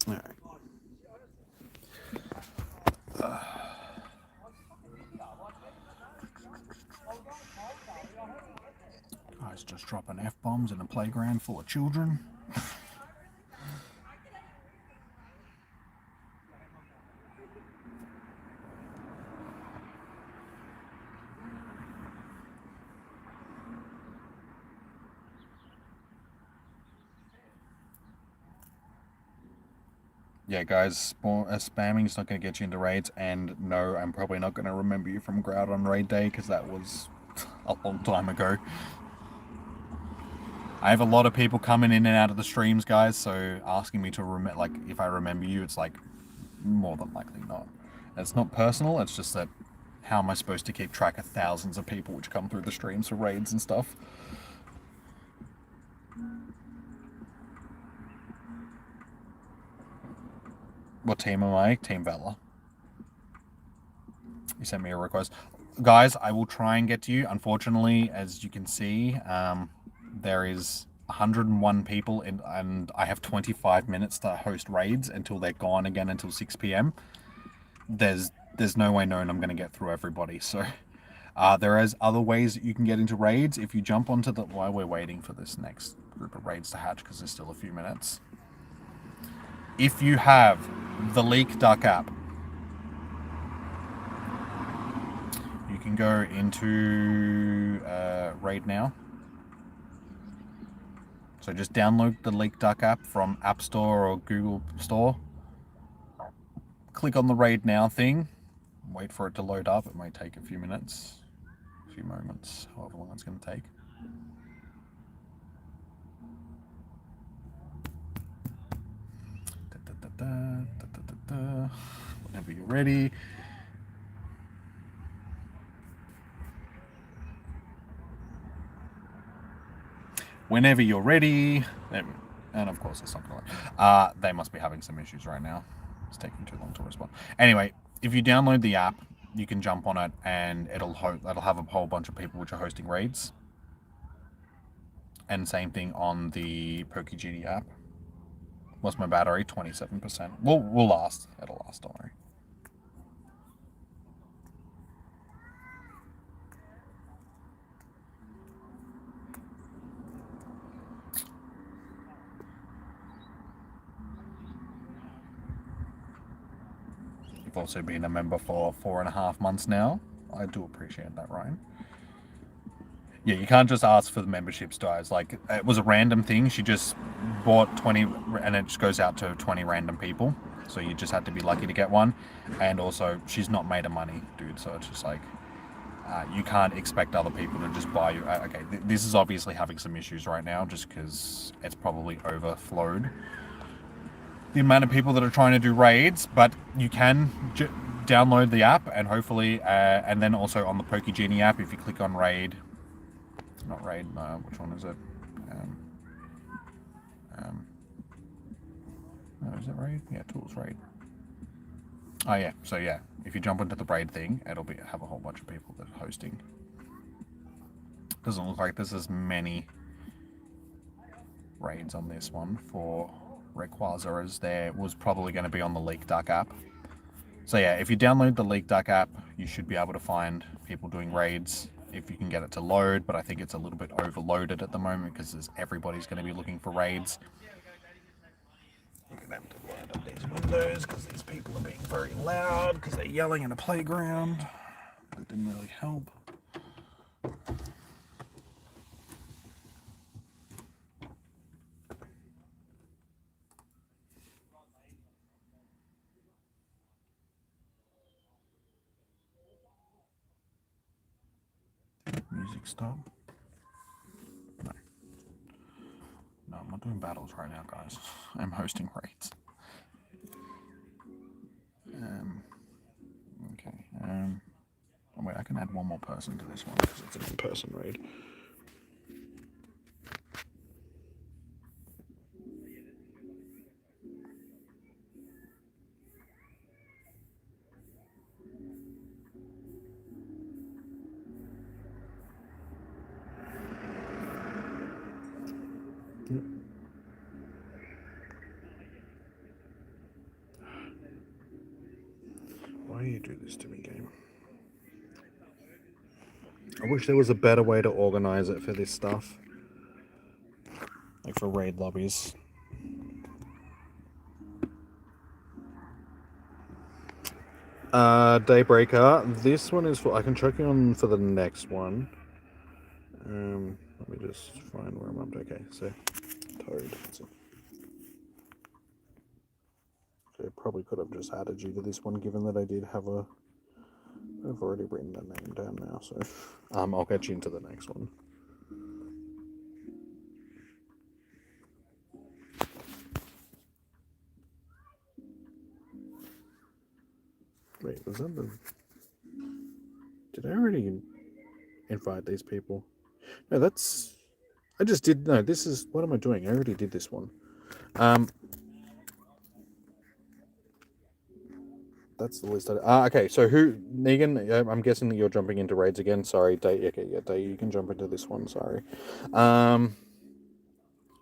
All right. Guys just dropping F-bombs in a playground full of children. Yeah, guys, spamming is not going to get you into raids, and no, I'm probably not going to remember you from Grout on raid day, because that was a long time ago. I have a lot of people coming in and out of the streams, guys, so asking me to remember, like, if I remember you, it's like, more than likely not. It's not personal, it's just that, how am I supposed to keep track of thousands of people which come through the streams for raids and stuff? What team am I? Team Valor. You sent me a request. Guys, I will try and get to you. Unfortunately, as you can see, there is 101 people and I have 25 minutes to host raids until they're gone again until 6 p.m. There's no way known I'm going to get through everybody. So there is other ways that you can get into raids. If you jump onto the... While we're waiting for this next group of raids to hatch, because there's still a few minutes. If you have the Leak Duck app, you can go into Raid now. So just download the Leak Duck app from App Store or Google Store. Click on the Raid Now thing. Wait for it to load up. It might take a few minutes, a few moments, however long it's going to take. Whenever you're ready. Whenever you're ready. And of course, it's not going to. They must be having some issues right now. It's taking too long to respond. Anyway, if you download the app, you can jump on it, and it'll have a whole bunch of people which are hosting raids. And same thing on the PokeGenie app. What's my battery? 27%. We'll last. It'll last, don't worry. You've also been a member for 4.5 months now. I do appreciate that, Ryan. Yeah, you can't just ask for the memberships, guys. Like, it was a random thing. She just bought 20, and it just goes out to 20 random people. So you just had to be lucky to get one. And also, she's not made of money, dude. So it's just like, you can't expect other people to just buy you. Okay, this is obviously having some issues right now, just because it's probably overflowed the amount of people that are trying to do raids. But you can download the app, and hopefully, and then also on the PokeGenie app, if you click on raid. Not raid, which one is it? No, is it raid? Yeah, tools raid. Oh yeah, so yeah, if you jump into the raid thing, it'll have a whole bunch of people that are hosting. Doesn't look like there's as many raids on this one for Rayquaza as there was probably going to be on the Leak Duck app. So yeah, if you download the Leak Duck app, you should be able to find people doing raids if you can get it to load, but I think it's a little bit overloaded at the moment because everybody's going to be looking for raids. I'm going to have to wind up these windows because these people are being very loud because they're yelling in a playground. That didn't really help. Music stop. No. No, I'm not doing battles right now, guys. I'm hosting raids. Okay. Oh wait, I can add one more person to this one because it's an in-person raid. Yep. Why do you do this to me, game? I wish there was a better way to organize it for this stuff. Like for raid lobbies. Daybreaker, this one is for... I can check you on for the next one. Let me just find where I'm up to. Okay, so... Toad. So I probably could have just added you to this one, given that I did have a... I've already written the name down now, so... I'll get you into the next one. Wait, was that the... Did I already invite these people? No, that's... I just did... No, this is... What am I doing? I already did this one. That's the list. Okay, so who... Negan, I'm guessing that you're jumping into raids again. Sorry, Day... Okay, yeah, Day, you can jump into this one. Sorry.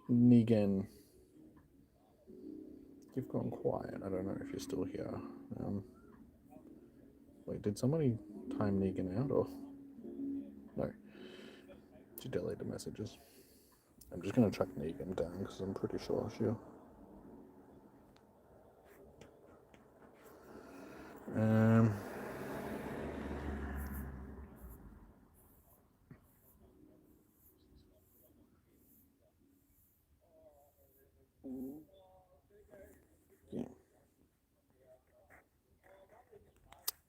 Negan... You've gone quiet. I don't know if you're still here. Wait, did somebody time Negan out, or... No. Did you delete the messages? I'm just going to track Negan down, because I'm pretty sure she'll... Yeah.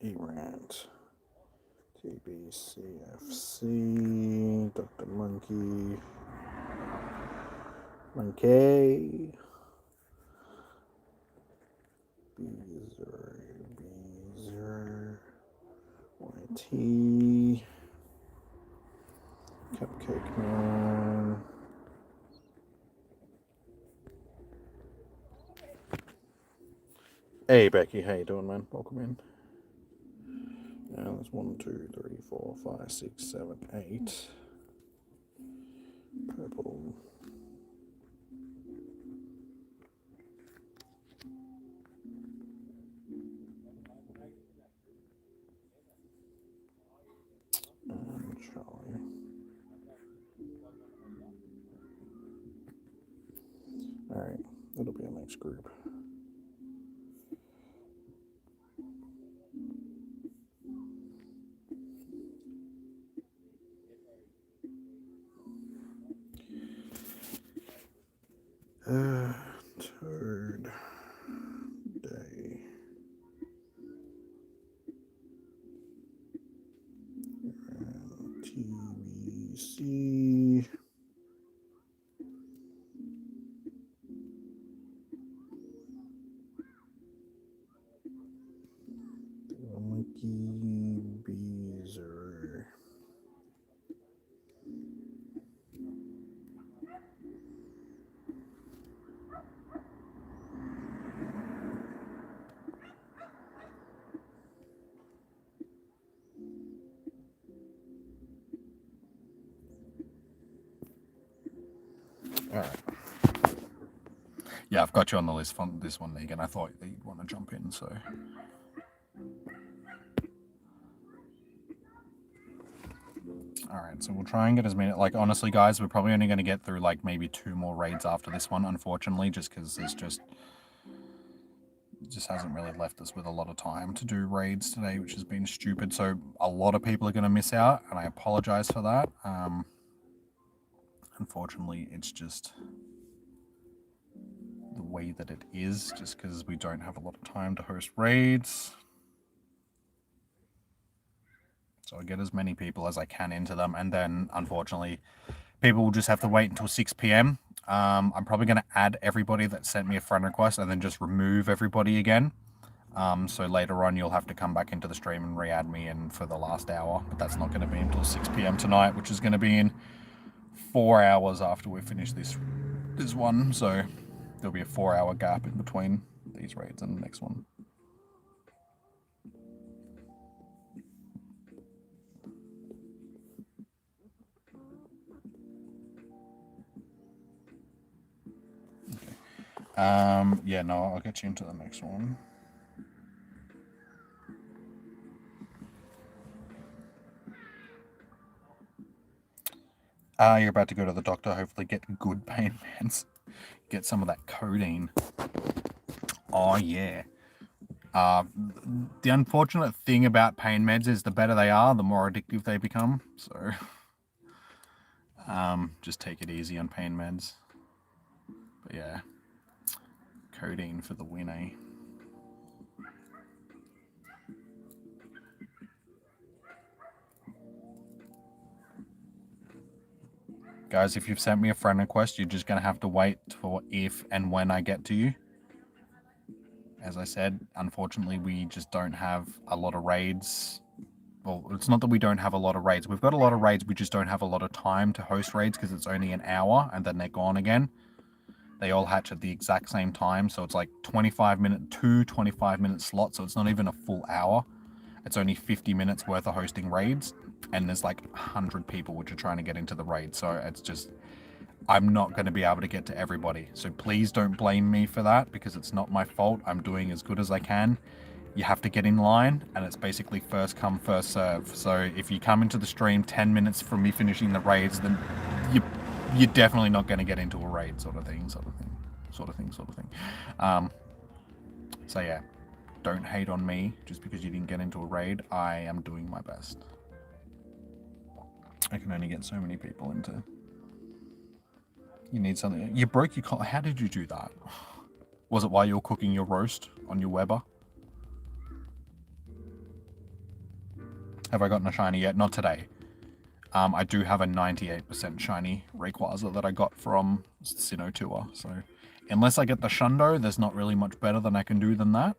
Erant. TBCFC. Dr. Monkey. Monkey. Beezer. YT. Cupcake Man. Hey Becky, how you doing, man? Welcome in. Now there's 1, 2, 3, 4, 5, 6, 7, 8. Purple. And Charlie. Alright, that'll be our next group. Third day. TBC. Monkey Beezer. All right. Yeah, I've got you on the list for this one, Negan. I thought that you'd want to jump in, so. Alright, so we'll try and get as many... Like, honestly, guys, we're probably only going to get through, like, maybe 2 more raids after this one, unfortunately, just because there's just... It just hasn't really left us with a lot of time to do raids today, which has been stupid. So a lot of people are going to miss out, and I apologize for that. Unfortunately, it's just the way that it is, just because we don't have a lot of time to host raids. So I get as many people as I can into them, and then, unfortunately, people will just have to wait until 6 p.m. I'm probably going to add everybody that sent me a friend request and then just remove everybody again. So later on, you'll have to come back into the stream and re-add me in for the last hour. But that's not going to be until 6 p.m. tonight, which is going to be in 4 hours after we finish this one. So there'll be a 4-hour gap in between these raids and the next one. Yeah, no, I'll get you into the next one. You're about to go to the doctor, hopefully get good pain meds. Get some of that codeine. Oh, yeah. The unfortunate thing about pain meds is the better they are, the more addictive they become. So, just take it easy on pain meds. But yeah. Codeine for the win, eh? Guys, if you've sent me a friend request, you're just going to have to wait for if and when I get to you. As I said, unfortunately, we just don't have a lot of raids. Well, it's not that we don't have a lot of raids. We've got a lot of raids, we just don't have a lot of time to host raids because it's only an hour and then they're gone again. They all hatch at the exact same time, so it's like 25-minute slots, so it's not even a full hour. It's only 50 minutes worth of hosting raids, and there's like 100 people which are trying to get into the raid, so it's just... I'm not going to be able to get to everybody. So please don't blame me for that, because it's not my fault. I'm doing as good as I can. You have to get in line, and it's basically first come, first serve. So if you come into the stream 10 minutes from me finishing the raids, then you're definitely not going to get into a raid, sort of thing. So yeah, don't hate on me just because you didn't get into a raid. I am doing my best. I can only get so many people into. You need something. You broke your collar. How did you do that? Was it while you were cooking your roast on your Weber? Have I gotten a shiny yet? Not today. I do have a 98% shiny Rayquaza that I got from Sinnoh Tour. So unless I get the Shundo, there's not really much better than I can do than that.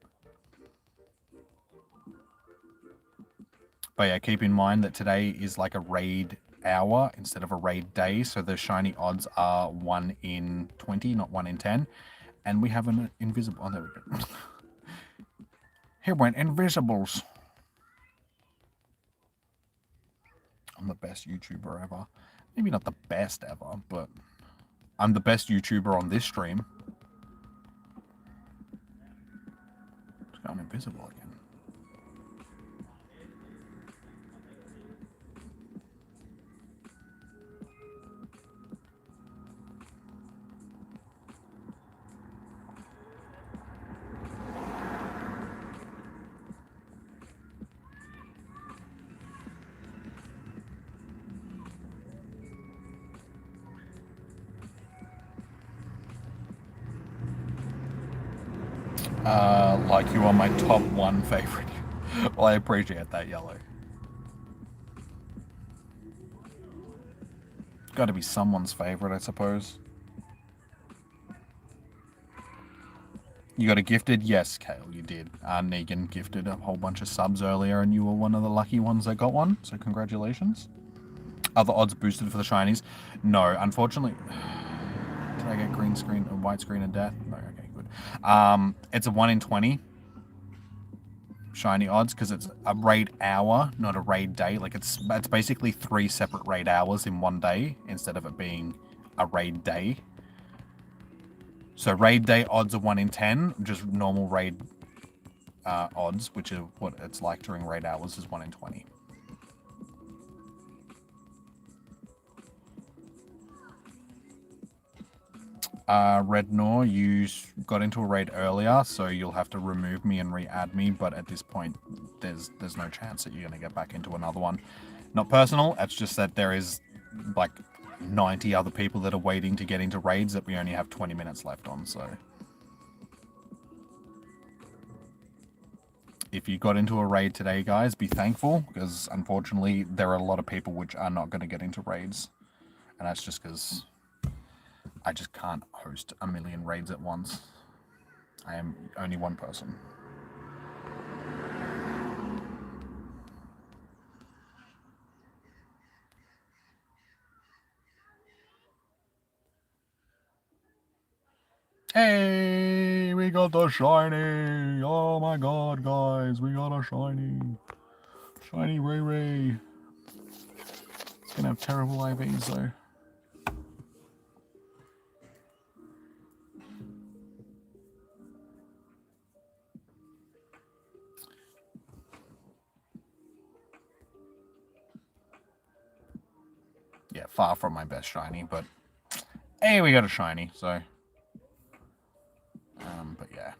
But yeah, keep in mind that today is like a raid hour instead of a raid day, so the shiny odds are 1 in 20, not 1 in 10. And we have an invisible... Oh, there we go. Here went Invisibles. I'm the best YouTuber ever. Maybe not the best ever, but I'm the best YouTuber on this stream. It's gone invisible again. Like you are my top 1 favorite. Well, I appreciate that, Yellow. Got to be someone's favorite, I suppose. You got a gifted? Yes, Kale, you did. Negan gifted a whole bunch of subs earlier, and you were one of the lucky ones that got one, so congratulations. Are the odds boosted for the shinies? No, unfortunately. Did I get green screen, a white screen of death? No, okay, good. It's a 1 in 20 shiny odds because it's a raid hour, not a raid day. Like it's basically 3 separate raid hours in one day instead of it being a raid day. So raid day odds are 1 in 10. Just normal raid odds, which is what it's like during raid hours, is 1 in 20. Red Nor, you got into a raid earlier, so you'll have to remove me and re-add me, but at this point, there's no chance that you're going to get back into another one. Not personal, it's just that there is, like, 90 other people that are waiting to get into raids that we only have 20 minutes left on, so... If you got into a raid today, guys, be thankful, because unfortunately, there are a lot of people which are not going to get into raids. And that's just because... I just can't host a million raids at once. I am only one person. Hey, we got the shiny. Oh my god, guys, we got a shiny. Shiny Ray Ray. It's gonna have terrible IVs though. Yeah, far from my best shiny, but hey, we got a shiny, so but yeah.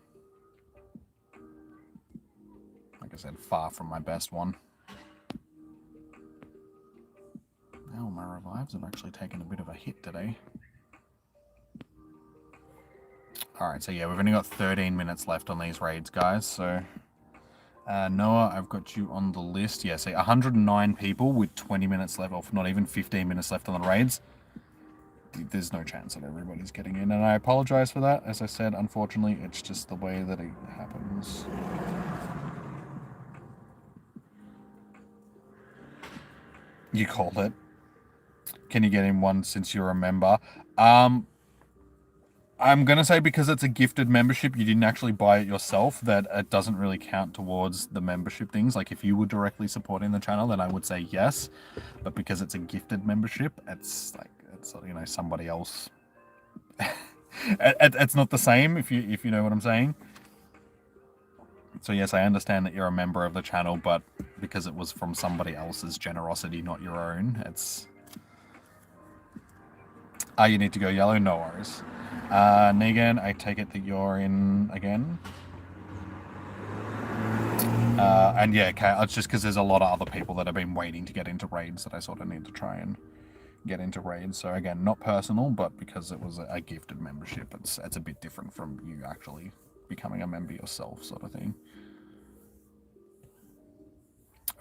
Like I said, far from my best one. Now my revives have actually taken a bit of a hit today. Alright, so yeah, we've only got 13 minutes left on these raids, guys, so... Noah, I've got you on the list. Yeah, see, 109 people with 20 minutes left, or not even 15 minutes left on the raids. There's no chance that everybody's getting in, and I apologize for that. As I said, unfortunately, it's just the way that it happens. You called it. Can you get in one since you're a member? I'm going to say because it's a gifted membership, you didn't actually buy it yourself, that it doesn't really count towards the membership things. Like, if you were directly supporting the channel, then I would say yes. But because it's a gifted membership, it's like, it's, you know, somebody else. It's not the same, if you know what I'm saying. So yes, I understand that you're a member of the channel, but because it was from somebody else's generosity, not your own, it's... you need to go yellow? No worries. Negan, I take it that you're in again. And yeah, okay, it's just because there's a lot of other people that have been waiting to get into raids that I sort of need to try and get into raids. So again, not personal, but because it was a gifted membership, it's a bit different from you actually becoming a member yourself, sort of thing.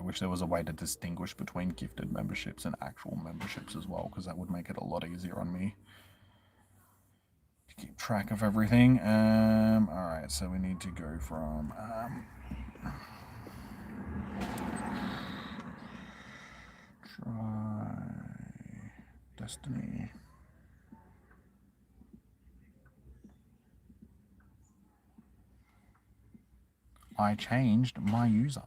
I wish there was a way to distinguish between gifted memberships and actual memberships as well, because that would make it a lot easier on me. Keep track of everything. Alright, so we need to go from try Destiny. I changed my user.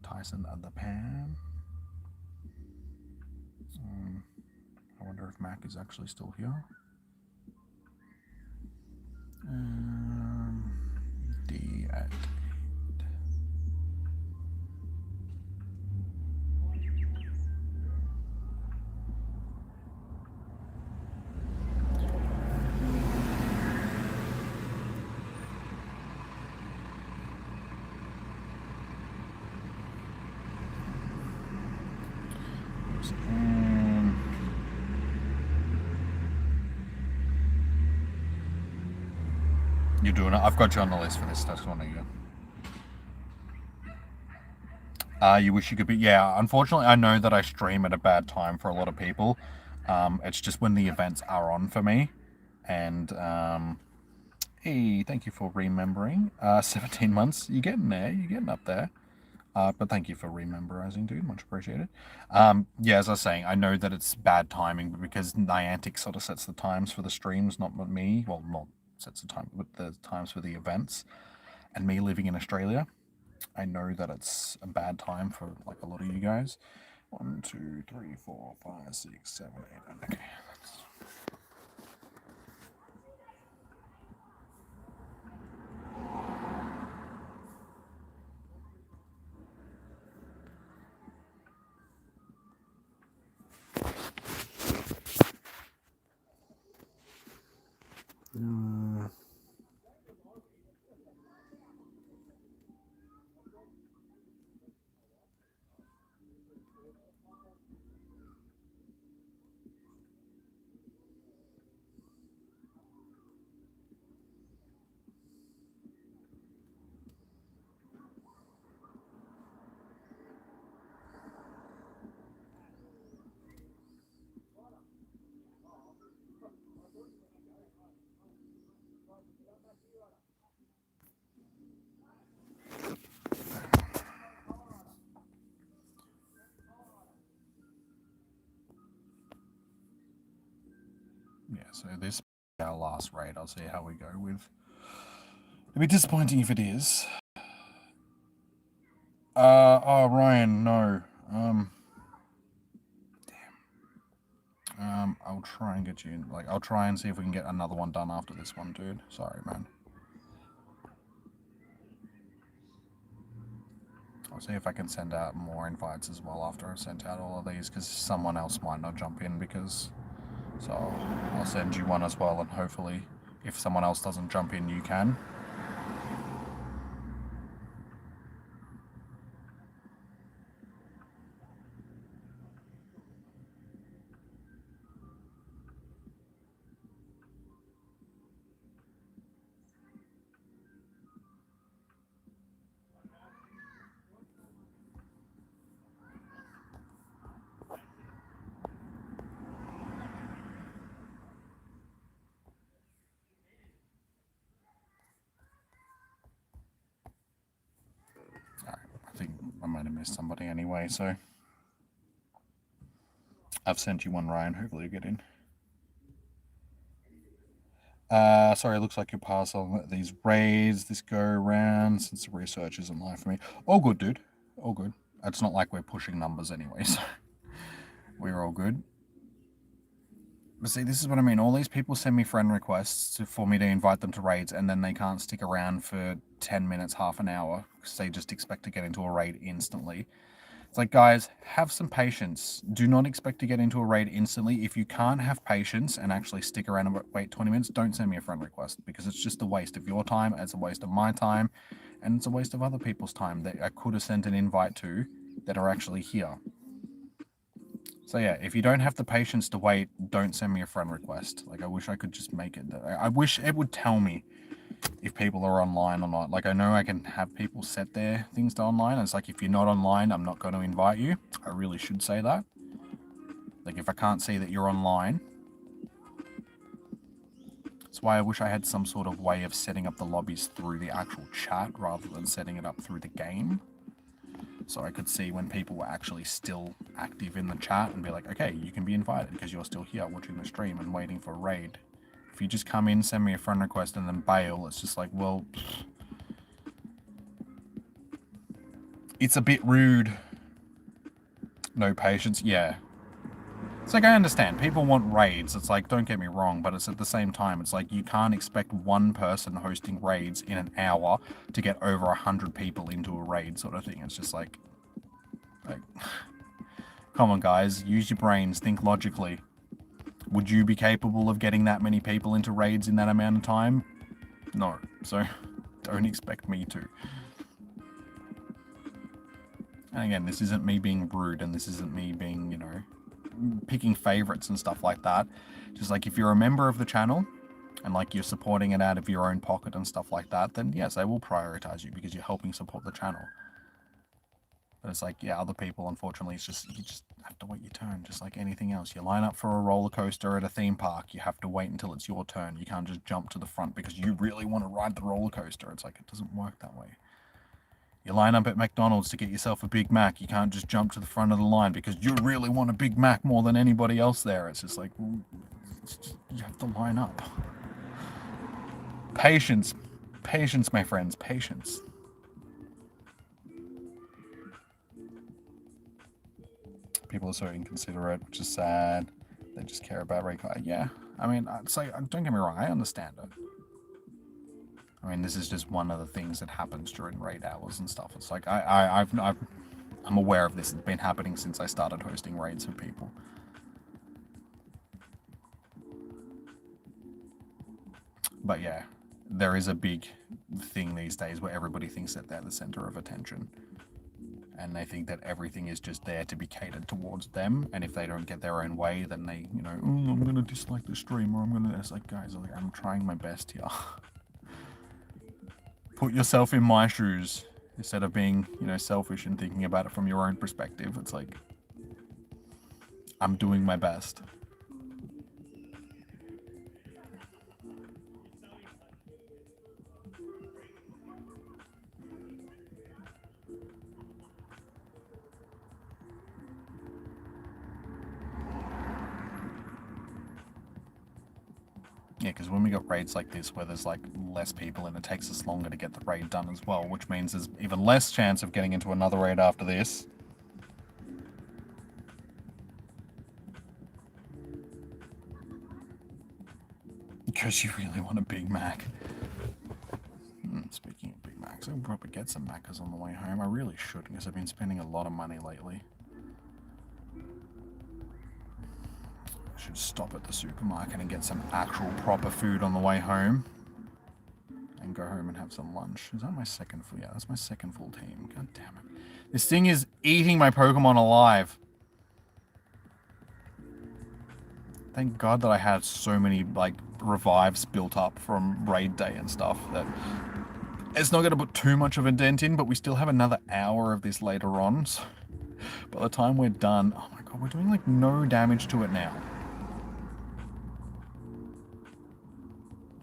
Tyson at the pan. I wonder if Mac is actually still here. Deactivate. You're doing it. I've got you on the list for this. That's one of you. You wish you could be... Yeah, unfortunately, I know that I stream at a bad time for a lot of people. It's just when the events are on for me. And, hey, thank you for remembering. 17 months. You're getting there. You're getting up there. But thank you for rememberizing, dude. Much appreciated. Yeah, as I was saying, I know that it's bad timing, but because Niantic sort of sets the times for the streams, not me. Well, not sets the time, but the times for the events. And me living in Australia, I know that it's a bad time for like a lot of you guys. 1, 2, 3, 4, 5, 6, 7, 8. Okay. Yeah, so this is our last raid. I'll see how we go with. It'd be disappointing if it is. Oh, Ryan, no. I'll try and get you in. Like, I'll try and see if we can get another one done after this one, dude. Sorry, man. I'll see if I can send out more invites as well after I've sent out all of these, because someone else might not jump in, because... So, I'll send you one as well, and hopefully, if someone else doesn't jump in, you can. I think I might have missed somebody anyway, so I've sent you one, Ryan. Hopefully you get in. Sorry, it looks like you're past on these raids this go around since the research isn't live for me. All good, dude. All good. It's not like we're pushing numbers anyway, so we're all good. But see, this is what I mean. All these people send me friend requests for me to invite them to raids, and then they can't stick around for 10 minutes, half an hour, because they just expect to get into a raid instantly. It's like, guys, have some patience. Do not expect to get into a raid instantly. If you can't have patience and actually stick around and wait 20 minutes, don't send me a friend request, because it's just a waste of your time, it's a waste of my time, and it's a waste of other people's time that I could have sent an invite to that are actually here. So yeah, if you don't have the patience to wait, don't send me a friend request. Like, I wish I could just make it. I wish it would tell me if people are online or not. Like, I know I can have people set their things to online. And it's like, if you're not online, I'm not going to invite you. I really should say that. Like, if I can't see that you're online. That's why I wish I had some sort of way of setting up the lobbies through the actual chat rather than setting it up through the game. So I could see when people were actually still active in the chat and be like, okay, you can be invited because you're still here watching the stream and waiting for a raid. If you just come in, send me a friend request and then bail, it's just like, well, it's a bit rude. No patience, yeah. It's like, I understand, people want raids, it's like, don't get me wrong, but it's at the same time, it's like, you can't expect one person hosting raids in an hour to get over 100 people into a raid sort of thing. It's just like, come on guys, use your brains, think logically. Would you be capable of getting that many people into raids in that amount of time? No, so don't expect me to. And again, this isn't me being rude, and this isn't me being, you know, picking favorites and stuff like that. Just like, if you're a member of the channel and like you're supporting it out of your own pocket and stuff like that, then yes, I will prioritize you because you're helping support the channel. But it's like, yeah, other people, unfortunately, it's just, you just have to wait your turn, just like anything else. You line up for a roller coaster at a theme park, you have to wait until it's your turn. You can't just jump to the front because you really want to ride the roller coaster. It's like, it doesn't work that way. You line up at McDonald's to get yourself a Big Mac. You can't just jump to the front of the line because you really want a Big Mac more than anybody else there. It's just like, well, you have to line up. Patience. Patience, my friends. Patience. People are so inconsiderate, which is sad. They just care about Rayquaza. Yeah, I mean, it's like, don't get me wrong, I understand it. I mean, this is just one of the things that happens during raid hours and stuff. It's like, I'm aware of this. It's been happening since I started hosting raids for people. But yeah, there is a big thing these days where everybody thinks that they're the center of attention. And they think that everything is just there to be catered towards them. And if they don't get their own way, then they, you know, oh, I'm going to dislike the stream, or I'm going to... It's like, guys, I'm trying my best here. Put yourself in my shoes instead of being, you know, selfish and thinking about it from your own perspective. It's like, I'm doing my best. Yeah, because when we got raids like this where there's like less people and it takes us longer to get the raid done as well, which means there's even less chance of getting into another raid after this. Because you really want a Big Mac. Speaking of Big Macs, I'll probably get some Maccas on the way home. I really should, because I've been spending a lot of money lately. I should stop at the supermarket and get some actual proper food on the way home. And go home and have some lunch. Is that my second full? Yeah, that's my second full team. God damn it. This thing is eating my Pokemon alive. Thank God that I had so many, like, revives built up from raid day and stuff that it's not going to put too much of a dent in, but we still have another hour of this later on. So by the time we're done, oh my God, we're doing, like, no damage to it now.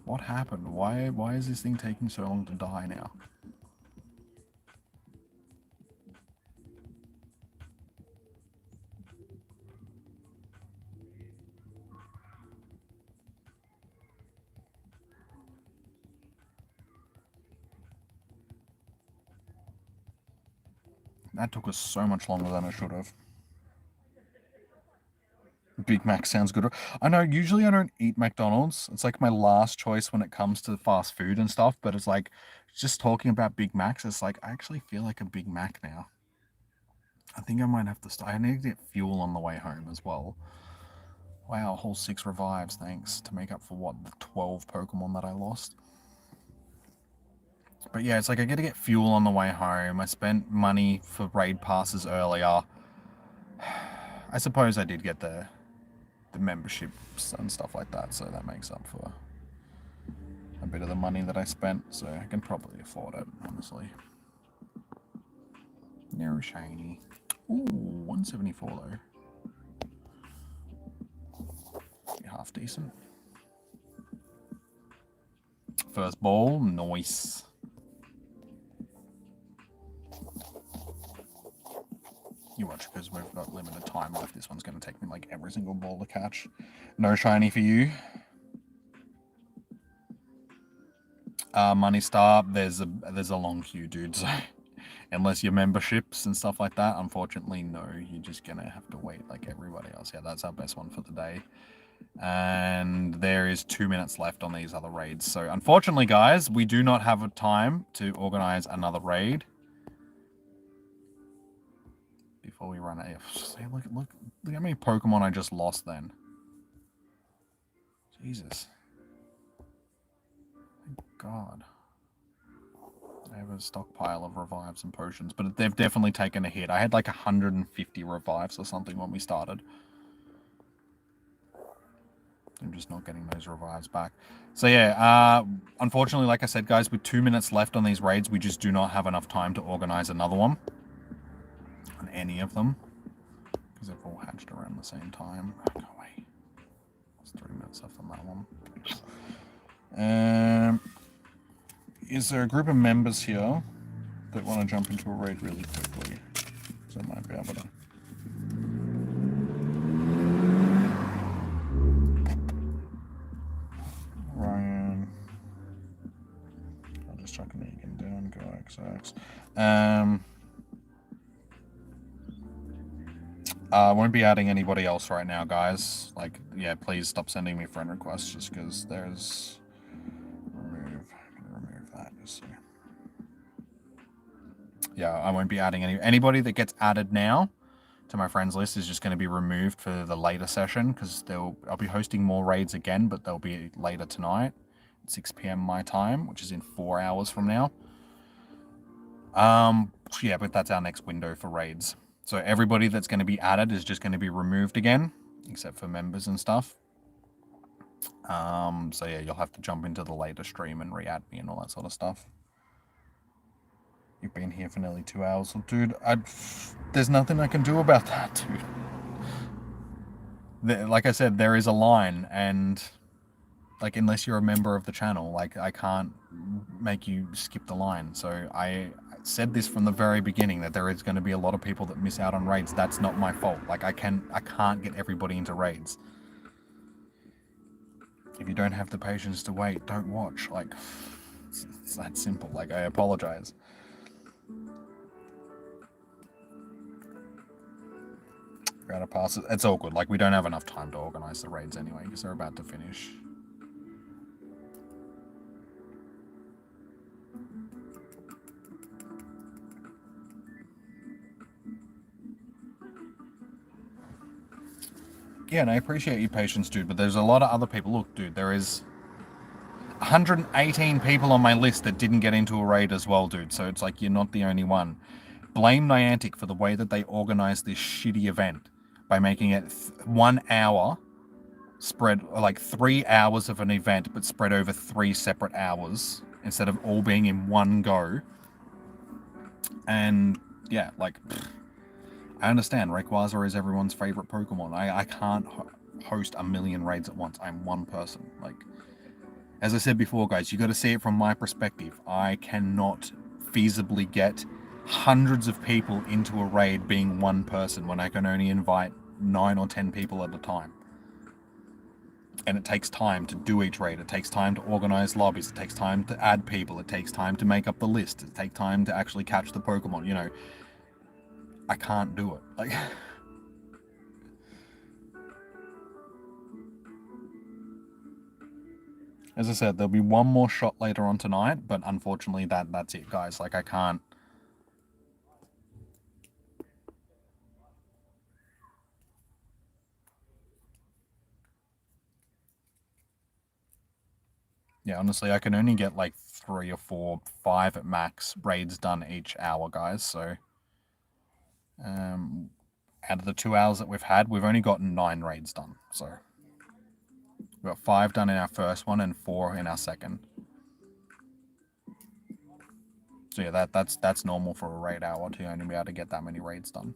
What happened? Why is this thing taking so long to die now? That took us so much longer than it should have. Big Mac sounds good. I know, usually I don't eat McDonald's. It's like my last choice when it comes to fast food and stuff, but it's like, just talking about Big Macs, it's like, I actually feel like a Big Mac now. I think I might have to start. I need to get fuel on the way home as well. Wow, a whole 6 revives, thanks, to make up for, what, the 12 Pokemon that I lost. But yeah, it's like I gotta get fuel on the way home. I spent money for raid passes earlier. I suppose I did get the memberships and stuff like that, so that makes up for a bit of the money that I spent, so I can probably afford it, honestly. No shiny. Ooh, 174 though. Half decent. First ball, nice. You watch, because we've got limited time left. This one's going to take me like every single ball to catch. No shiny for you. Money Star, there's a long queue, dude. So unless your memberships and stuff like that, unfortunately, no. You're just going to have to wait like everybody else. Yeah, that's our best one for the day. And there is 2 minutes left on these other raids. So unfortunately, guys, we do not have a time to organize another raid before we run out. Look how many Pokemon I just lost then. Jesus. Thank God. I have a stockpile of revives and potions, but they've definitely taken a hit. I had like 150 revives or something when we started. I'm just not getting those revives back. So yeah, unfortunately, like I said, guys, with 2 minutes left on these raids, we just do not have enough time to organize another one. On any of them. Because they've all hatched around the same time. Oh, no way. There's 3 minutes left on that one. Is there a group of members here that want to jump into a raid really quickly? So I might be able to... Ryan. I'll just chuck Negan down, go XX. I won't be adding anybody else right now, guys. Like, yeah, please stop sending me friend requests just because there's... Remove that, just so... Yeah, I won't be adding anybody that gets added now to my friends list is just going to be removed for the later session because I'll be hosting more raids again, but they'll be later tonight at 6 p.m. my time, which is in 4 hours from now. Yeah, but that's our next window for raids. So everybody that's going to be added is just going to be removed again, except for members and stuff. So yeah, you'll have to jump into the later stream and re-add me and all that sort of stuff. You've been here for nearly 2 hours. Well, dude, there's nothing I can do about that, dude. Like I said, there is a line, and like unless you're a member of the channel, like I can't make you skip the line. So I said this from the very beginning that there is going to be a lot of people that miss out on raids. That's not my fault. Like I can't get everybody into raids. If you don't have the patience to wait, don't watch. Like it's that simple. Like I apologize. Gotta pass it. It's all good. Like we don't have enough time to organize the raids anyway because they're about to finish. Yeah, and I appreciate your patience, dude, but there's a lot of other people. Look, dude, there is 118 people on my list that didn't get into a raid as well, dude, so it's like you're not the only one. Blame Niantic for the way that they organized this shitty event by making it 1 hour spread, like 3 hours of an event, but spread over 3 separate hours instead of all being in one go. And yeah, like... I understand, Rayquaza is everyone's favorite Pokemon. I can't host a million raids at once. I'm one person. Like, as I said before, guys, you got to see it from my perspective. I cannot feasibly get hundreds of people into a raid being one person when I can only invite 9 or 10 people at a time. And it takes time to do each raid. It takes time to organize lobbies. It takes time to add people. It takes time to make up the list. It takes time to actually catch the Pokemon, you know. I can't do it. Like, as I said, there'll be one more shot later on tonight, but unfortunately that's it, guys. Like, I can't. Yeah, honestly, I can only get like 3 or 4, 5 at max raids done each hour, guys. So, out of the 2 hours that we've had, we've only gotten 9 raids done. So, we've got 5 done in our first one and 4 in our second. So yeah, that's normal for a raid hour to only be able to get that many raids done.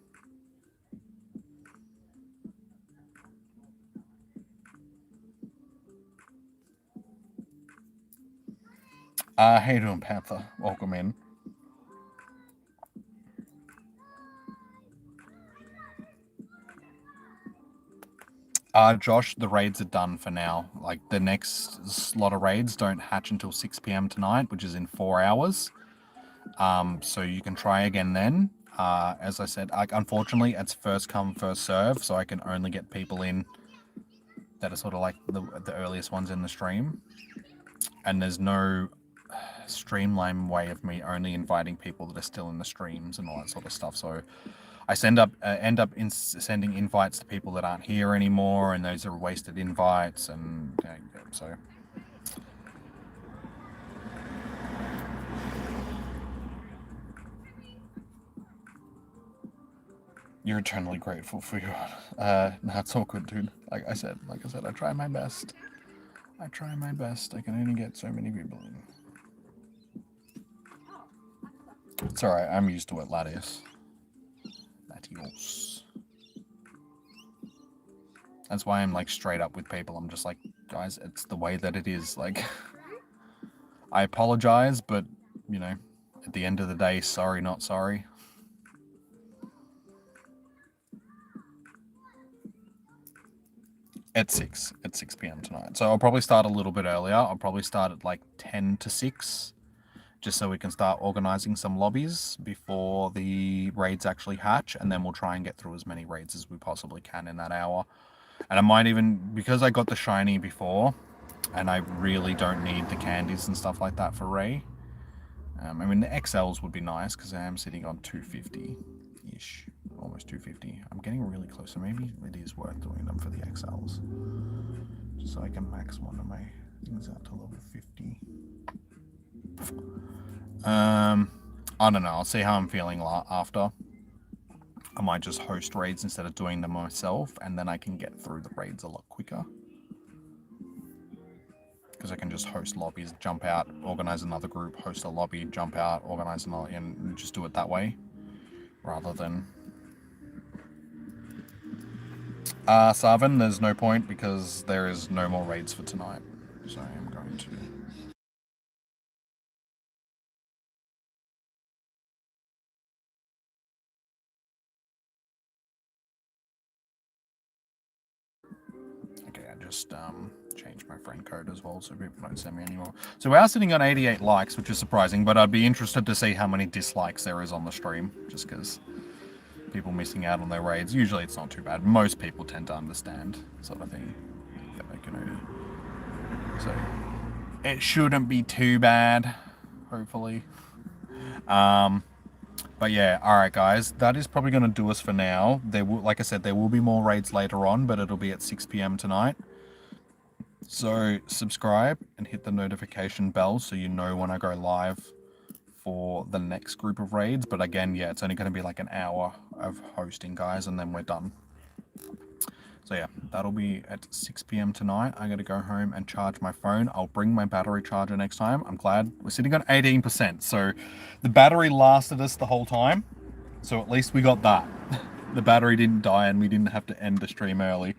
How you doing, Panther? Welcome in. Josh, the raids are done for now. Like, the next slot of raids don't hatch until 6 p.m. tonight, which is in 4 hours. So you can try again then. As I said, unfortunately, it's first come, first serve, so I can only get people in that are sort of like the earliest ones in the stream. And there's no streamline way of me only inviting people that are still in the streams and all that sort of stuff. So I end up sending invites to people that aren't here anymore, and those are wasted invites, and so. You're eternally grateful for your. No, it's all good, dude. Like I said, I try my best. I try my best. I can only get so many people in. It's alright, I'm used to it, Latios. Latios. That's why I'm like straight up with people. I'm just like, guys, it's the way that it is. Like, I apologize, but, you know, at the end of the day, sorry, not sorry. At 6 p.m. tonight. So I'll probably start a little bit earlier. I'll probably start at like 10 to 6. just so we can start organizing some lobbies before the raids actually hatch, and then we'll try and get through as many raids as we possibly can in that hour. And I might even, because I got the shiny before, and I really don't need the candies and stuff like that for Ray. I mean, the XLs would be nice, because I am sitting on 250-ish, almost 250. I'm getting really close, so maybe it is worth doing them for the XLs. Just so I can max one of my things out to level 50. I don't know. I'll see how I'm feeling after. I might just host raids instead of doing them myself, and then I can get through the raids a lot quicker. Because I can just host lobbies, jump out, organize another group, host a lobby, jump out, organize another, and just do it that way, rather than... Sarvin, there's no point because there is no more raids for tonight. So I'm going to... Okay, I just changed my friend code as well so people don't send me anymore. So we are sitting on 88 likes, which is surprising, but I'd be interested to see how many dislikes there is on the stream, just because people missing out on their raids. Usually it's not too bad. Most people tend to understand, sort of thing. So it shouldn't be too bad, hopefully. But yeah, alright guys, that is probably going to do us for now. There will, like I said, there will be more raids later on, but it'll be at 6 PM tonight. So subscribe and hit the notification bell so you know when I go live for the next group of raids. But again, yeah, it's only going to be like an hour of hosting, guys, and then we're done. So yeah, that'll be at 6 PM tonight. I got to go home and charge my phone. I'll bring my battery charger next time. I'm glad we're sitting on 18%. So the battery lasted us the whole time. So at least we got that. The battery didn't die and we didn't have to end the stream early.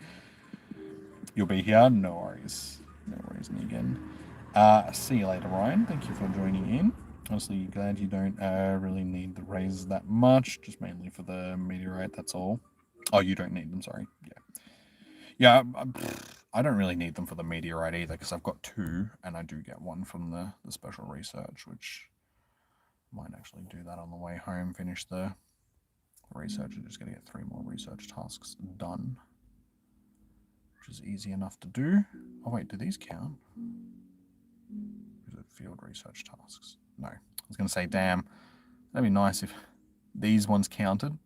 You'll be here? No worries. No worries, Negan. See you later, Ryan. Thank you for joining in. Honestly, glad you don't really need the raises that much. Just mainly for the meteorite, that's all. Oh, you don't need them, sorry. Yeah. Yeah, I don't really need them for the meteorite either, because I've got 2, and I do get 1 from the special research, which I might actually do that on the way home, finish the research, and just going to get 3 more research tasks done, which is easy enough to do. Oh wait, do these count? Is it field research tasks? No. I was going to say, damn, that'd be nice if these ones counted.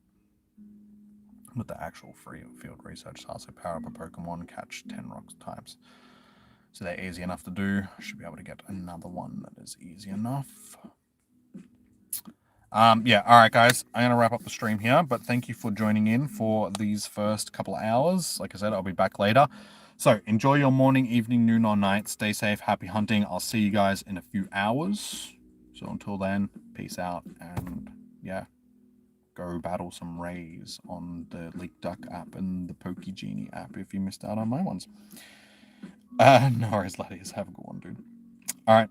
With the actual free field research tasks, so power up a Pokemon, catch 10 rock types. So they're easy enough to do. I should be able to get another one that is easy enough. Yeah, alright guys, I'm going to wrap up the stream here, but thank you for joining in for these first couple of hours. Like I said, I'll be back later. So enjoy your morning, evening, noon, or night. Stay safe, happy hunting. I'll see you guys in a few hours. So until then, peace out, and yeah. Go battle some Rays on the Leak Duck app and the Pokegenie app if you missed out on my ones. No worries, ladies. Have a good one, dude. Alright.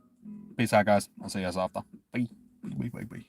Peace out, guys. I'll see you guys after. Bye. Bye, bye, bye.